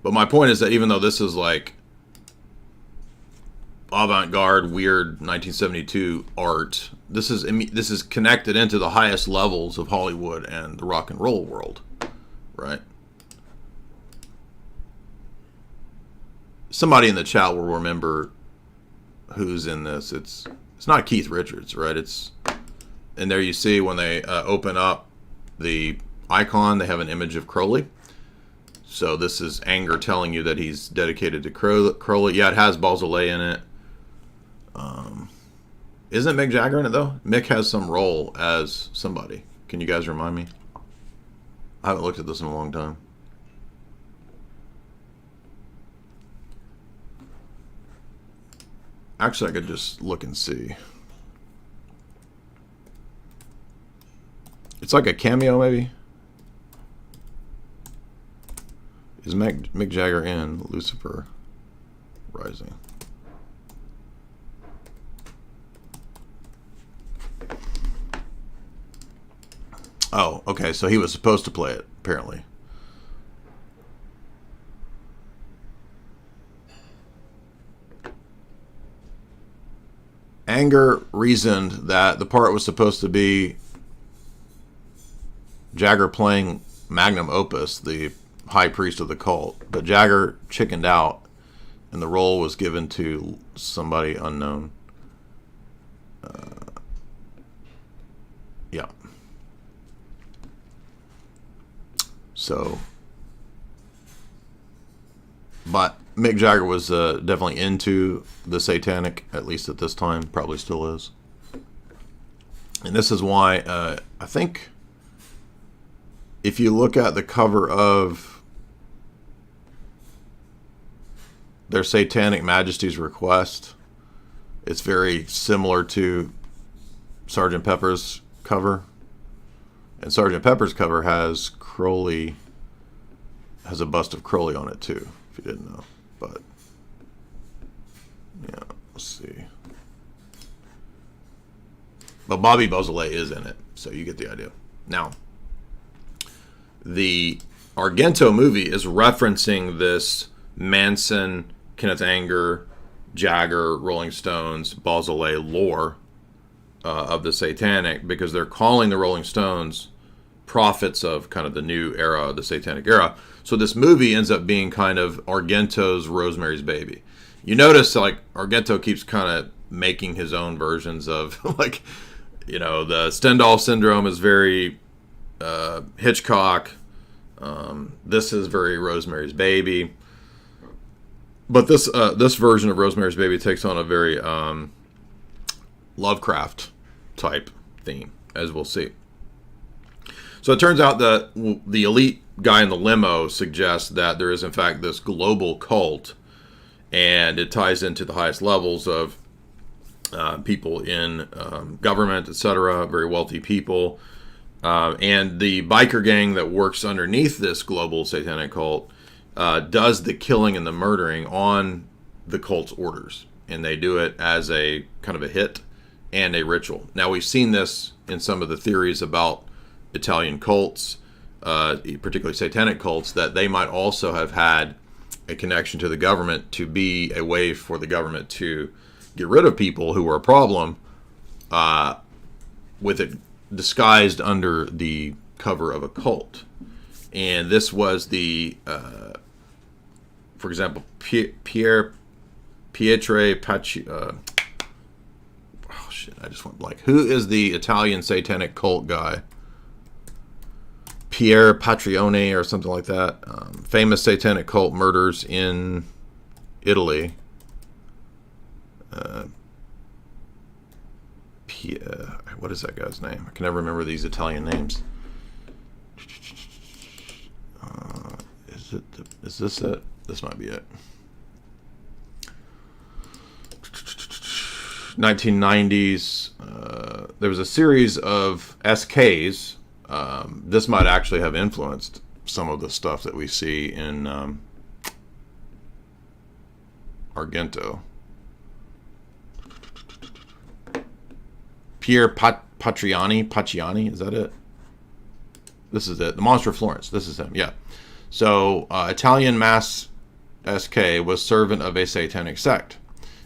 But my point is that even though this is like avant-garde, weird 1972 art, this is connected into the highest levels of Hollywood and the rock and roll world, right? Somebody in the chat will remember who's in this. It's not Keith Richards, right? And there you see when they open up the icon, they have an image of Crowley. So this is Anger telling you that he's dedicated to Crowley. Yeah, it has Beausoleil in it. Isn't Mick Jagger in it, though? Mick has some role as somebody. Can you guys remind me? I haven't looked at this in a long time. Actually, I could just look and see. It's like a cameo, maybe? Is Mick Jagger in Lucifer Rising? Oh, okay, so he was supposed to play it, apparently. Anger reasoned that the part was supposed to be Jagger playing Magnum Opus, the high priest of the cult, but Jagger chickened out and the role was given to somebody unknown. Yeah. So, but Mick Jagger was definitely into the satanic, at least at this time, probably still is. And this is why I think if you look at the cover of their Satanic Majesty's Request, it's very similar to Sgt. Pepper's cover. And Sgt. Pepper's cover has Crowley, has a bust of Crowley on it too, if you didn't know. But yeah, let's see. But Bobby Beausoleil is in it, so you get the idea. Now, the Argento movie is referencing this Manson, Kenneth Anger, Jagger, Rolling Stones, Beausoleil lore of the Satanic, because they're calling the Rolling Stones prophets of kind of the new era, the Satanic era. So this movie ends up being kind of Argento's Rosemary's Baby. You notice like Argento keeps kind of making his own versions of like, you know, the Stendhal syndrome is very Hitchcock. This is very Rosemary's Baby. But this version of Rosemary's Baby takes on a very Lovecraft type theme, as we'll see. So it turns out that the elite guy in the limo suggests that there is in fact this global cult, and it ties into the highest levels of people in government, etc., very wealthy people. And the biker gang that works underneath this global satanic cult does the killing and the murdering on the cult's orders. and they do it as a kind of a hit and a ritual. Now, we've seen this in some of the theories about Italian cults, particularly satanic cults, that they might also have had a connection to the government to be a way for the government to get rid of people who were a problem, with it disguised under the cover of a cult. And this was the, for example, Pietre Paci. Oh shit! I just went blank. Who is the Italian satanic cult guy? Pier Patrione or something like that. Famous satanic cult murders in Italy. What is that guy's name? I can never remember these Italian names. Is this it? This might be it. 1990s. There was a series of SKs. This might actually have influenced some of the stuff that we see in Argento. Pier Paciani, is that it? This is it. The Monster of Florence. This is him, yeah. So, Italian mass SK was servant of a satanic sect.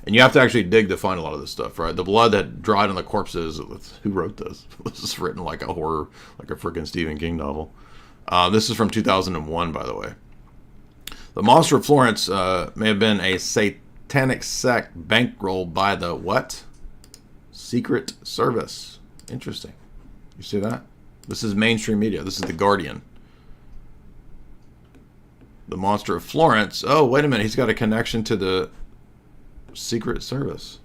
And you have to actually dig to find a lot of this stuff, right? The blood that dried on the corpses, who wrote this? This is written like a horror, like a freaking Stephen King novel. This is from 2001, by the way. The Monster of Florence may have been a satanic sect bankrolled by the what? Secret Service. Interesting. You see that? This is mainstream media. This is The Guardian. The Monster of Florence. Oh, wait a minute. He's got a connection to the Secret Service.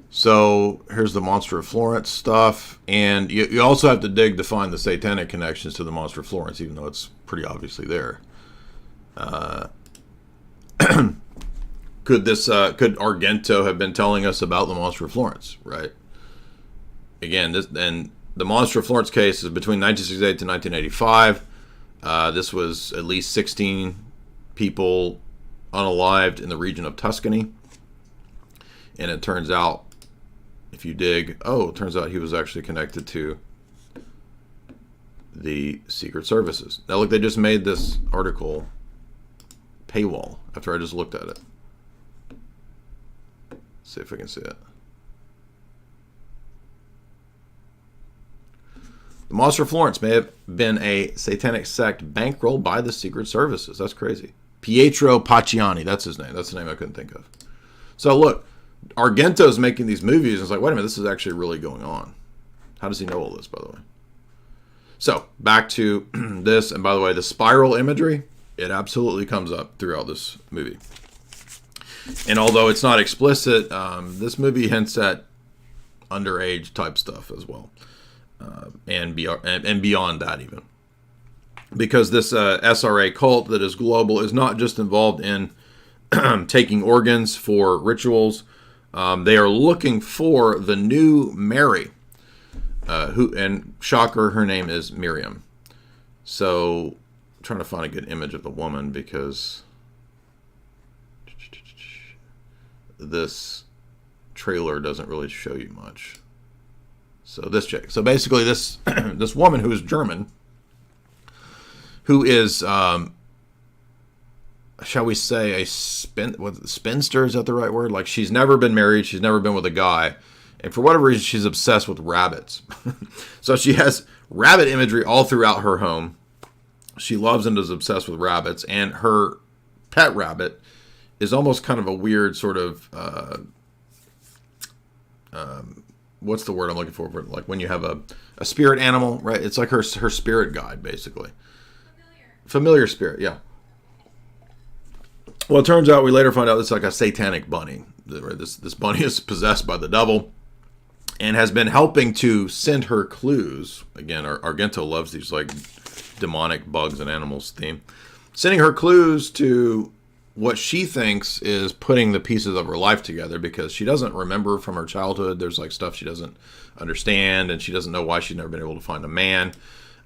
So here's the Monster of Florence stuff, and you also have to dig to find the satanic connections to the Monster of Florence, even though it's pretty obviously there. Could Argento have been telling us about the Monster of Florence, right? Again, the Monster of Florence case is between 1968 to 1985. This was at least 16 people unalived in the region of Tuscany, and it turns out, if you dig, it turns out he was actually connected to the Secret Services. Now look, they just made this article paywall after I just looked at it. See if I can see it. The Monster of Florence may have been a satanic sect bankrolled by the Secret Services. That's crazy. Pietro Paciani, that's his name. That's the name I couldn't think of. So look, Argento's making these movies, and it's like, wait a minute, this is actually really going on. How does he know all this, by the way? So, back to this, and by the way, the spiral imagery, it absolutely comes up throughout this movie. And although it's not explicit, this movie hints at underage type stuff as well. And beyond that even. Because this SRA cult that is global is not just involved in taking organs for rituals. They are looking for the new Mary, and shocker, her name is Miriam. So, I'm trying to find a good image of the woman because this trailer doesn't really show you much. So this chick. So basically, this this woman who is German, who is shall we say a spinster, is that the right word? Like, she's never been married, she's never been with a guy, and for whatever reason she's obsessed with rabbits. So she has rabbit imagery all throughout her home. She loves and is obsessed with rabbits, and her pet rabbit is almost kind of a weird sort of what's the word I'm looking for? Like when you have a spirit animal, right? It's like her spirit guide, basically. Familiar spirit, yeah. Well, it turns out, we later find out it's like a satanic bunny. This bunny is possessed by the devil and has been helping to send her clues. Again, Argento loves these like demonic bugs and animals theme. Sending her clues to what she thinks is putting the pieces of her life together, because she doesn't remember from her childhood. There's like stuff she doesn't understand, and she doesn't know why she's never been able to find a man.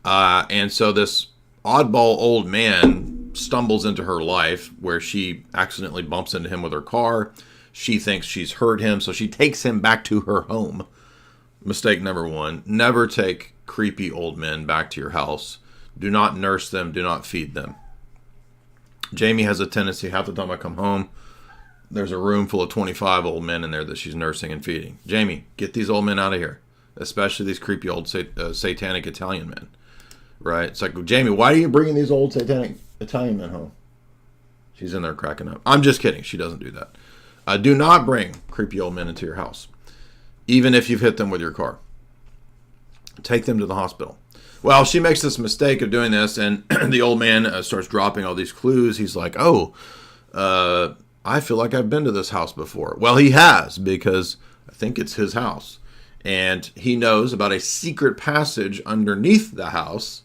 And so this oddball old man stumbles into her life where she accidentally bumps into him with her car. She thinks she's hurt him, so she takes him back to her home. Mistake number one: never take creepy old men back to your house. Do not nurse them. Do not feed them. Jamie has a tendency, half the time I come home, there's a room full of 25 old men in there that she's nursing and feeding. Jamie, get these old men out of here, especially these creepy old satanic Italian men. Right? It's like, Jamie, why are you bringing these old satanic Italian men home? She's in there cracking up. I'm just kidding. She doesn't do that. Do not bring creepy old men into your house, even if you've hit them with your car. Take them to the hospital. Well, she makes this mistake of doing this, and the old man starts dropping all these clues. He's like, I feel like I've been to this house before. Well, he has, because I think it's his house. And he knows about a secret passage underneath the house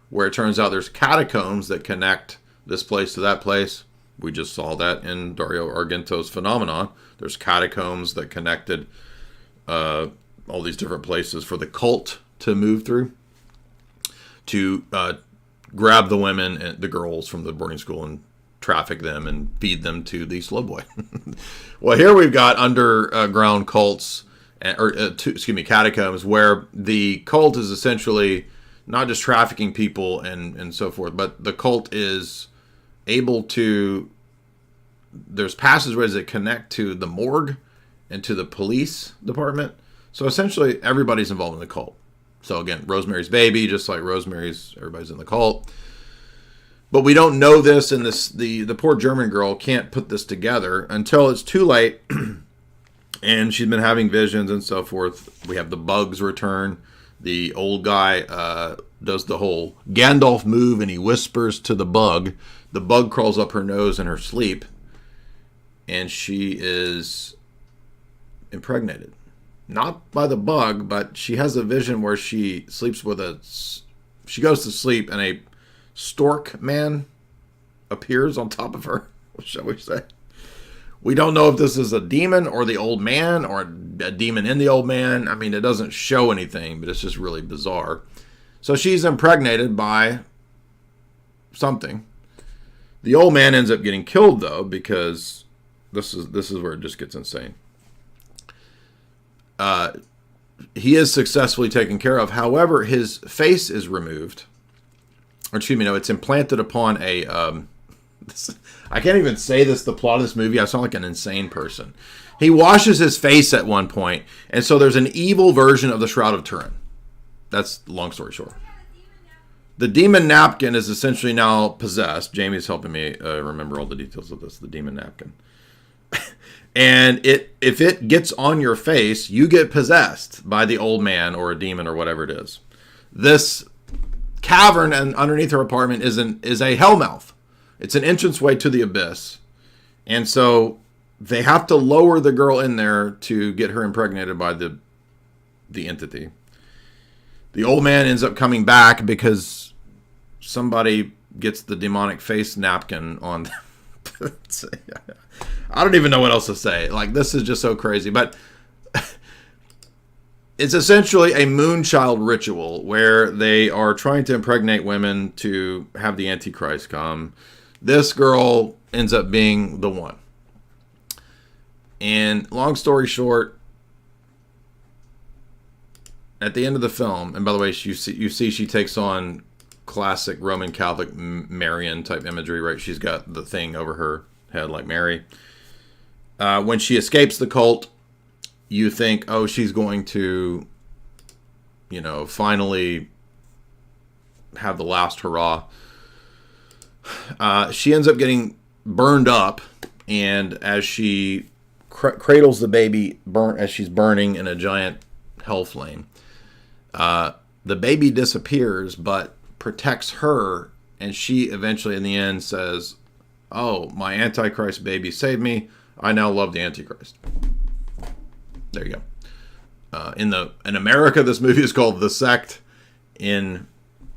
where it turns out there's catacombs that connect this place to that place. We just saw that in Dario Argento's Phenomenon. There's catacombs that connected all these different places for the cult to move through, to grab the women and the girls from the boarding school and traffic them and feed them to the slow boy. Well, here we've got underground cults, catacombs, where the cult is essentially not just trafficking people and so forth, but the cult is able to, there's passageways that connect to the morgue and to the police department. So essentially everybody's involved in the cult. So again, Rosemary's Baby, just like everybody's in the cult. But we don't know this, and the poor German girl can't put this together until it's too late. And she's been having visions and so forth. We have the bugs return. The old guy does the whole Gandalf move, and he whispers to the bug. The bug crawls up her nose in her sleep, and she is impregnated. Not by the bug, but she has a vision where she sleeps she goes to sleep and a stork man appears on top of her, shall we say. We don't know if this is a demon or the old man or a demon in the old man. I mean, it doesn't show anything, but it's just really bizarre. So she's impregnated by something. The old man ends up getting killed, though, because this is where it just gets insane. He is successfully taken care of. However, his face is removed. Or excuse me, no, it's implanted upon a... I can't even say this, the plot of this movie. I sound like an insane person. He washes his face at one point, and so there's an evil version of the Shroud of Turin. That's long story short. The demon napkin is essentially now possessed. Jamie's helping me remember all the details of this, the demon napkin. And if it gets on your face, you get possessed by the old man or a demon or whatever it is. This cavern and underneath her apartment is a hellmouth. It's an entranceway to the abyss. And so they have to lower the girl in there to get her impregnated by the entity. The old man ends up coming back because somebody gets the demonic face napkin on them. I don't even know what else to say. Like, this is just so crazy. But it's essentially a moonchild ritual where they are trying to impregnate women to have the Antichrist come. This girl ends up being the one. And long story short, at the end of the film, and by the way, you see she takes on classic Roman Catholic Marian type imagery, right? She's got the thing over her head like Mary. When she escapes the cult, you think, oh, she's going to, finally have the last hurrah. She ends up getting burned up, and as she cradles the baby, as she's burning in a giant hell flame, the baby disappears, but protects her, and she eventually, in the end, says, "Oh, my Antichrist baby saved me. I now love the Antichrist." There you go. In America, this movie is called The Sect. In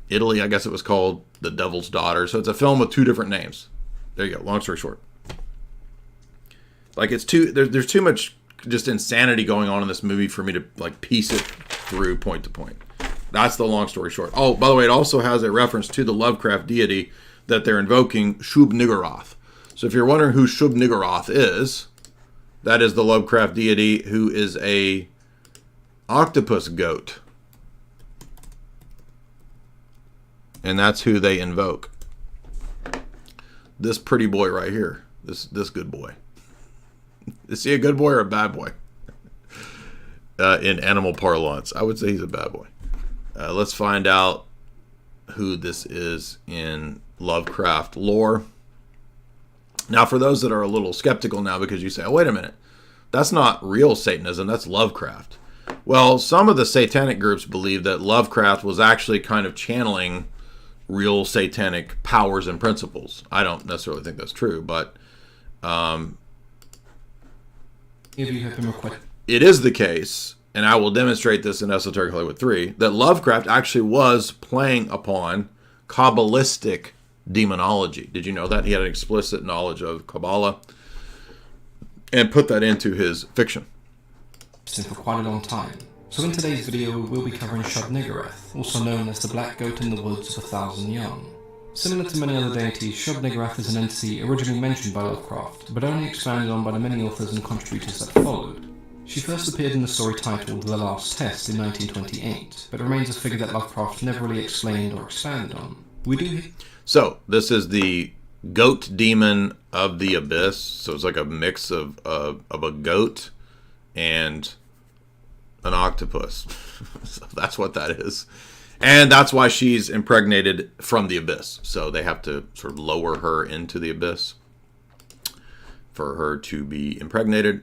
Italy, I guess it was called The Devil's Daughter. So it's a film with two different names. There you go. Long story short. Like it's too there's too much just insanity going on in this movie for me to like piece it through point to point. That's the long story short. Oh, by the way, it also has a reference to the Lovecraft deity that they're invoking, Shub-Niggurath. So if you're wondering who Shub-Niggurath is, that is the Lovecraft deity who is a octopus goat. And that's who they invoke. This pretty boy right here. This good boy. Is he a good boy or a bad boy? In animal parlance, I would say he's a bad boy. Let's find out who this is in Lovecraft lore. Now, for those that are a little skeptical now because you say, oh, wait a minute, that's not real Satanism, that's Lovecraft. Well, some of the satanic groups believe that Lovecraft was actually kind of channeling real satanic powers and principles. I don't necessarily think that's true, but it is the case, and I will demonstrate this in Esoteric Hollywood 3, that Lovecraft actually was playing upon Kabbalistic demonology. Did you know that? He had an explicit knowledge of Kabbalah and put that into his fiction. For quite a long time. So in today's video we'll be covering Shub-Niggurath, also known as the Black Goat in the Woods of 1,000 Young. Similar to many other deities, Shub-Niggurath is an entity originally mentioned by Lovecraft, but only expanded on by the many authors and contributors that followed. She first appeared in the story titled The Last Test in 1928, but remains a figure that Lovecraft never really explained or expanded on. So, this is the goat demon of the abyss, so it's like a mix of a goat and an octopus. So that's what that is. And that's why she's impregnated from the abyss. So they have to sort of lower her into the abyss for her to be impregnated.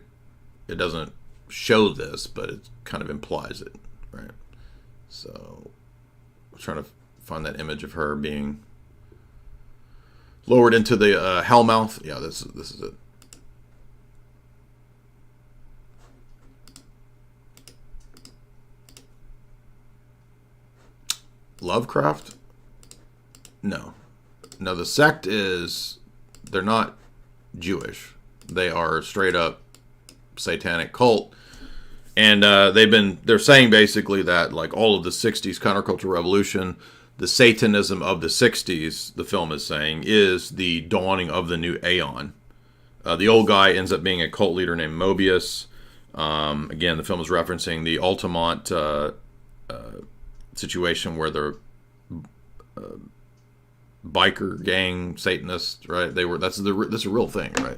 It doesn't show this, but it kind of implies it, right? So I'm trying to find that image of her being lowered into the hellmouth. Yeah, this is it. Lovecraft? No. No, the sect is, they're not Jewish. They are straight up satanic cult. And they're saying basically that like all of the 60s counterculture revolution, the Satanism of the 60s, the film is saying, is the dawning of the new aeon. The old guy ends up being a cult leader named Mobius. Again, the film is referencing the Altamont situation where the biker gang Satanists, right? That's a real thing, right?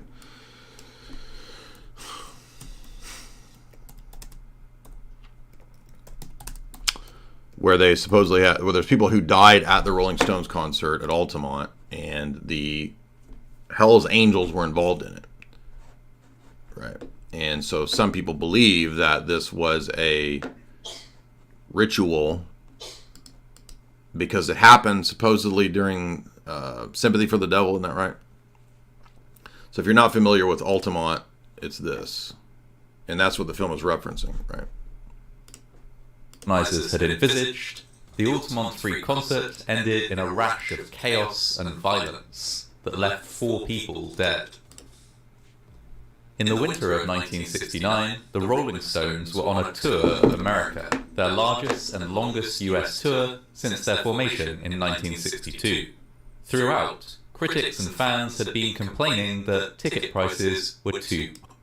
Where they supposedly where there's people who died at the Rolling Stones concert at Altamont, and the Hell's Angels were involved in it, right? And so some people believe that this was a ritual because it happened supposedly during Sympathy for the Devil, isn't that right? So if you're not familiar with Altamont, it's this. And that's what the film is referencing, right? Organizers had envisaged, the Altamont Free concert ended in a rash of chaos and violence that left 4 people dead. In the winter of 1969, the Rolling Stones were on a tour of America, their largest and longest US tour since their formation in 1962. Throughout, critics and fans had been complaining that ticket prices were too high.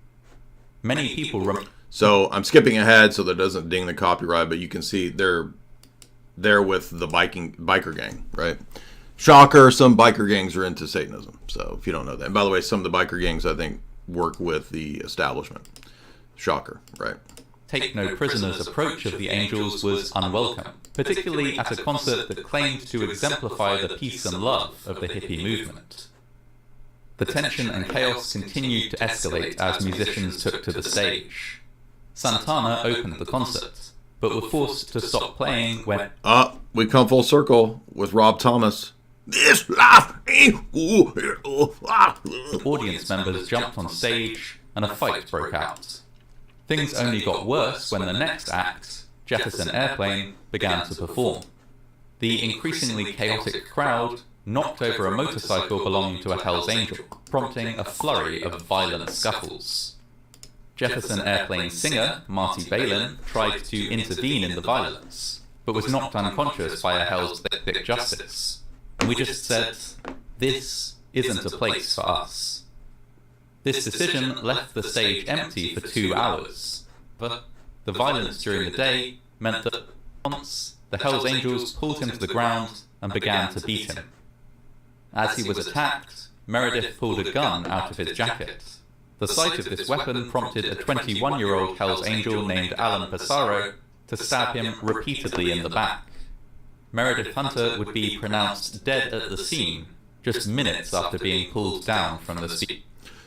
Many people So I'm skipping ahead so that doesn't ding the copyright, but you can see they're with the biker gang, right? Shocker, some biker gangs are into Satanism. So if you don't know that. And by the way, some of the biker gangs, I think, work with the establishment. Shocker, right? Take no prisoners approach of the Angels was unwelcome, particularly at a concert that claimed to exemplify the peace and love of the hippie movement. The tension and chaos continued to escalate as musicians took to the stage. Santana opened the concert, but were forced to stop playing when... we come full circle with Rob Thomas. This life audience members jumped on stage and a fight broke out. Things only got worse when the next act, Jefferson Airplane, began to perform. The increasingly chaotic crowd knocked over a motorcycle belonging to a Hell's Angel, prompting a flurry of violent scuffles. Jefferson Airplane singer Marty Balin tried to intervene in the violence, but was knocked unconscious by a Hell's Thick Justice. And we just said, this isn't a place for us. This decision left the stage empty for 2 hours, but the violence during the day meant that once the Hell's Angels pulled him to the ground and began to beat him. As he was attacked, Meredith pulled a gun out of his jacket. The sight of this weapon prompted a 21-year-old Hell's Angel named Alan Passaro to stab him repeatedly in the back. Meredith Hunter would be pronounced dead at the scene just minutes after being pulled down from the seat.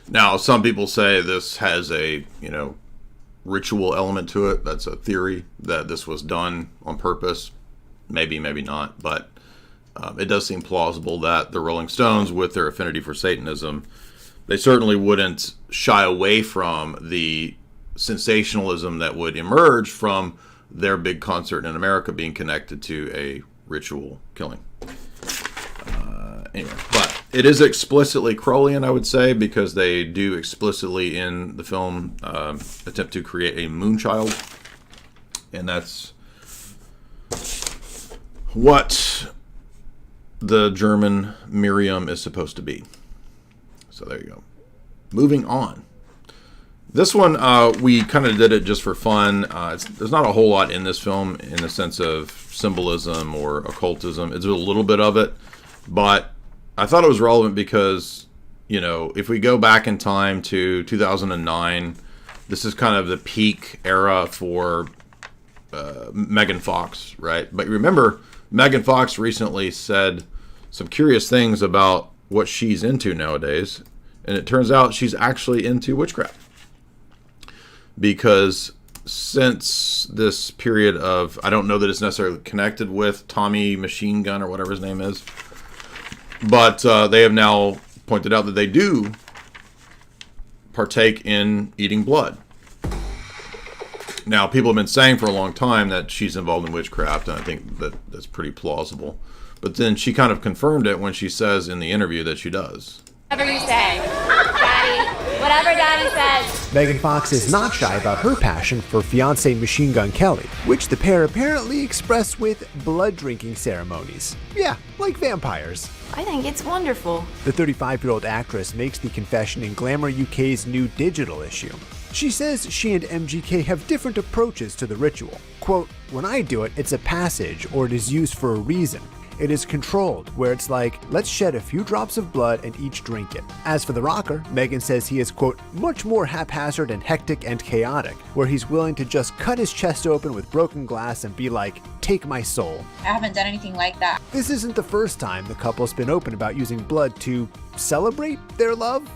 Now, some people say this has a, ritual element to it. That's a theory that this was done on purpose. Maybe, maybe not, but it does seem plausible that the Rolling Stones, with their affinity for Satanism, they certainly wouldn't shy away from the sensationalism that would emerge from their big concert in America being connected to a ritual killing. Anyway, but it is explicitly Crowleyan, I would say, because they do explicitly in the film attempt to create a moonchild, and that's what the German Miriam is supposed to be. So there you go. Moving on. This one, we kind of did it just for fun. There's not a whole lot in this film in the sense of symbolism or occultism. It's a little bit of it, but I thought it was relevant because, if we go back in time to 2009, this is kind of the peak era for Megan Fox, right? But remember, Megan Fox recently said some curious things about what she's into nowadays, and it turns out she's actually into witchcraft. Because since this period of, I don't know that it's necessarily connected with Tommy Machine Gun or whatever his name is, but they have now pointed out that they do partake in eating blood. Now, people have been saying for a long time that she's involved in witchcraft, and I think that that's pretty plausible. But then she kind of confirmed it when she says in the interview that she does. Whatever you say, Daddy. Whatever Daddy says. Megan Fox is not shy about her passion for fiancé Machine Gun Kelly, which the pair apparently express with blood-drinking ceremonies. Yeah, like vampires. I think it's wonderful. The 35-year-old actress makes the confession in Glamour UK's new digital issue. She says she and MGK have different approaches to the ritual. Quote, "When I do it, it's a passage, or it is used for a reason. It is controlled, where it's like, let's shed a few drops of blood and each drink it." As for the rocker, Megan says he is, quote, "much more haphazard and hectic and chaotic, where he's willing to just cut his chest open with broken glass and be like, take my soul." I haven't done anything like that. This isn't the first time the couple's been open about using blood to celebrate their love.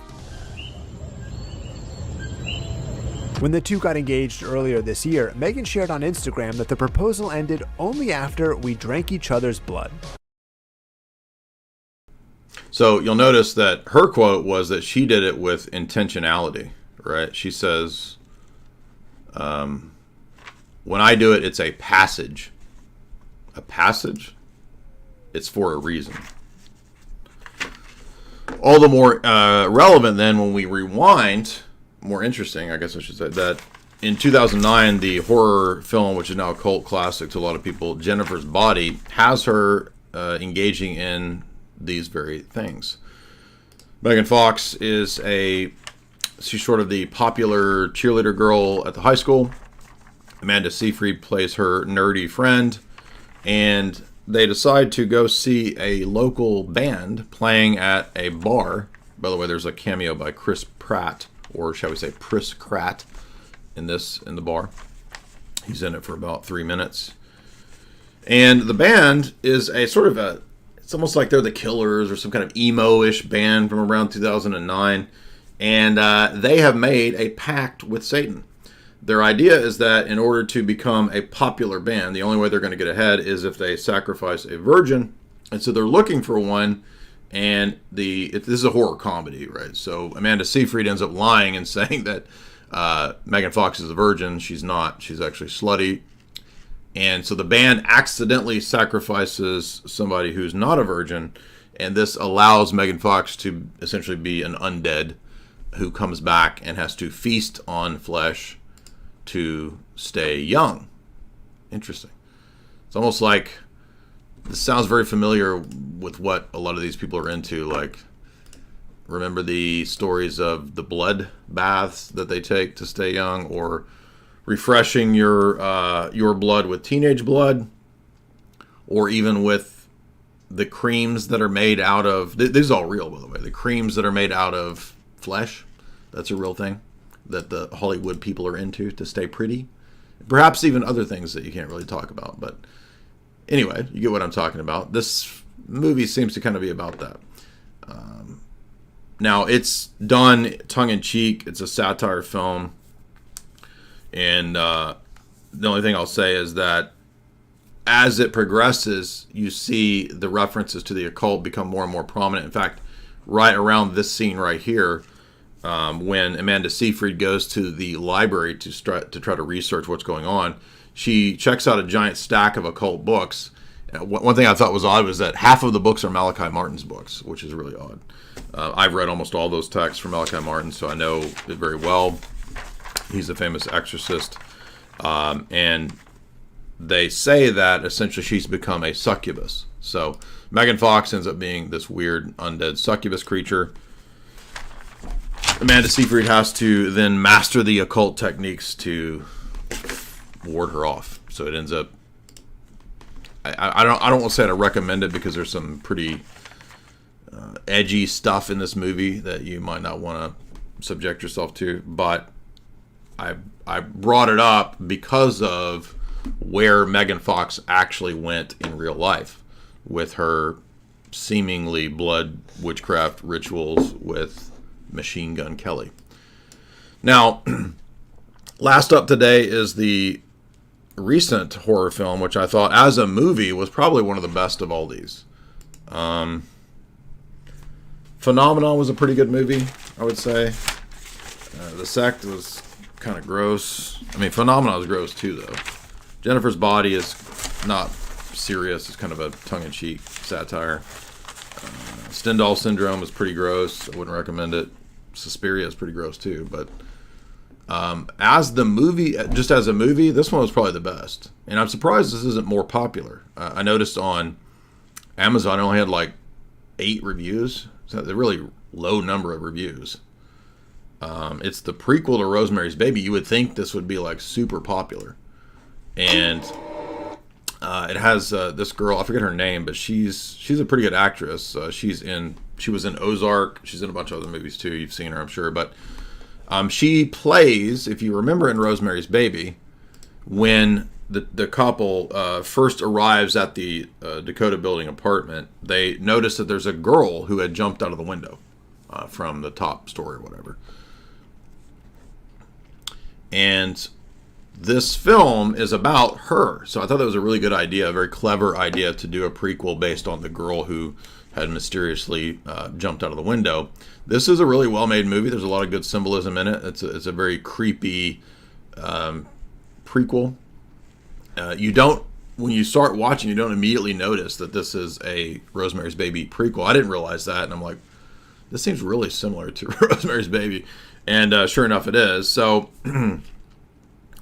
When the two got engaged earlier this year, Megan shared on Instagram that the proposal ended only after we drank each other's blood. So you'll notice that her quote was that she did it with intentionality, right? She says, when I do it, it's a passage. A passage? It's for a reason. All the more relevant then when we rewind, more interesting, I guess I should say, that in 2009, the horror film, which is now a cult classic to a lot of people, Jennifer's Body, has her engaging in these very things. Megan Fox is she's sort of the popular cheerleader girl at the high school. Amanda Seyfried plays her nerdy friend, and they decide to go see a local band playing at a bar. By the way, there's a cameo by Chris Pratt, or shall we say Pris Krat, in the bar. He's in it for about 3 minutes. And the band is a sort of it's almost like they're the Killers or some kind of emo-ish band from around 2009. And they have made a pact with Satan. Their idea is that in order to become a popular band, the only way they're going to get ahead is if they sacrifice a virgin. And so they're looking for one. And this is a horror comedy, right? So Amanda Seyfried ends up lying and saying that Megan Fox is a virgin. She's not. She's actually slutty. And so the band accidentally sacrifices somebody who's not a virgin. And this allows Megan Fox to essentially be an undead who comes back and has to feast on flesh to stay young. Interesting. It's almost like, this sounds very familiar with what a lot of these people are into. Like, remember the stories of the blood baths that they take to stay young, or refreshing your blood with teenage blood, or even with the creams that are made out of, this is all real, by the way, the creams that are made out of flesh. That's a real thing that the Hollywood people are into to stay pretty. Perhaps even other things that you can't really talk about. But anyway, you get what I'm talking about. This movie seems to kind of be about that. Now, it's done tongue-in-cheek. It's a satire film. And the only thing I'll say is that as it progresses, you see the references to the occult become more and more prominent. In fact, right around this scene right here, when Amanda Seyfried goes to the library to try to research what's going on, she checks out a giant stack of occult books. One thing I thought was odd was that half of the books are Malachi Martin's books, which is really odd. I've read almost all those texts from Malachi Martin, so I know it very well. He's a famous exorcist. And they say that essentially she's become a succubus. So Megan Fox ends up being this weird undead succubus creature. Amanda Seyfried has to then master the occult techniques to ward her off. So it ends up, I don't want to say I recommend it, because there's some pretty edgy stuff in this movie that you might not want to subject yourself to, but I brought it up because of where Megan Fox actually went in real life with her seemingly blood witchcraft rituals with Machine Gun Kelly. Now, last up today is the recent horror film, which I thought as a movie was probably one of the best of all these. Phenomenon was a pretty good movie, I would say. The Sect was kind of gross. I mean, Phenomenon was gross too, though. Jennifer's Body is not serious. It's kind of a tongue-in-cheek satire. Stendhal Syndrome is pretty gross. I wouldn't recommend it. Suspiria is pretty gross too. But as the movie, just as a movie, this one was probably the best. And I'm surprised this isn't more popular. I noticed on Amazon it only had like 8 reviews. So a really low number of reviews. It's the prequel to Rosemary's Baby. You would think this would be like super popular. And it has this girl, I forget her name, but she's a pretty good actress. She was in Ozark. She's in a bunch of other movies too. You've seen her, I'm sure. But she plays, if you remember in Rosemary's Baby, when the couple first arrives at the Dakota Building apartment, they notice that there's a girl who had jumped out of the window from the top story or whatever. And this film is about her. So I thought that was a really good idea, a very clever idea to do a prequel based on the girl who had mysteriously jumped out of the window. This is a really well-made movie. There's a lot of good symbolism in it. It's a very creepy prequel. When you start watching, you don't immediately notice that this is a Rosemary's Baby prequel. I didn't realize that, and I'm like, this seems really similar to Rosemary's Baby. And sure enough, it is. So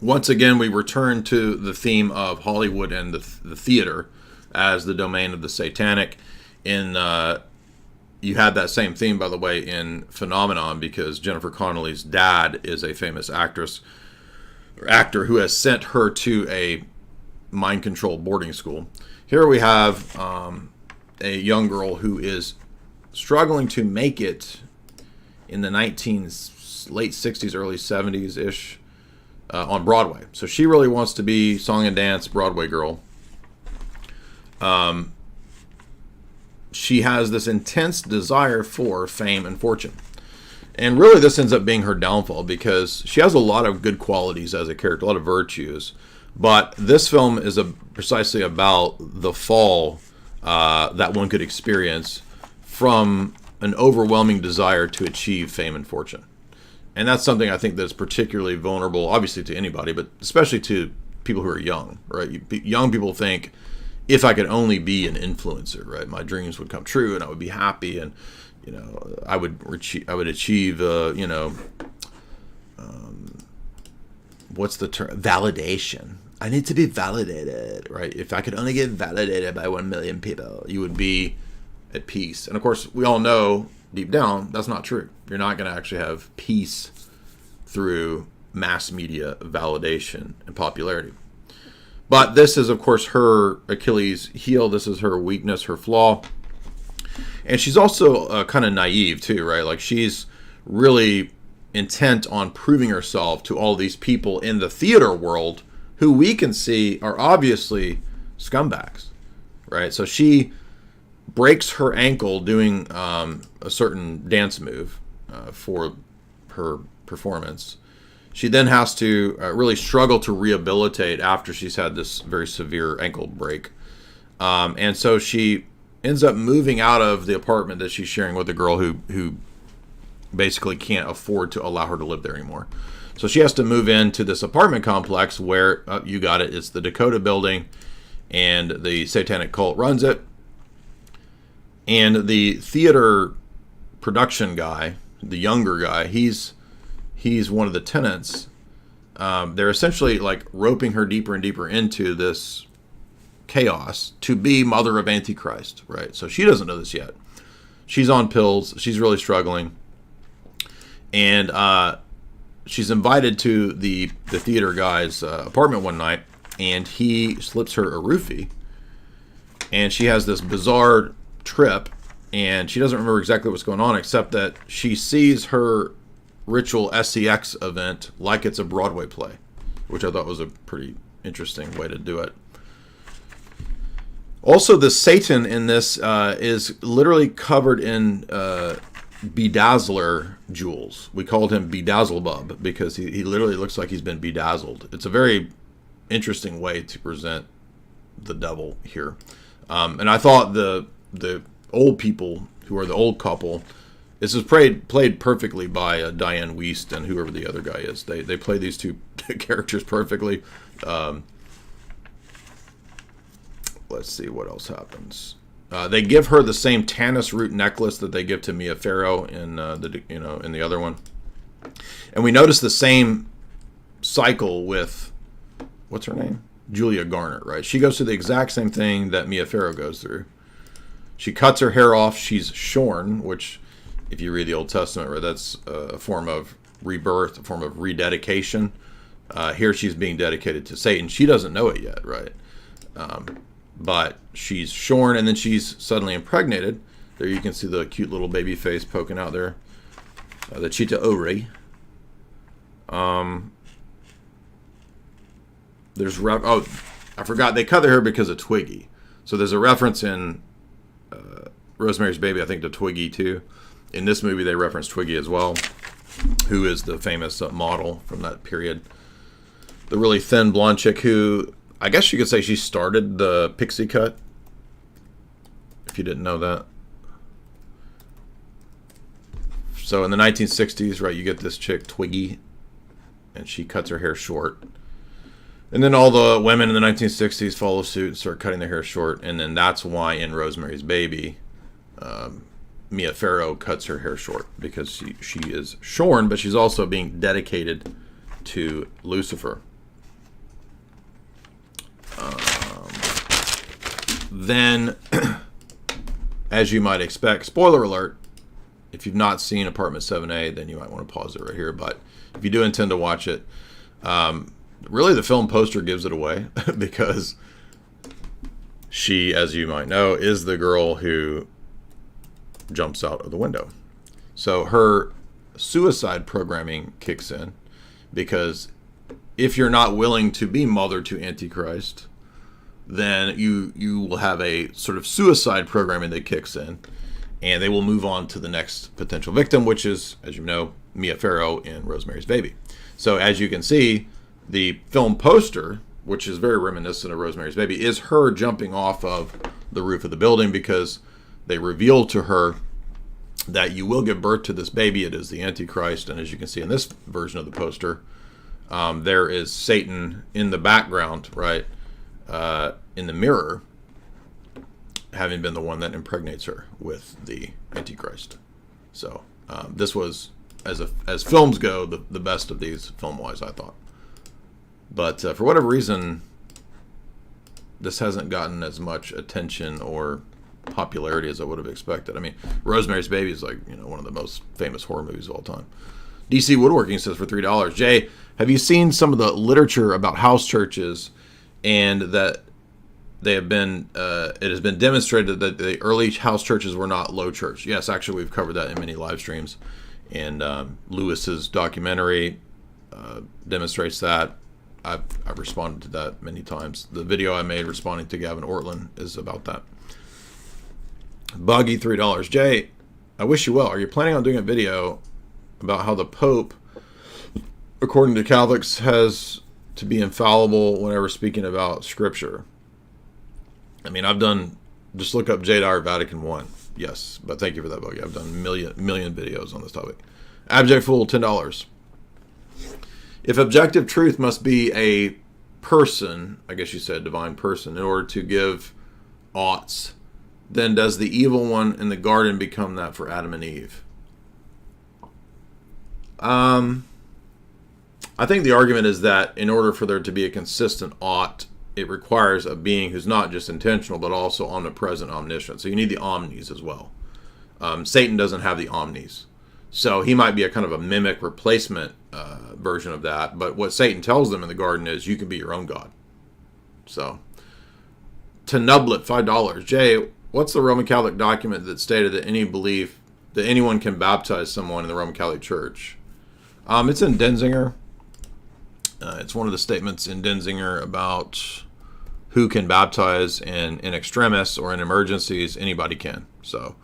once again, we return to the theme of Hollywood and the theater as the domain of the satanic. You had that same theme, by the way, in Phenomenon, because Jennifer Connelly's dad is a famous actor who has sent her to a mind control boarding school. Here we have a young girl who is struggling to make it in the late 60s, early 70s ish on Broadway. So she really wants to be song and dance Broadway girl. She has this intense desire for fame and fortune. And really this ends up being her downfall, because she has a lot of good qualities as a character, a lot of virtues. But this film is precisely about the fall that one could experience from an overwhelming desire to achieve fame and fortune. And that's something I think that's particularly vulnerable, obviously to anybody, but especially to people who are young, right? Young people think if I could only be an influencer, right? My dreams would come true, and I would be happy, and I would achieve, what's the term? Validation. I need to be validated, right? If I could only get validated by 1 million people, you would be at peace. And of course, we all know deep down that's not true. You're not going to actually have peace through mass media validation and popularity. But this is, of course, her Achilles heel. This is her weakness, her flaw. And she's also kind of naive, too, right? Like, she's really intent on proving herself to all these people in the theater world who we can see are obviously scumbags, right? So she breaks her ankle doing a certain dance move for her performance. She then has to really struggle to rehabilitate after she's had this very severe ankle break. And so she ends up moving out of the apartment that she's sharing with a girl who basically can't afford to allow her to live there anymore. So she has to move into this apartment complex where, you got it, it's the Dakota building, and the satanic cult runs it. And the theater production guy, the younger guy, he's one of the tenants. They're essentially like roping her deeper and deeper into this chaos to be Mother of Antichrist, right? So she doesn't know this yet. She's on pills. She's really struggling. And she's invited to the theater guy's apartment one night, and he slips her a roofie. And she has this bizarre trip, and she doesn't remember exactly what's going on, except that she sees her ritual SCX event like it's a Broadway play, which I thought was a pretty interesting way to do it. Also, the Satan in this is literally covered in bedazzler jewels. We called him Bedazzlebub because he literally looks like he's been bedazzled. It's a very interesting way to present the devil here. And I thought the old people, who are the old couple, this is played perfectly by Diane Wiest and whoever the other guy is. They play these two characters perfectly. Let's see what else happens. They give her the same Tanis root necklace that they give to Mia Farrow in the other one, and we notice the same cycle with what's her name, Julia Garner. Right, she goes through the exact same thing that Mia Farrow goes through. She cuts her hair off. She's shorn, which, if you read the Old Testament, right, that's a form of rebirth, a form of rededication. Here she's being dedicated to Satan. She doesn't know it yet, right? But she's shorn, and then she's suddenly impregnated. There you can see the cute little baby face poking out there. The Chita Ori. I forgot. They cut their hair because of Twiggy. So there's a reference in Rosemary's Baby, I think, to Twiggy too. In this movie, they reference Twiggy as well, who is the famous model from that period. The really thin blonde chick who, I guess you could say she started the pixie cut, if you didn't know that. So in the 1960s, right, you get this chick, Twiggy, and she cuts her hair short. And then all the women in the 1960s follow suit and start cutting their hair short. And then that's why in Rosemary's Baby, Mia Farrow cuts her hair short, because she is shorn, but she's also being dedicated to Lucifer. Then, as you might expect, spoiler alert, if you've not seen Apartment 7A, then you might want to pause it right here. But if you do intend to watch it, really the film poster gives it away, because she, as you might know, is the girl who jumps out of the window. So her suicide programming kicks in, because if you're not willing to be mother to Antichrist, then you will have a sort of suicide programming that kicks in, and they will move on to the next potential victim, which is, as you know, Mia Farrow in Rosemary's Baby. So as you can see, the film poster, which is very reminiscent of Rosemary's Baby, is her jumping off of the roof of the building, because they reveal to her that you will give birth to this baby. It is the Antichrist. And as you can see in this version of the poster, there is Satan in the background, right, in the mirror. having been the one that impregnates her with the Antichrist. So this was, as films go, the best of these film-wise, I thought. But for whatever reason, this hasn't gotten as much attention or popularity as I would have expected. I mean, Rosemary's Baby is like, one of the most famous horror movies of all time. DC Woodworking says for $3, Jay, have you seen some of the literature about house churches, and that they have been, it has been demonstrated that the early house churches were not low church? Yes, actually, we've covered that in many live streams, and Lewis's documentary demonstrates that. I've responded to that many times. The video I made responding to Gavin Ortland is about that. Buggy, $3. Jay, I wish you well. Are you planning on doing a video about how the Pope, according to Catholics, has to be infallible whenever speaking about Scripture? I mean, I've done, just look up J. Dyer Vatican I. Yes, but thank you for that, Buggy. I've done million videos on this topic. Abject Fool, $10. If objective truth must be a person, I guess you said divine person, in order to give oughts, then does the evil one in the garden become that for Adam and Eve? I think the argument is that in order for there to be a consistent ought, it requires a being who's not just intentional, but also omnipresent, omniscient. So you need the omnis as well. Satan doesn't have the omnis. So he might be a kind of a mimic replacement version of that. But what Satan tells them in the garden is you can be your own God. So, to Nublet, $5. Jay, what's the Roman Catholic document that stated that anyone can baptize someone in the Roman Catholic Church? It's in Denzinger. It's one of the statements in Denzinger about who can baptize, and in extremis or in emergencies, anybody can. So,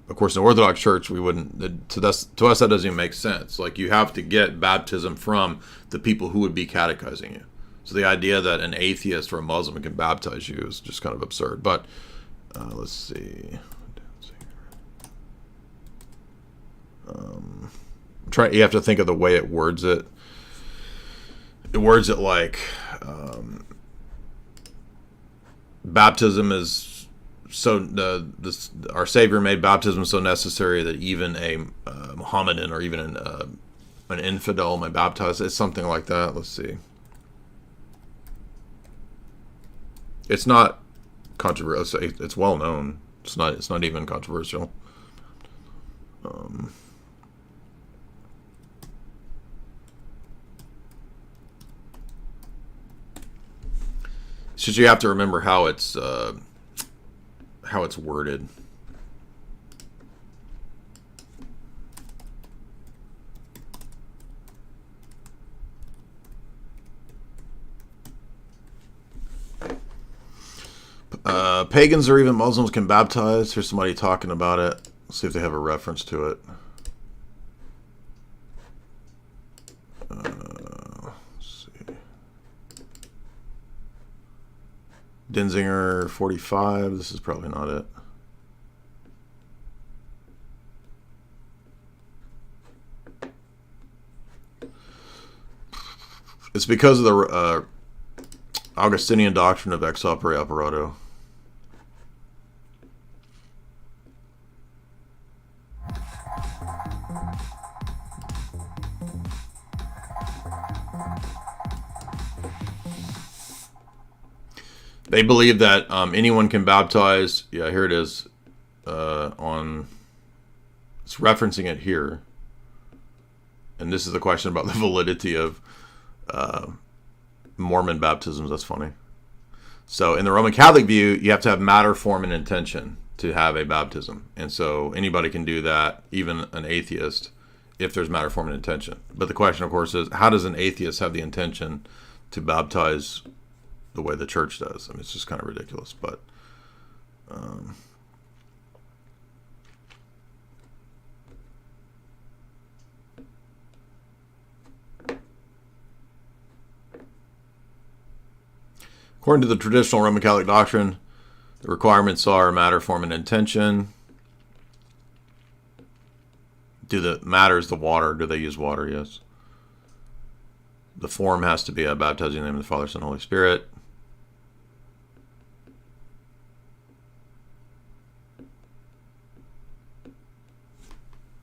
of course, in the Orthodox Church, we wouldn't. To us, that doesn't even make sense. Like, you have to get baptism from the people who would be catechizing you. So the idea that an atheist or a Muslim can baptize you is just kind of absurd. But let's see. You have to think of the way it words it. It words it like baptism is so our Savior made baptism so necessary that even a Mohammedan or even an infidel may baptize. It's something like that. Let's see. It's not controversial. It's well known. It's not even controversial. It's just you have to remember how it's worded. Pagans or even Muslims can baptize. Here's somebody talking about it. Let's see if they have a reference to it. Let's see. Denzinger 45. This is probably not it. It's because of the Augustinian doctrine of ex opere operato. They believe that anyone can baptize. Yeah, here it is. It's referencing it here. And this is the question about the validity of Mormon baptisms. That's funny. So in the Roman Catholic view, you have to have matter, form, and intention to have a baptism. And so anybody can do that, even an atheist, if there's matter, form, and intention. But the question, of course, is how does an atheist have the intention to baptize the way the church does? I mean, it's just kind of ridiculous. But according to the traditional Roman Catholic doctrine, the requirements are matter, form, and intention. Matter is the water? Do they use water? Yes. The form has to be baptizing in the name of the Father, Son, and Holy Spirit.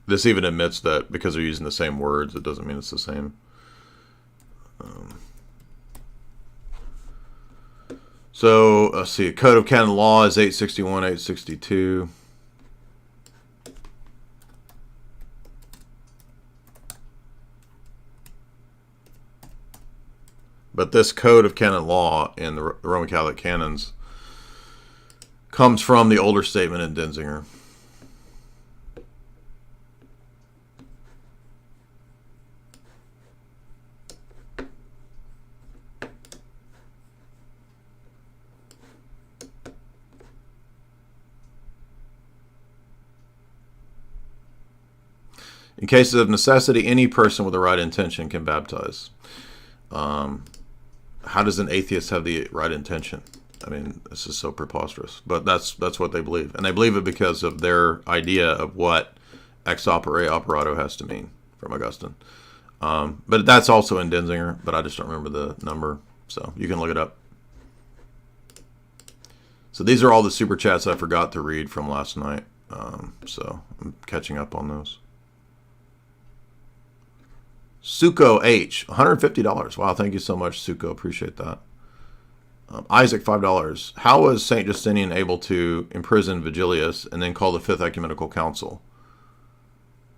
This even admits that because they're using the same words, it doesn't mean it's the same. So let's see. Code of Canon Law is 861, 862. But this Code of Canon Law in the Roman Catholic canons comes from the older statement in Denzinger. In cases of necessity, any person with the right intention can baptize. How does an atheist have the right intention? I mean, this is so preposterous. But that's what they believe. And they believe it because of their idea of what ex opere operato has to mean from Augustine. But that's also in Denzinger, but I just don't remember the number. So you can look it up. So these are all the super chats I forgot to read from last night. So I'm catching up on those. Suko H, $150. Wow, thank you so much, Suko. Appreciate that. Isaac, $5. How was St. Justinian able to imprison Vigilius and then call the Fifth Ecumenical Council?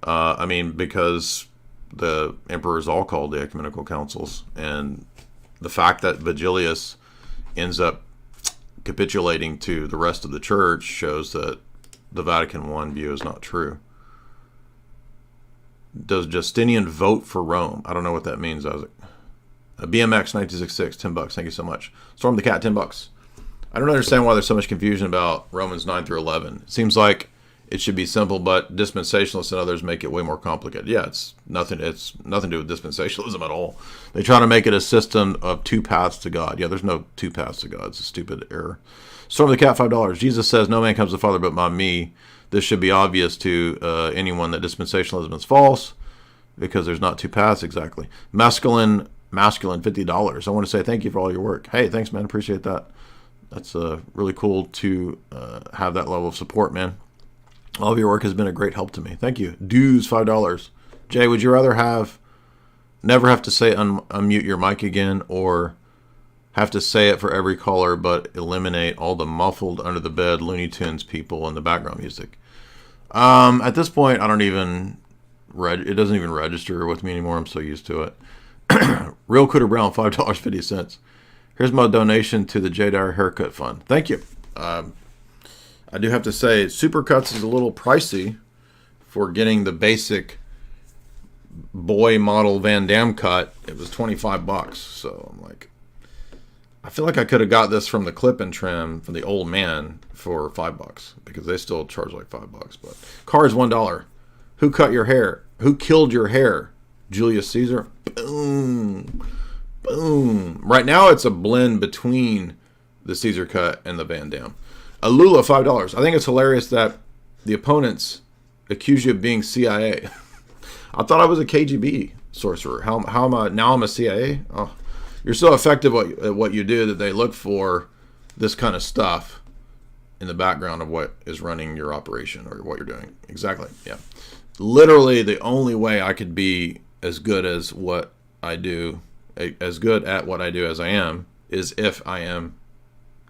I mean, because the emperors all called the ecumenical councils, and the fact that Vigilius ends up capitulating to the rest of the church shows that the Vatican I view is not true. Does Justinian vote for Rome? I don't know what that means, Isaac. BMX 1966, $10. Thank you so much. Storm the Cat, $10. I don't understand why there's so much confusion about Romans 9 through 11. It seems like it should be simple, but dispensationalists and others make it way more complicated. Yeah, it's nothing to do with dispensationalism at all. They try to make it a system of two paths to God. Yeah, there's no two paths to God. It's a stupid error. Storm the Cat, $5. Jesus says, "No man comes to the Father but by me." This should be obvious to anyone that dispensationalism is false, because there's not two paths exactly. Masculine, $50. I want to say thank you for all your work. Hey, thanks, man. Appreciate that. That's really cool to have that level of support, man. All of your work has been a great help to me. Thank you. Dues, $5. Jay, would you rather never have to say unmute your mic again, or have to say it for every caller but eliminate all the muffled under the bed Looney Tunes people and the background music? At this point, I don't even it doesn't even register with me anymore. I'm so used to it. Real Cooter Brown, $5.50. Here's my donation to the J Dyer Haircut Fund. Thank you. I do have to say, Supercuts is a little pricey for getting the basic boy model Van Damme cut. It was $25, so I'm like, I feel like I could have got this from the clip and trim from the old man for $5, because they still charge like $5. But cars, $1. Who cut your hair? Who killed your hair? Julius Caesar. Boom, boom. Right now it's a blend between the Caesar cut and the Van Damme. Alula, $5. I think it's hilarious that the opponents accuse you of being CIA. I thought I was a KGB sorcerer. How am I now? I'm a CIA. Oh, you're so effective at what you do that they look for this kind of stuff in the background of what is running your operation or what you're doing. Exactly. Yeah. Literally, the only way I could be as good as what I do, as good at what I do as I am, is if I am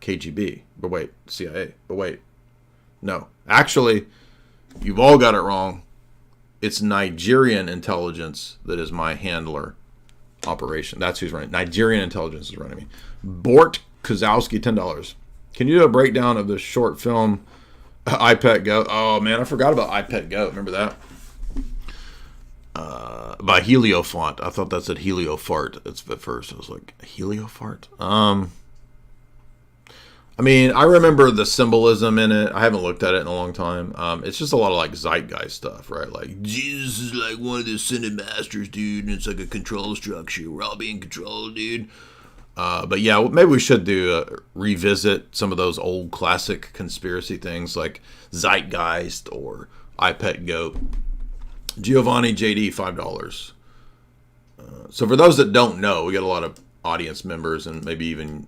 KGB. But wait, CIA. But wait, no. Actually, you've all got it wrong. It's Nigerian intelligence that is my handler operation. That's who's running. Nigerian intelligence is running me. Bort Kozowski, $10. Can you do a breakdown of the short film iPet Go? Oh man, I forgot about iPet Go. Remember that? By Heliofont. I thought that said Heliofart. That's at first. I was like, Heliofart? I mean, I remember the symbolism in it. I haven't looked at it in a long time. It's just a lot of like zeitgeist stuff, right? Like, Jesus is like one of the Ascended Masters, dude, and it's like a control structure. We're all being controlled, dude. But yeah, maybe we should revisit some of those old classic conspiracy things like Zeitgeist or iPet Goat. Giovanni JD, $5. So for those that don't know, we got a lot of audience members and maybe even,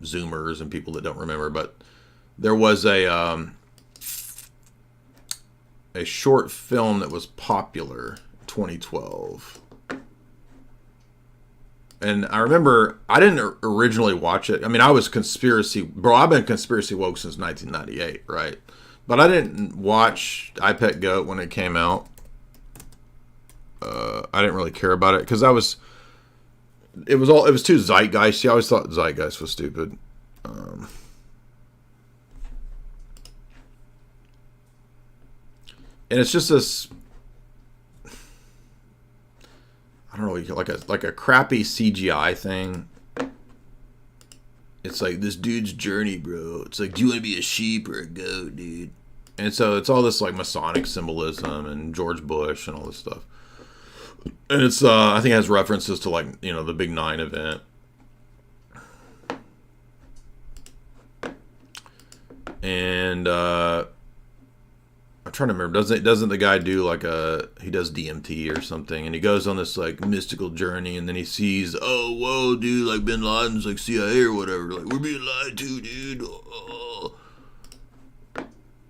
Zoomers and people that don't remember, but there was a a short film that was popular 2012. And I remember I didn't originally watch it. I mean, I was I've been conspiracy woke since 1998, right? But I didn't watch I Pet Goat when it came out. I didn't really care about it because it was too zeitgeisty. I always thought zeitgeist was stupid. And it's just this, I don't know, like a crappy CGI thing. It's like this dude's journey, bro. It's like, do you want to be a sheep or a goat, dude? And so it's all this like Masonic symbolism and George Bush and all this stuff. And it's I think it has references to like, you know, the Big 9 event. And I'm trying to remember. Doesn't the guy do like he does DMT or something, and he goes on this like mystical journey, and then he sees, oh, whoa, dude, like Bin Laden's like CIA or whatever, like we're being lied to, dude. Oh.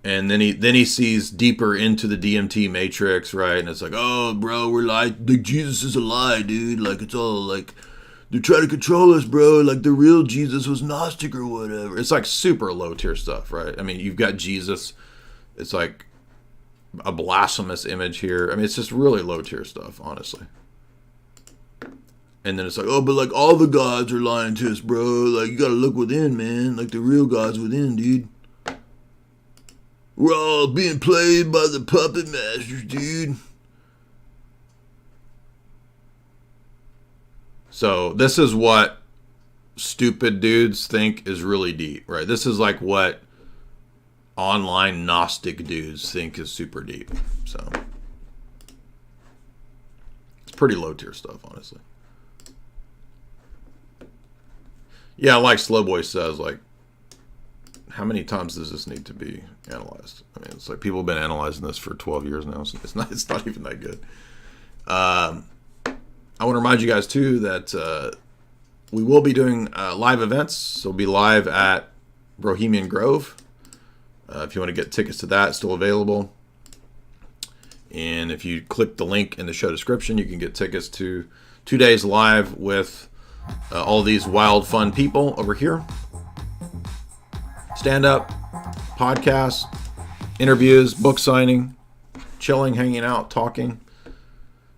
And then he sees deeper into the DMT matrix, right? And it's like, oh, bro, we're lied. Like Jesus is a lie, dude. Like it's all like they're trying to control us, bro. Like the real Jesus was Gnostic or whatever. It's like super low tier stuff, right? I mean, you've got Jesus. It's like a blasphemous image here. I mean, it's just really low tier stuff, honestly. And then it's like, oh, but like all the gods are lying to us, bro. Like you gotta look within, man. Like the real God's within, dude. We're all being played by the puppet masters, dude. So this is what stupid dudes think is really deep, right? This is like what online Gnostic dudes think is super deep. So it's pretty low tier stuff, honestly. Yeah, like Slowboy says, like, how many times does this need to be analyzed? I mean, it's like people have been analyzing this for 12 years now, so it's not even that good. I want to remind you guys too that we will be doing live events. So we'll be live at Bohemian Grove. If you want to get tickets to that, it's still available. And if you click the link in the show description, you can get tickets to 2 days live with all these wild, fun people over here. Stand-up, podcasts, interviews, book signing, chilling, hanging out, talking.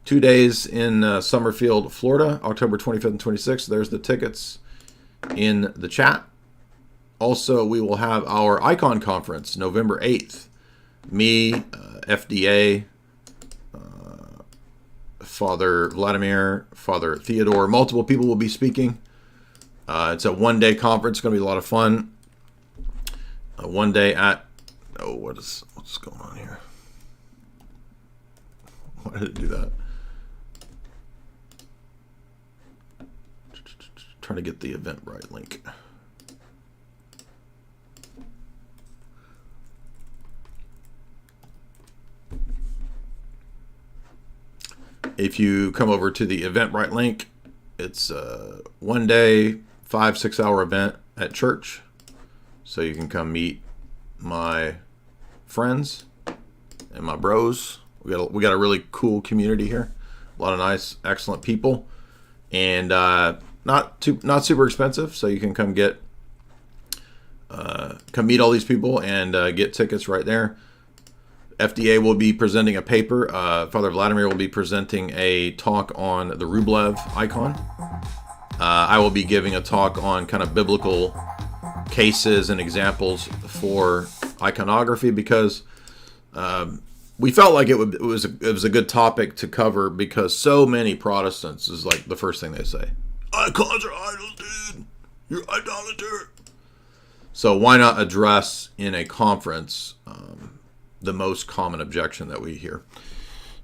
2 days in Summerfield, Florida, October 25th and 26th. There's the tickets in the chat. Also, we will have our Icon Conference, November 8th. Me, FDA, Father Vladimir, Father Theodore, multiple people will be speaking. It's a one-day conference. It's going to be a lot of fun. One day at... Oh, what's going on here? Why did it do that? Trying to get the Eventbrite link. If you come over to the Eventbrite link, it's a 1 day, 5-6 hour event at church. So you can come meet my friends and my bros. We got a really cool community here. A lot of nice, excellent people. And not super expensive, so you can come meet all these people and get tickets right there. FDA will be presenting a paper. Father Vladimir will be presenting a talk on the Rublev icon. I will be giving a talk on kind of biblical cases and examples for iconography because we felt like it was a good topic to cover because so many Protestants is like the first thing they say. Icons are idols, dude. You're idolater. So why not address in a conference the most common objection that we hear?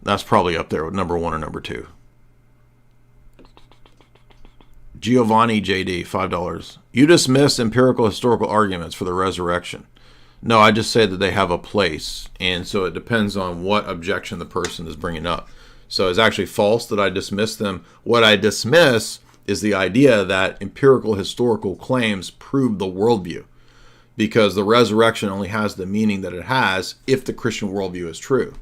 That's probably up there with number 1 or number 2. Giovanni JD, $5. You dismiss empirical historical arguments for the resurrection. No, I just say that they have a place, and so it depends on what objection the person is bringing up. So it's actually false that I dismiss them. What I dismiss is the idea that empirical historical claims prove the worldview. because the resurrection only has the meaning that it has if the Christian worldview is true.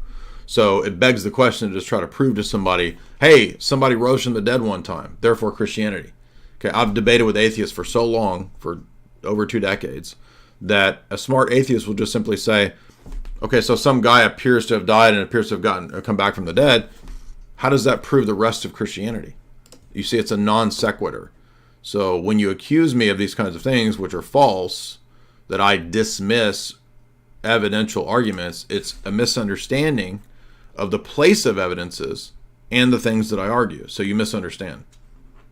So it begs the question to just try to prove to somebody, hey, somebody rose from the dead one time, therefore Christianity. Okay, I've debated with atheists for so long, for over 2 decades, that a smart atheist will just simply say, okay, so some guy appears to have died and appears to have come back from the dead. How does that prove the rest of Christianity? You see, it's a non sequitur. So when you accuse me of these kinds of things, which are false, that I dismiss evidential arguments, it's a misunderstanding of the place of evidences and the things that I argue. So you misunderstand.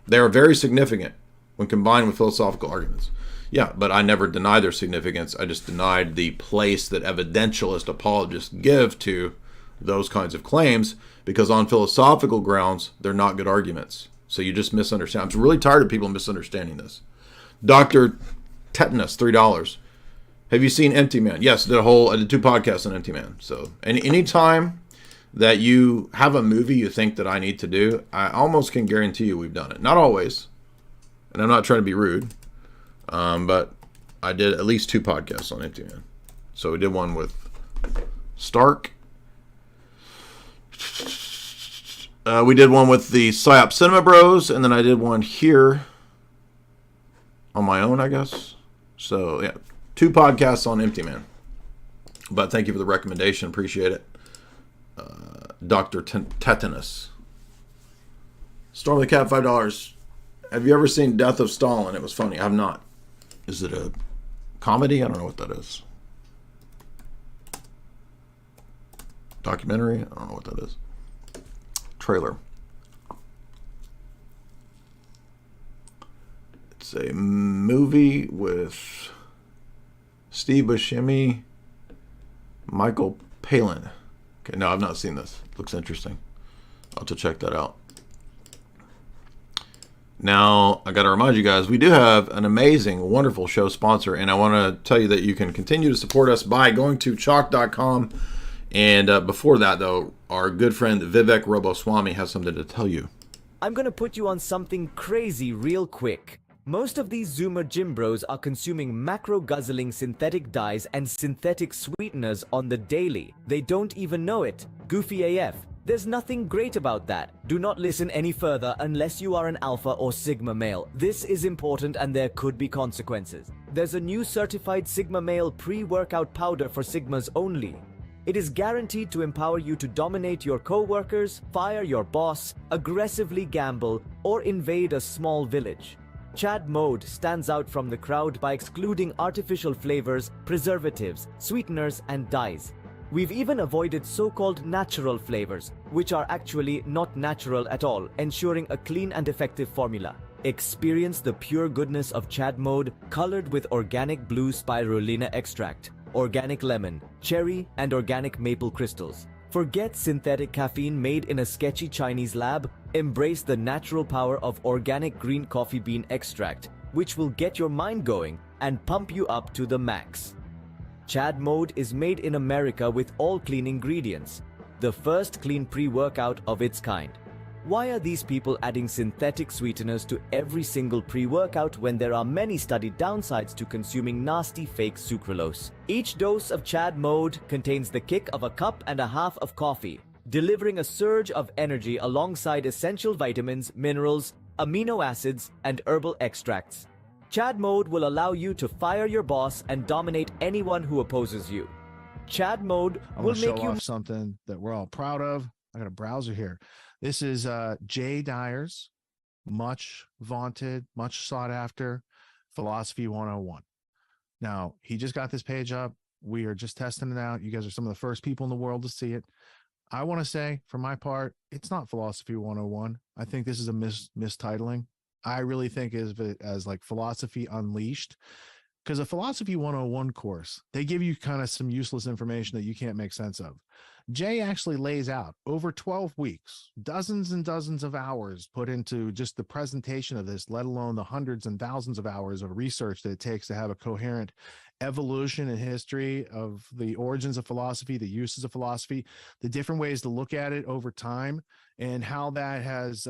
They are very significant when combined with philosophical arguments. Yeah, but I never denied their significance. I just denied the place that evidentialist apologists give to those kinds of claims, because on philosophical grounds, they're not good arguments. So you just misunderstand. I'm really tired of people misunderstanding this. Dr. Tetanus, $3. Have you seen Empty Man? Yes, I did 2 podcasts on Empty Man. So any time that you have a movie you think that I need to do, I almost can guarantee you we've done it. Not always, and I'm not trying to be rude, but I did at least 2 podcasts on Empty Man. So we did one with Stark. We did one with the PsyOp Cinema Bros, and then I did one here on my own, I guess. So, yeah, 2 podcasts on Empty Man. But thank you for the recommendation. Appreciate it. Dr. Tetanus. Storm the Cat, $5. Have you ever seen Death of Stalin? It was funny. I have not. Is it a comedy? I don't know what that is. Documentary? I don't know what that is. Trailer. It's a movie with Steve Buscemi, Michael Palin. Okay, no, I've not seen this. Looks interesting. I'll have to check that out. Now, I got to remind you guys, we do have an amazing, wonderful show sponsor, and I want to tell you that you can continue to support us by going to chalk.com. And before that, though, our good friend Vivek Roboswamy has something to tell you. I'm gonna put you on something crazy real quick. Most of these Zoomer gym bros are consuming macro-guzzling synthetic dyes and synthetic sweeteners on the daily. They don't even know it. Goofy AF. There's nothing great about that. Do not listen any further unless you are an alpha or sigma male. This is important and there could be consequences. There's a new certified sigma male pre-workout powder for sigmas only. It is guaranteed to empower you to dominate your co-workers, fire your boss, aggressively gamble, or invade a small village. Chad Mode stands out from the crowd by excluding artificial flavors, preservatives, sweeteners, and dyes. We've even avoided so-called natural flavors, which are actually not natural at all, ensuring a clean and effective formula. Experience the pure goodness of Chad Mode, colored with organic blue spirulina extract, organic lemon, cherry, and organic maple crystals. Forget synthetic caffeine made in a sketchy Chinese lab. Embrace the natural power of organic green coffee bean extract, which will get your mind going and pump you up to the max. Chad Mode is made in America with all clean ingredients, the first clean pre-workout of its kind. Why are these people adding synthetic sweeteners to every single pre-workout when there are many studied downsides to consuming nasty fake sucralose? Each dose of Chad Mode contains the kick of a cup and a half of coffee, delivering a surge of energy alongside essential vitamins, minerals, amino acids, and herbal extracts. Chad Mode will allow you to fire your boss and dominate anyone who opposes you. Chad Mode will make you show off something that we're all proud of. I got a browser here. This is Jay Dyer's much vaunted, much sought after Philosophy 101. Now, he just got this page up. We are just testing it out. You guys are some of the first people in the world to see it. I want to say, for my part, it's not Philosophy 101. I think this is a mistitling. I really think of it as like Philosophy Unleashed, because a Philosophy 101 course, they give you kind of some useless information that you can't make sense of. Jay actually lays out over 12 weeks, dozens and dozens of hours put into just the presentation of this, let alone the hundreds and thousands of hours of research that it takes to have a coherent evolution and history of the origins of philosophy, the uses of philosophy, the different ways to look at it over time, and how that has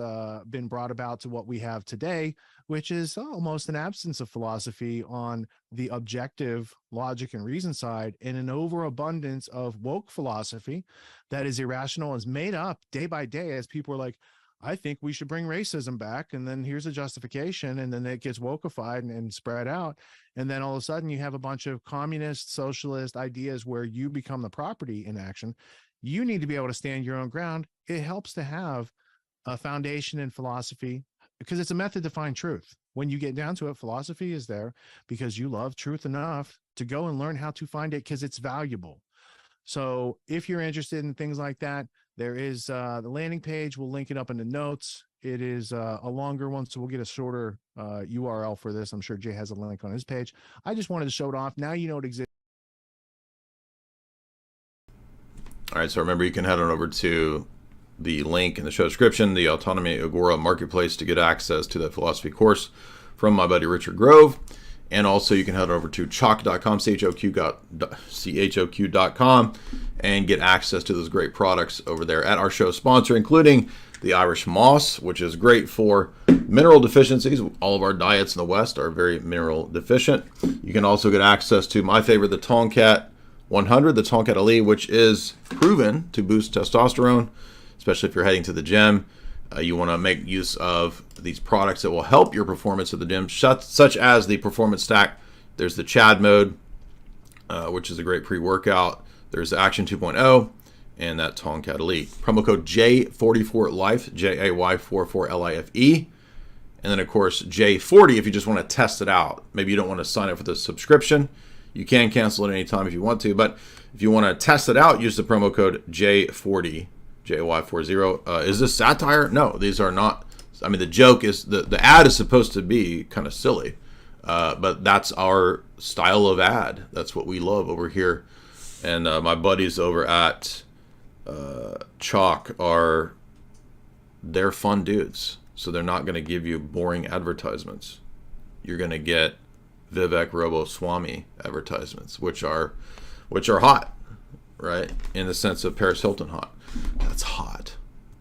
been brought about to what we have today, which is almost an absence of philosophy on the objective logic and reason side, and an overabundance of woke philosophy that is irrational, is made up day by day as people are like, I think we should bring racism back. And then here's a justification. And then it gets wokeified and spread out. And then all of a sudden you have a bunch of communist, socialist ideas where you become the property in action. You need to be able to stand your own ground. It helps to have a foundation in philosophy because it's a method to find truth. When you get down to it, philosophy is there because you love truth enough to go and learn how to find it because it's valuable. So if you're interested in things like that, there is the landing page. We'll link it up in the notes. It is a longer one, so we'll get a shorter URL for this. I'm sure Jay has a link on his page. I just wanted to show it off. Now you know it exists. All right, so remember, you can head on over to the link in the show description, the Autonomy Agora Marketplace, to get access to that philosophy course from my buddy Richard Grove. And also you can head over to choq.com, choq.com, and get access to those great products over there at our show sponsor, including the Irish Moss, which is great for mineral deficiencies. All of our diets in the West are very mineral deficient. You can also get access to my favorite, the Tomcat 100, the Tomcat Elite, which is proven to boost testosterone, especially if you're heading to the gym. You want to make use of these products that will help your performance at the gym, such as the Performance Stack. There's the Chad mode, which is a great pre-workout. There's the Action 2.0 and that Tomcat Elite. Promo code J44LIFE, Jay44LIFE. And then, of course, J40 if you just want to test it out. Maybe you don't want to sign up for the subscription. You can cancel it anytime if you want to. But if you want to test it out, use the promo code J40. JY40. Is this satire? No, these are not. I mean, the joke is the ad is supposed to be kind of silly, but that's our style of ad. That's what we love over here. And my buddies over at CHOQ they're fun dudes. So they're not going to give you boring advertisements. You're going to get Vivek Ramaswamy advertisements, which are hot, right? In the sense of Paris Hilton hot. That's hot.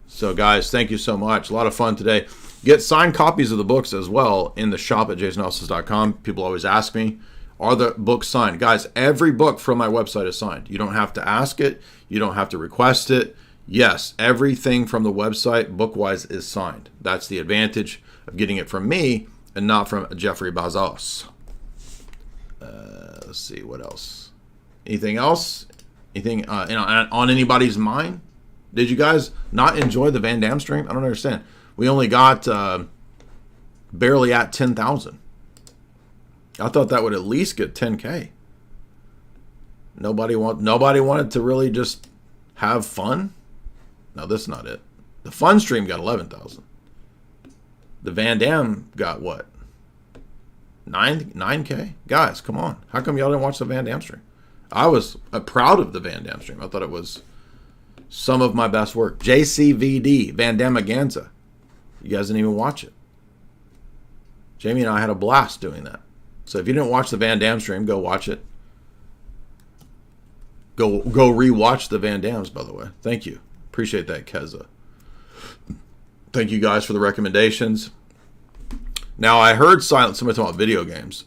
So guys, thank you so much. A lot of fun today. Get signed copies of the books as well in the shop at jasonelsis.com. People always ask me, are the books signed? Guys, every book from my website is signed. You don't have to ask it. You don't have to request it. Yes, everything from the website, book-wise, is signed. That's the advantage of getting it from me and not from Jeffrey Bezos. Let's see, what else? Anything else? Anything on anybody's mind? Did you guys not enjoy the Van Damme stream? I don't understand. We only got barely at 10,000. I thought that would at least get 10K. Nobody wanted to really just have fun. No, that's not it. The fun stream got 11,000. The Van Damme got what? 9K? Guys, come on. How come y'all didn't watch the Van Damme stream? I was proud of the Van Damme stream. I thought it was some of my best work. JCVD, Van Dammeganza. You guys didn't even watch it. Jamie and I had a blast doing that. So if you didn't watch the Van Damme stream, go watch it. Go rewatch the Van Dammes, by the way. Thank you. Appreciate that, Keza. Thank you guys for the recommendations. Now, I heard somebody talking about video games.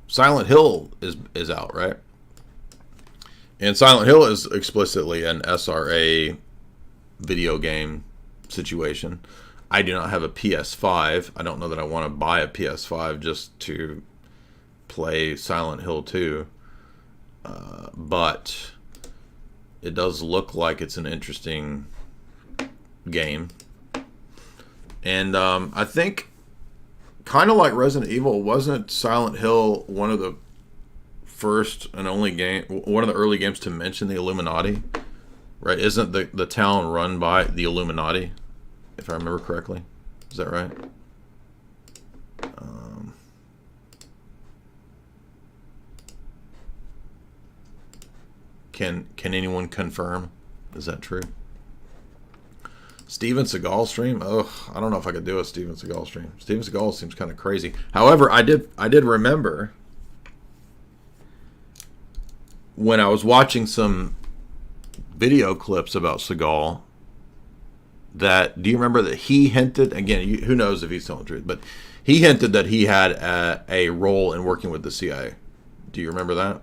Silent Hill is out, right? And Silent Hill is explicitly an SRA video game situation. I do not have a PS5. I don't know that I want to buy a PS5 just to play Silent Hill 2. But it does look like it's an interesting game. And I think, kind of like Resident Evil, wasn't Silent Hill one of the first and only one of the early games to mention the Illuminati? Right? Isn't the town run by the Illuminati, if I remember correctly? Is that right? Can anyone confirm? Is that true? Steven Seagal stream? Ugh, I don't know if I could do a Steven Seagal stream. Steven Seagal seems kind of crazy. However, I did remember when I was watching some video clips about Seagal that, do you remember that he hinted, again, who knows if he's telling the truth, but he hinted that he had a role in working with the CIA. Do you remember that?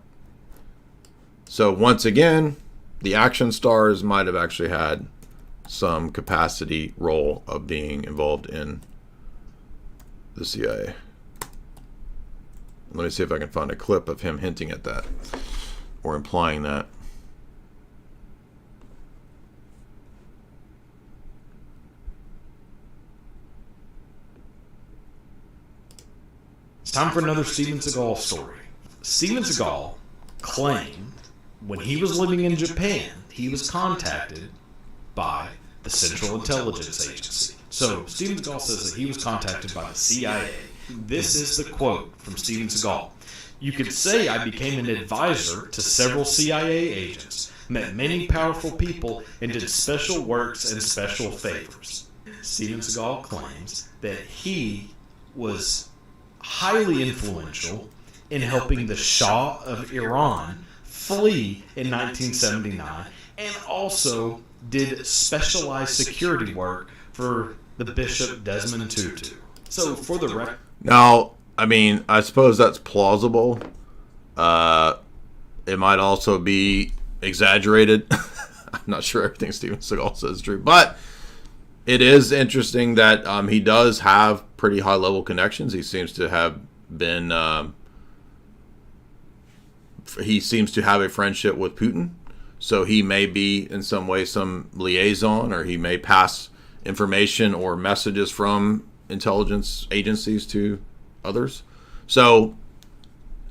So once again, the action stars might have actually had some capacity role of being involved in the CIA. Let me see if I can find a clip of him hinting at that or implying that. It's time for another Steven Seagal story. Steven Seagal claimed when he was living in Japan, he was contacted by the Central Intelligence Agency. So Steven Seagal says that he was contacted by the CIA. This is the quote from Steven Seagal. "You could say I became an advisor to several CIA agents, met many powerful people, and did special works and special favors." Steven Seagal claims that he was highly influential in helping the Shah of Iran flee in 1979, and also did specialized security work for the Bishop Desmond Tutu. So for the record, now, I mean, I suppose that's plausible. It might also be exaggerated. I'm not sure everything Steven Seagal says is true, but it is interesting that he does have pretty high level connections. He seems to have been he seems to have a friendship with Putin, so he may be in some way some liaison, or he may pass information or messages from intelligence agencies to others. So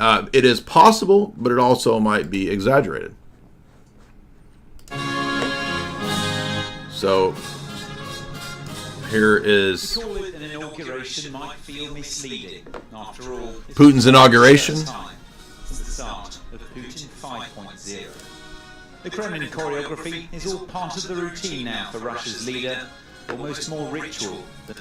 it is possible, but it also might be exaggerated. So here is An inauguration might feel misleading. After all, Putin's inauguration. It's the start of Putin 5.0. The Kremlin choreography is all part of the routine now for Russia's leader, almost more ritual than...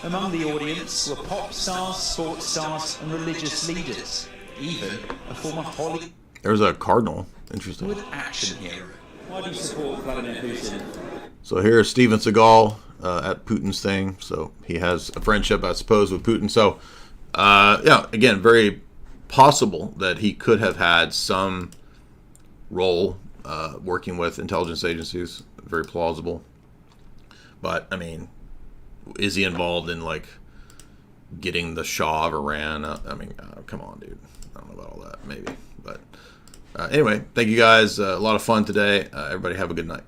Among the audience were pop stars, sports stars, and religious leaders. Even a former Hollywood There's a cardinal. Interesting. action hero. Why do you support Vladimir Putin? So here's Steven Seagal at Putin's thing. So he has a friendship, I suppose, with Putin. So, yeah, again, very possible that he could have had some role working with intelligence agencies. Very plausible. But, I mean, is he involved in, like, getting the Shah of Iran? I mean, come on, dude. I don't know about all that. Maybe. But anyway, thank you guys. A lot of fun today. Everybody have a good night.